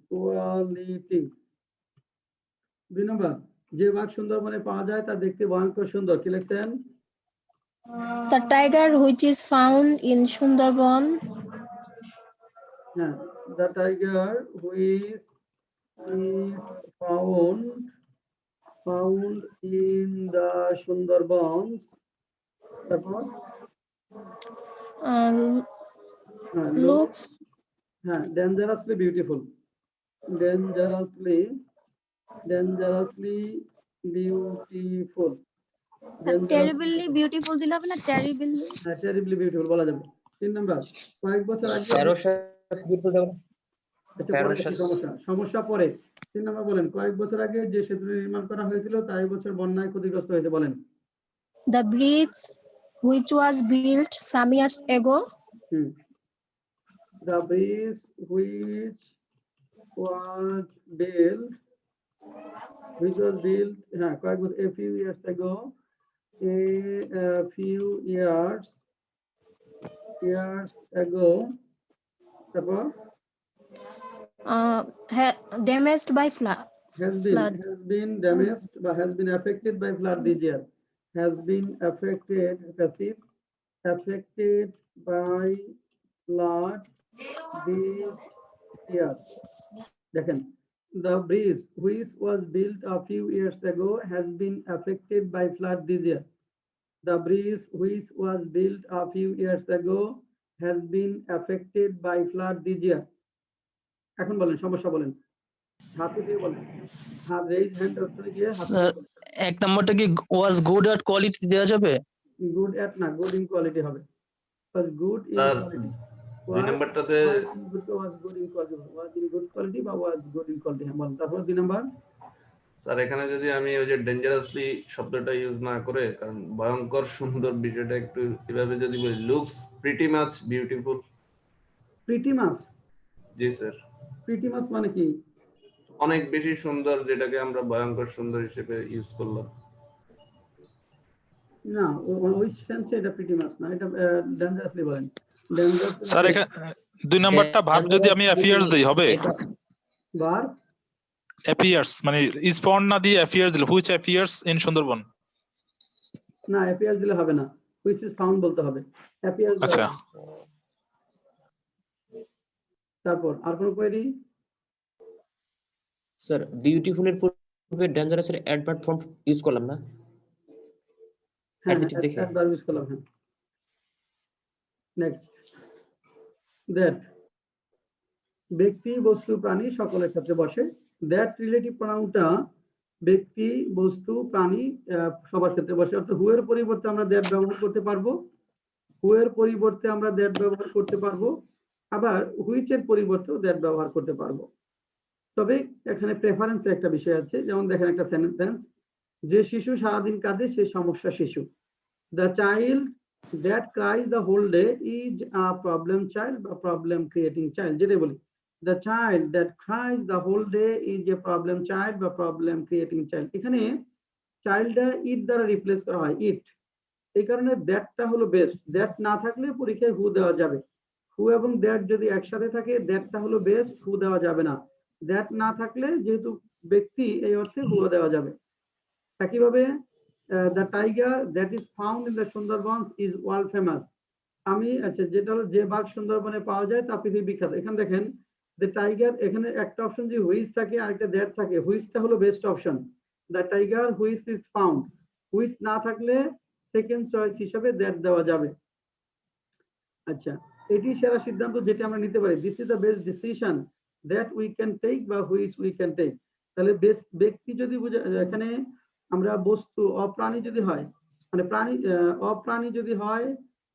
S1: 2 নম্বর, যে বাঘ সুন্দরবনে পাওয়া যায় তা দেখতে ভয়ঙ্কর সুন্দর, কি লিখছেন?
S17: The tiger which is found in Sundarban.
S1: হ্যাঁ, the tiger which is found in the Sundarbans. তারপর
S17: Looks
S1: হ্যাঁ, dangerously beautiful. Dangerously beautiful.
S14: Terribly beautiful দিলে হবে না? টেরিবলি
S1: হ্যাঁ, terribly beautiful বলা যাবে। 3 নম্বর, কয়েক বছর আগে সমস্যা পরে। 3 নম্বর বলেন, কয়েক বছর আগে যে সেতুটি নির্মাণ করা হয়েছিল তা এই বছর বন্যায় ক্ষতিগ্রস্ত হয়েছে, বলেন।
S17: the bridge which was built some years ago.
S1: The bridge which was built হ্যাঁ, কয়েক বছর, a few years ago, তারপর
S17: Damaged by flood.
S1: has been damaged বা has been affected by flood this year. Has been affected, passive, affected by flood this year. দেখেন, the bridge which was built a few years ago has been affected by flood this year. The bridge which was built a few years ago has been affected by flood this year. এখন বলেন, সমস্যা বলেন, হাত দিয়ে বলেন। হ্যাঁ, raise hand অপশনে গিয়ে
S12: এক নম্বরটা কি ওয়াজ গুড এট কোয়ালিটি দেওয়া যাবে?
S1: গুড এট না, গুড ইন কোয়ালিটি হবে। Was good in
S7: sir
S1: quality.
S7: 2 নম্বরটাতে
S1: was good in quality, was in good quality বা ওয়াজ গুড ইন কোয়ালিটি। হ্যাঁ, বলেন। তারপর 2 নাম্বার,
S7: স্যার এখানে যদি আমি ওই যে ডেঞ্জারাসলি শব্দটা ইউজ না করে, কারণ ভয়ঙ্কর সুন্দর বিষয়টা একটু এভাবে যদি বলি, looks pretty much beautiful.
S1: Pretty much?
S7: জি স্যার।
S1: প্রিটি মাচ মানে কি?
S7: অনেক বেশি সুন্দর, যেটাকে আমরা ভয়ঙ্কর সুন্দর হিসেবে ইউজ করলাম।
S1: না, ওই সেন্সে এটা প্রিটি মাচ না, এটা ডেঞ্জারাসলি বলেন।
S8: স্যার এখানে 2 নাম্বারটা ভার্ব যদি আমি অ্যাপিয়ার্স দেই হবে?
S1: ভার্ব
S8: অ্যাপিয়ার্স মানে ইজ ফাউন্ড না দিয়ে অ্যাপিয়ার্স দিলে, হুইচ অ্যাপিয়ার্স ইন সুন্দরবন।
S1: না, অ্যাপিয়ার্স দিলে হবে না, হুইচ ইজ ফাউন্ড বলতে হবে। অ্যাপিয়ার্স।
S8: আচ্ছা,
S1: তারপর আর কোন কোয়েরি?
S6: স্যার বিউটিফুল এর পূর্বে ডেঞ্জারাস এর অ্যাডভার্ব ফর্ম ইউজ করলাম না? অ্যাডজেক্টিভ দেখে
S1: অ্যাডভার্ব ইউজ করলাম। হ্যাঁ, নেক্সট, দ্যাট ব্যক্তি বস্তু প্রাণী সকলের ক্ষেত্রে বসে। দ্যাট রিলেটিভ প্রনাউনটা ব্যক্তি বস্তু প্রাণী সবার ক্ষেত্রে বসে, অর্থাৎ হু এর পরিবর্তে আমরা দ্যাট ব্যবহার করতে পারবো। হু এর পরিবর্তে আমরা দ্যাট ব্যবহার করতে পারবো, আবার হুইচ এর পরিবর্তেও দ্যাট ব্যবহার করতে পারবো। তবে এখানে প্রেফারেন্সের একটা বিষয় আছে, যেমন দেখেন একটা সেন্টেন্স, যে শিশু সারাদিন কাঁদে সে সমস্যা শিশু। The child that cries the whole day is a problem child বা problem creating child, যেটা বলি the child that cries the whole day is a problem child বা problem creating child। এখানে চাইল্ডটা ইট দ্বারা রিপ্লেস করা হয়, ইট, এই কারণে দ্যাটটা হলো বেস্ট। দ্যাট না থাকলে পরীক্ষায় হু দেওয়া যাবে। হু এবং দ্যাট যদি একসাথে থাকে দ্যাটটা হলো বেস্ট, হু দেওয়া যাবে না। দ্যাট না থাকলে যেহেতু ব্যক্তি এই অর্থে হু দেওয়া যাবে। একইভাবে the tiger that is found in the Sundarbans is world famous। আমি আচ্ছা, যেটা হলো যে বাঘ সুন্দরবনে পাওয়া যায় তা পৃথিবী বিখ্যাত। এখানে দেখেন the tiger, এখানে একটা অপশন যে হুইচ থাকে আর একটা দ্যাট থাকে, হুইচটা হলো best option. the tiger which is found, which না থাকলে সেকেন্ড চয়েস হিসেবে দ্যাট দেওয়া যাবে। আচ্ছা, এটি সেরা সিদ্ধান্ত যেটা আমরা নিতে পারি, this is the best decision that we can take বা হুইচ উই ক্যান টেক। তাহলে বেস্ট ব্যক্তি যদি এখানে আমরা বস্তু অপ্রাণী যদি হয়, মানে প্রাণী অপ্রাণী যদি হয়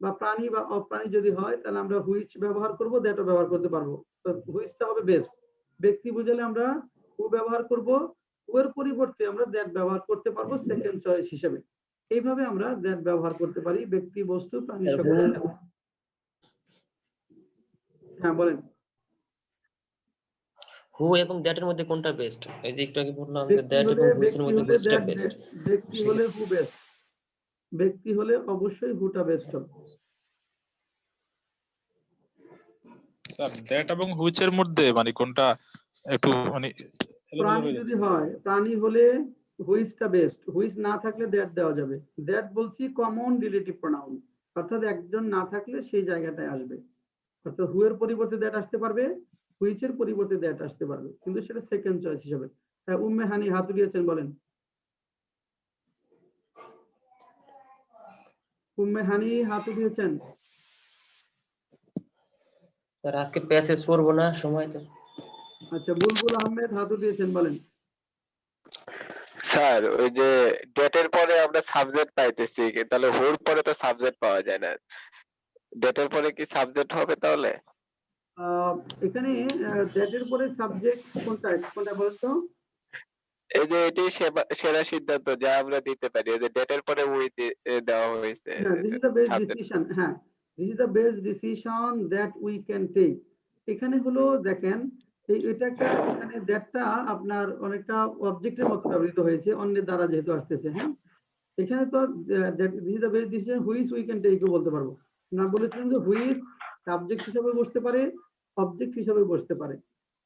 S1: বা প্রাণী বা অপ্রাণী যদি হয়, তাহলে আমরা হুইচ ব্যবহার করব, দ্যাটও ব্যবহার করতে পারবো। তো হুইচটা হবে বেস্ট। ব্যক্তি বুঝালে আমরা হু ব্যবহার করব, হু এর পরিবর্তে আমরা দ্যাট ব্যবহার করতে পারবো সেকেন্ড চয়েস হিসেবে। এইভাবে আমরা দ্যাট ব্যবহার করতে পারি ব্যক্তি, বস্তু, প্রাণী সকল। হ্যাঁ বলেন।
S6: হু এবং দ্যাটের মধ্যে কোনটা বেস্ট? এই যে একটু আগে বললাম যে
S1: ব্যক্তি
S6: দ্যাট
S1: হলে
S6: এবং হুইচ এর মধ্যে কোনটা
S1: দ্যাট
S6: বেস্ট?
S1: ব্যক্তি হলে হু বেস্ট, ব্যক্তি হলে অবশ্যই হুটা বেস্ট হবে।
S8: স্যার দ্যাট এবং হুইচ এর মধ্যে মানে কোনটা একটু মানে
S1: প্রাণী যদি হয়, প্রাণী হলে হুইচটা বেস্ট, হুইচ না থাকলে দ্যাট দেওয়া যাবে। দ্যাট বলছি কমন রিলেটিভ প্রোনাউন, অর্থাৎ একজন না থাকলে সেই জায়গাটায় আসবে, অর্থাৎ হু এর পরিবর্তে দ্যাট আসতে পারবে, হুইচ এর পরিবর্তে দ্যাট আসতে পারবে, কিন্তু সেটা সেকেন্ড চয়েস হিসেবে। উম্মে হানি হাত উঠিয়েছেন, বলেন। উম্মে হানি হাত উঠিয়েছেন।
S6: স্যার আজকে প্যাসেজ পড়বো না, সময় তো।
S1: আচ্ছা, বুলবুল আহমেদ হাত উঠিয়েছেন, বলেন।
S13: স্যার ওই যে ডেটের পরে আমরা সাবজেক্ট পাইতেছি, তাহলে হুর পরে তো সাবজেক্ট পাওয়া যায় না, ডেটের পরে কি সাবজেক্ট হবে তাহলে?
S1: এখানে দ্যাটের পরে সাবজেক্ট কোনটা কোনটা বলেন তো?
S13: এই যে এটি সেরা সিদ্ধান্ত যা আমরা দিতে পারি, এই যে ডেটের পরে উই দেওয়া হয়েছে
S1: this is the best
S13: subject.
S1: Decision. হ্যাঁ, this is the best decision that we can take. এখানে হলো দেখেন এটা একটা, এখানে দ্যাটটা আপনার অনেকটা অবজেক্টের মতো ব্যবহৃত হয়েছে অন্যের দ্বারা যেহেতু আসতেছে। হ্যাঁ, এখানে তো this is the best decision which we can টেকও বলতে পারবো না, বলেছিলাম যে হুইচ সাবজেক্ট হিসেবে বসতে পারে, অবজেক্ট হিসেবে বসতে পারে।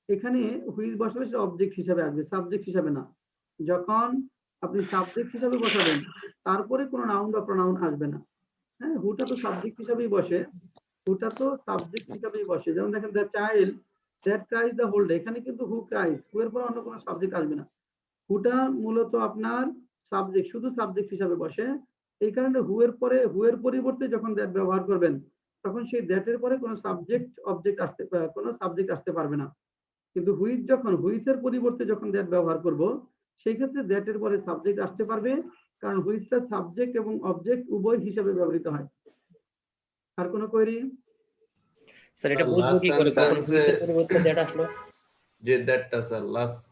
S1: এখানে হুইচ বসালে সেটা অবজেক্ট হিসেবে আসবে, সাবজেক্ট হিসেবে না। যখন আপনি সাবজেক্ট হিসেবে বসাবেন তারপরে কোনো নাউন বা প্রোনাউন আসবে না। হ্যাঁ, হুটা তো সাবজেক্ট হিসেবেই বসে, হুটা তো সাবজেক্ট হিসেবেই বসে। যেমন দেখেন the child that cries the whole day, এখানে কিন্তু হু ক্রাইজ, হু এর পরে অন্য কোনো সাবজেক্ট আসবে না। হুটা মূলত আপনার সাবজেক্ট, শুধু সাবজেক্ট হিসাবে বসে। এই কারণে হু এর পরিবর্তে যখন দ্যাট ব্যবহার করবেন তখন সেই দ্যাটের পরে কোনো সাবজেক্ট আসতে পারবে না। কিন্তু হুইচ যখন হুইচের পরিবর্তে যখন দ্যাট ব্যবহার করব সেই ক্ষেত্রে দ্যাটের পরে সাবজেক্ট আসতে পারবে, কারণ হুইচটা সাবজেক্ট এবং অবজেক্ট উভয় হিসেবে ব্যবহৃত হয়। আর কোনো কোয়েরি?
S6: স্যার এটা বুঝবো কি করে কখন হুইচের পরিবর্তে দ্যাট আসলো?
S7: যে দ্যাটটা স্যার লাস্ট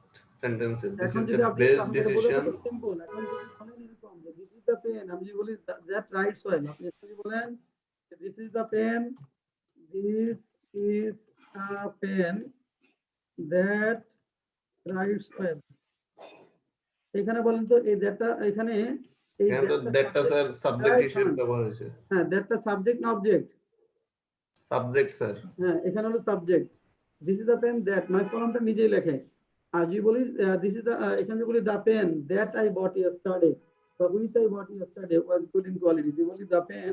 S7: সেন্টেন্সে দিস
S1: এখন
S7: ইজ
S1: যদি
S7: দ্য
S1: আপনি
S7: বেস্ট
S1: আমাকে বলেন
S7: ডিসিশন।
S1: তো সিম্পল, এখন যদি শোনেন এরকম যে দিস ইজ দ্য পেন, আমি যদি বলি দ্যাট রাইট সোয়েল, আপনি যদি বলেন this is the pen, this is a pen that writes well. এখানে বলেন তো এই দ্যাটটা, এখানে এই
S7: এখানে তো দ্যাটটা স্যার সাবজেক্ট হিসেবে ব্যবহার হয়েছে।
S1: হ্যাঁ, দ্যাটটা সাবজেক্ট না অবজেক্ট?
S7: Subject sir.
S1: হ্যাঁ, এখানে হলো subject. This is the pen that, মানে কলমটা নিজেই লেখে। আর যদি বলি দিস ইজ দ্য, এখানে যদি বলি the pen that I bought yesterday বা which I bought yesterday was good in quality, যদি বলি the pen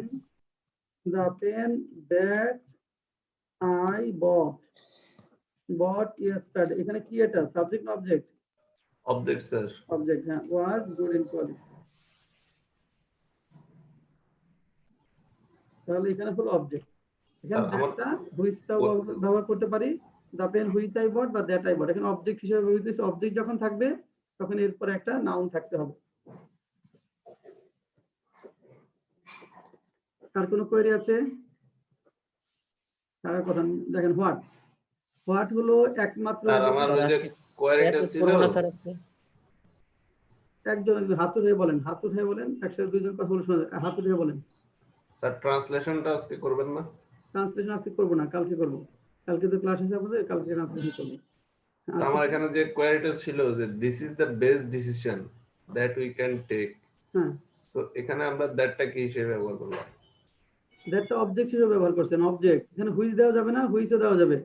S1: that I bought yesterday, এখানে কি এটা সাবজেক্ট না অবজেক্ট?
S7: Object sir.
S1: অবজেক্ট। হ্যাঁ, ওয়াজ গুড ইন কোয়ালিটি, তাহলে এখানে হলো অবজেক্ট। এখানে দ্যাটটা হুইচটাও ব্যবহার করতে পারি, the pen which I bought বা দ্যাট আই বট। এখানে অবজেক্ট হিসেবে ব্যবহৃত হয়েছে। অবজেক্ট যখন থাকবে তখন এরপরে একটা নাউন থাকতে হবে। আর কোনো কোয়েরি আছে? তার কথা দেখেন, হোয়াট হলো একমাত্র
S7: আর আমার ওই যে কোয়েরিটা ছিল,
S1: একজন হাতুড় হয়ে বলেন, একসাথে দুইজন কথা বলে শোনা যায়। হাতুড় হয়ে বলেন।
S7: স্যার ট্রান্সলেশনটা আজকে করবেন না?
S1: ট্রান্সলেশন আজকে করবো না, কালকে করবো। কালকে তো ক্লাস আছে আপনাদের, কালকে ট্রান্সলেশন করবো।
S7: আমার এখানে যে কোয়েরিটা ছিল যে this is the best decision that we can take,
S1: হ্যাঁ,
S7: তো এখানে আমরা দ্যাটটা কি হিসেবে ব্যবহার করলাম?
S1: দ্যাটটা অবজেক্ট হিসেবে ব্যবহার করছেন। অবজেক্ট এখানে হুইচ দেওয়া যাবে না, হুইচও দেওয়া যাবে।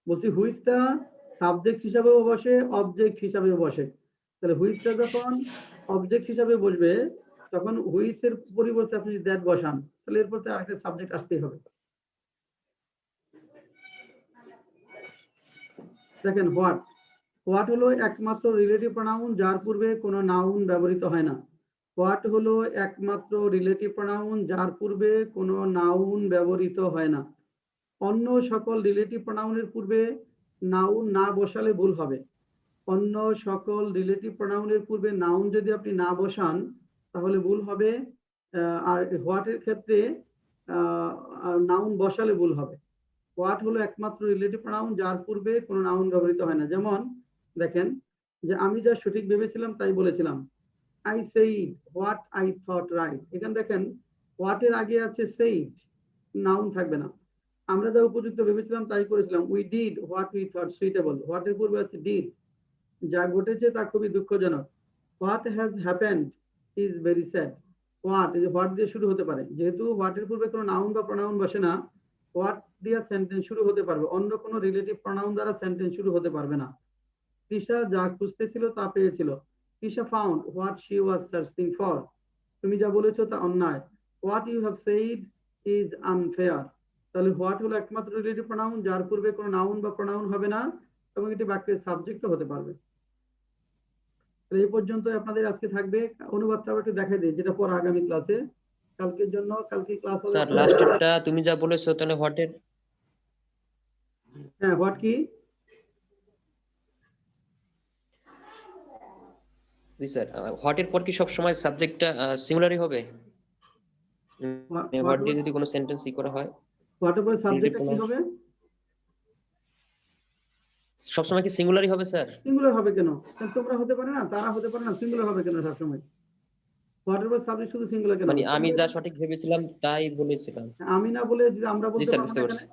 S1: বলছি হুইচটা সাবজেক্ট হিসাবেও বসে, অবজেক্ট হিসাবেও বসে। তাহলে হুইচটা যখন অবজেক্ট হিসাবে বসবে, তখন হুইচের পরিবর্তে আপনি দ্যাট বসান, তাহলে এরপর তো আরেকটা সাবজেক্ট আসতেই হবে। দেখেন হোয়াট হলো একমাত্র রিলেটিভ প্রোনাউন যার পূর্বে কোনো নাউন ব্যবহৃত হয় না। হোয়াট হলো একমাত্র রিলেটিভ প্রোনাউন যার পূর্বে কোনো নাউন ব্যবহৃত হয় না। অন্য সকল রিলেটিভ প্রোনাউনের পূর্বে নাউন না বসালে ভুল হবে। অন্য সকল রিলেটিভ প্রোনাউনের পূর্বে নাউন যদি আপনি না বসান তাহলে ভুল হবে। আর হোয়াটের ক্ষেত্রে নাউন বসালে ভুল হবে। হোয়াট হলো একমাত্র রিলেটিভ প্রোনাউন যার পূর্বে কোনো নাউন ব্যবহৃত হয় না। যেমন দেখেন যে আমি যা সঠিক ভেবেছিলাম তাই বলেছিলাম, I said what I thought right. এখানে দেখেন হোয়াটের আগে আছে সেইড, নাউন থাকবে না। আমরা যা উপযুক্ত ভেবেছিলাম তাই করেছিলাম, we did what we thought suitable. হোয়াটের পূর্বে আছে ডিড, যা ঘটেছে তা খুবই দুঃখজনক। What has happened is very sad. What দিয়ে শুরু হতে পারে, যেহেতু হোয়াটের পূর্বে কোনো নাউন বা প্রোনাউন বসে না, হোয়াট দিয়ে সেন্টেন্স শুরু হতে পারবে, অন্য কোনো রিলেটিভ প্রোনাউন দ্বারা সেন্টেন্স শুরু হতে পারবে না। তৃষা যা খুঁজতেছিল তা পেয়েছিল। Trisha found what she was searching for. তুমি যা বলেছো তা অন্যায়। What you have said is unfair. তাহলে হোয়াট হলো একমাত্র রিলেটিভ প্রোনাউন যার পূর্বে কোনো নাউন বা প্রোনাউন হবে না এবং এটি বাক্যের সাবজেক্টও হতে পারবে। এই পর্যন্ত আপনাদের আজকে থাকবে। অনুবাদটা একটু দেখাই দিই, যেটা পর আগামী ক্লাসে, কালকের জন্য। কালকে ক্লাস হবে
S6: স্যার লাস্টেরটা তুমি যা বলেছো তাহলে হোয়াটের,
S1: হ্যাঁ হোয়াট কি?
S6: জি স্যার, হোয়াটের পর কি সব সময় সাবজেক্টটা সিঙ্গুলারই হবে? হোয়াট দিয়ে যদি কোনো সেন্টেন্স করা হয়,
S1: হোয়াটের পরে সাবজেক্টটা কি হবে?
S6: সব সময় কি সিঙ্গুলারই হবে স্যার?
S1: সিঙ্গুলার হবে কেন? তোমরা হতে পারে না, তারা হতে পারে না, সিঙ্গুলার হবে কেন সব সময়? হোয়াটের পরে সাবজেক্ট শুধু সিঙ্গুলার কেন?
S6: মানে আমি যা সঠিক ভেবেছিলাম তাই বলেছিলাম।
S1: আমি না বলে যদি আমরা বলতে পারবো না এখানে।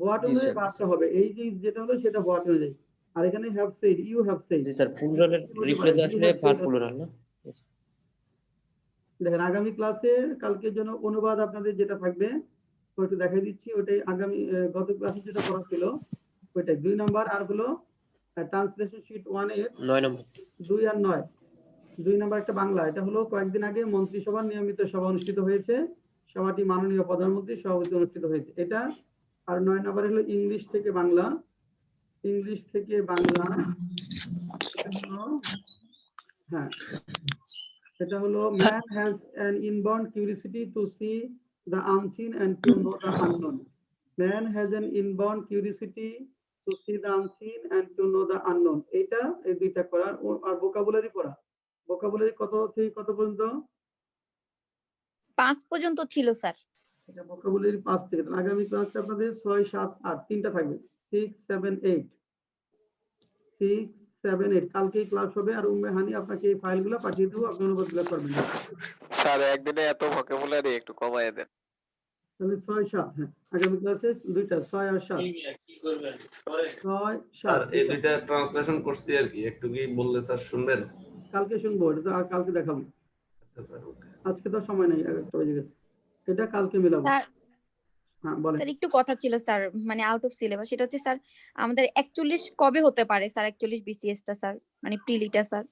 S1: হোয়াট হলে ভার্বটা হবে, এই যে যেটা হলো সেটা হোয়াট হয়ে যায়। আর এখানে have said, you have said.
S6: জি স্যার, প্লুরালের রিফ্রেজ আসলে ভার্ব প্লুরাল না?
S1: দেখেন আগামী ক্লাসে কালকের জন্য অনুবাদ আপনাদের যেটা থাকবে ওইটা দেখাই দিচ্ছি। ওইটাই আগামী গত ক্লাসে যেটা করা ছিল ওইটাই 2 নাম্বার। আর হলো ট্রান্সলেশন শীট 1 এর
S6: 9 নম্বর,
S1: 2 আর 9। 2 নাম্বার একটা বাংলা, এটা হলো কয়েকদিন আগে মন্ত্রিসভার নিয়মিত সভা অনুষ্ঠিত হয়েছে, সভাটি মাননীয় প্রধানমন্ত্রীর সভাপতি অনুষ্ঠিত হয়েছে, এটা। আর 9 নাম্বার হলো ইংলিশ থেকে বাংলা। ইংলিশ থেকে বাংলা, হ্যাঁ এটা হলো man has an inborn curiosity to see the unseen and to know the unknown. Man has an inborn curiosity to see the unseen and to know the unknown. এটা এই দুইটা করার। আর ভোকাবুলারি পড়া। ভোকাবুলারি কত থেকে কত পর্যন্ত?
S14: 5 পর্যন্ত ছিল স্যার।
S1: এটা ভোকাবুলারি 5 থেকে। আগামী ক্লাসে আপনাদের 6, 7, 8 তিনটা থাকবে, 6, 7, 8। 6, 7, 8 কালকেই ক্লাস হবে। আর উম্মে হানি আপনাকে এই ফাইলগুলো পাঠিয়ে দেবো, আপনি অনুবাদগুলো করবেন।
S13: স্যার একদিনে এত ভোকাবুলারি একটু কমায় দেন।
S1: তাহলে 6, 7, হ্যাঁ আগামী ক্লাসে দুইটা 6 আর 7। 6, 7
S7: এই দুইটা ট্রান্সলেশন করছি আর কি, একটু কি বললে স্যার শুনবেন?
S1: কালকে শুনবো, এটা তো কালকে দেখাবো।
S7: আচ্ছা স্যার, ওকে।
S1: আজকে তো সময় নেই, 1টা বেজে গেছে। এটা কালকে মিলাবো।
S14: স্যার
S1: হ্যাঁ বলেন।
S14: স্যার একটু কথা ছিল স্যার, মানে আউট অফ সিলেবাস। সেটা হচ্ছে স্যার আমাদের 41 কবে হতে পারে স্যার? 41 বিসিএস টা স্যার, মানে প্রিলিটা স্যার।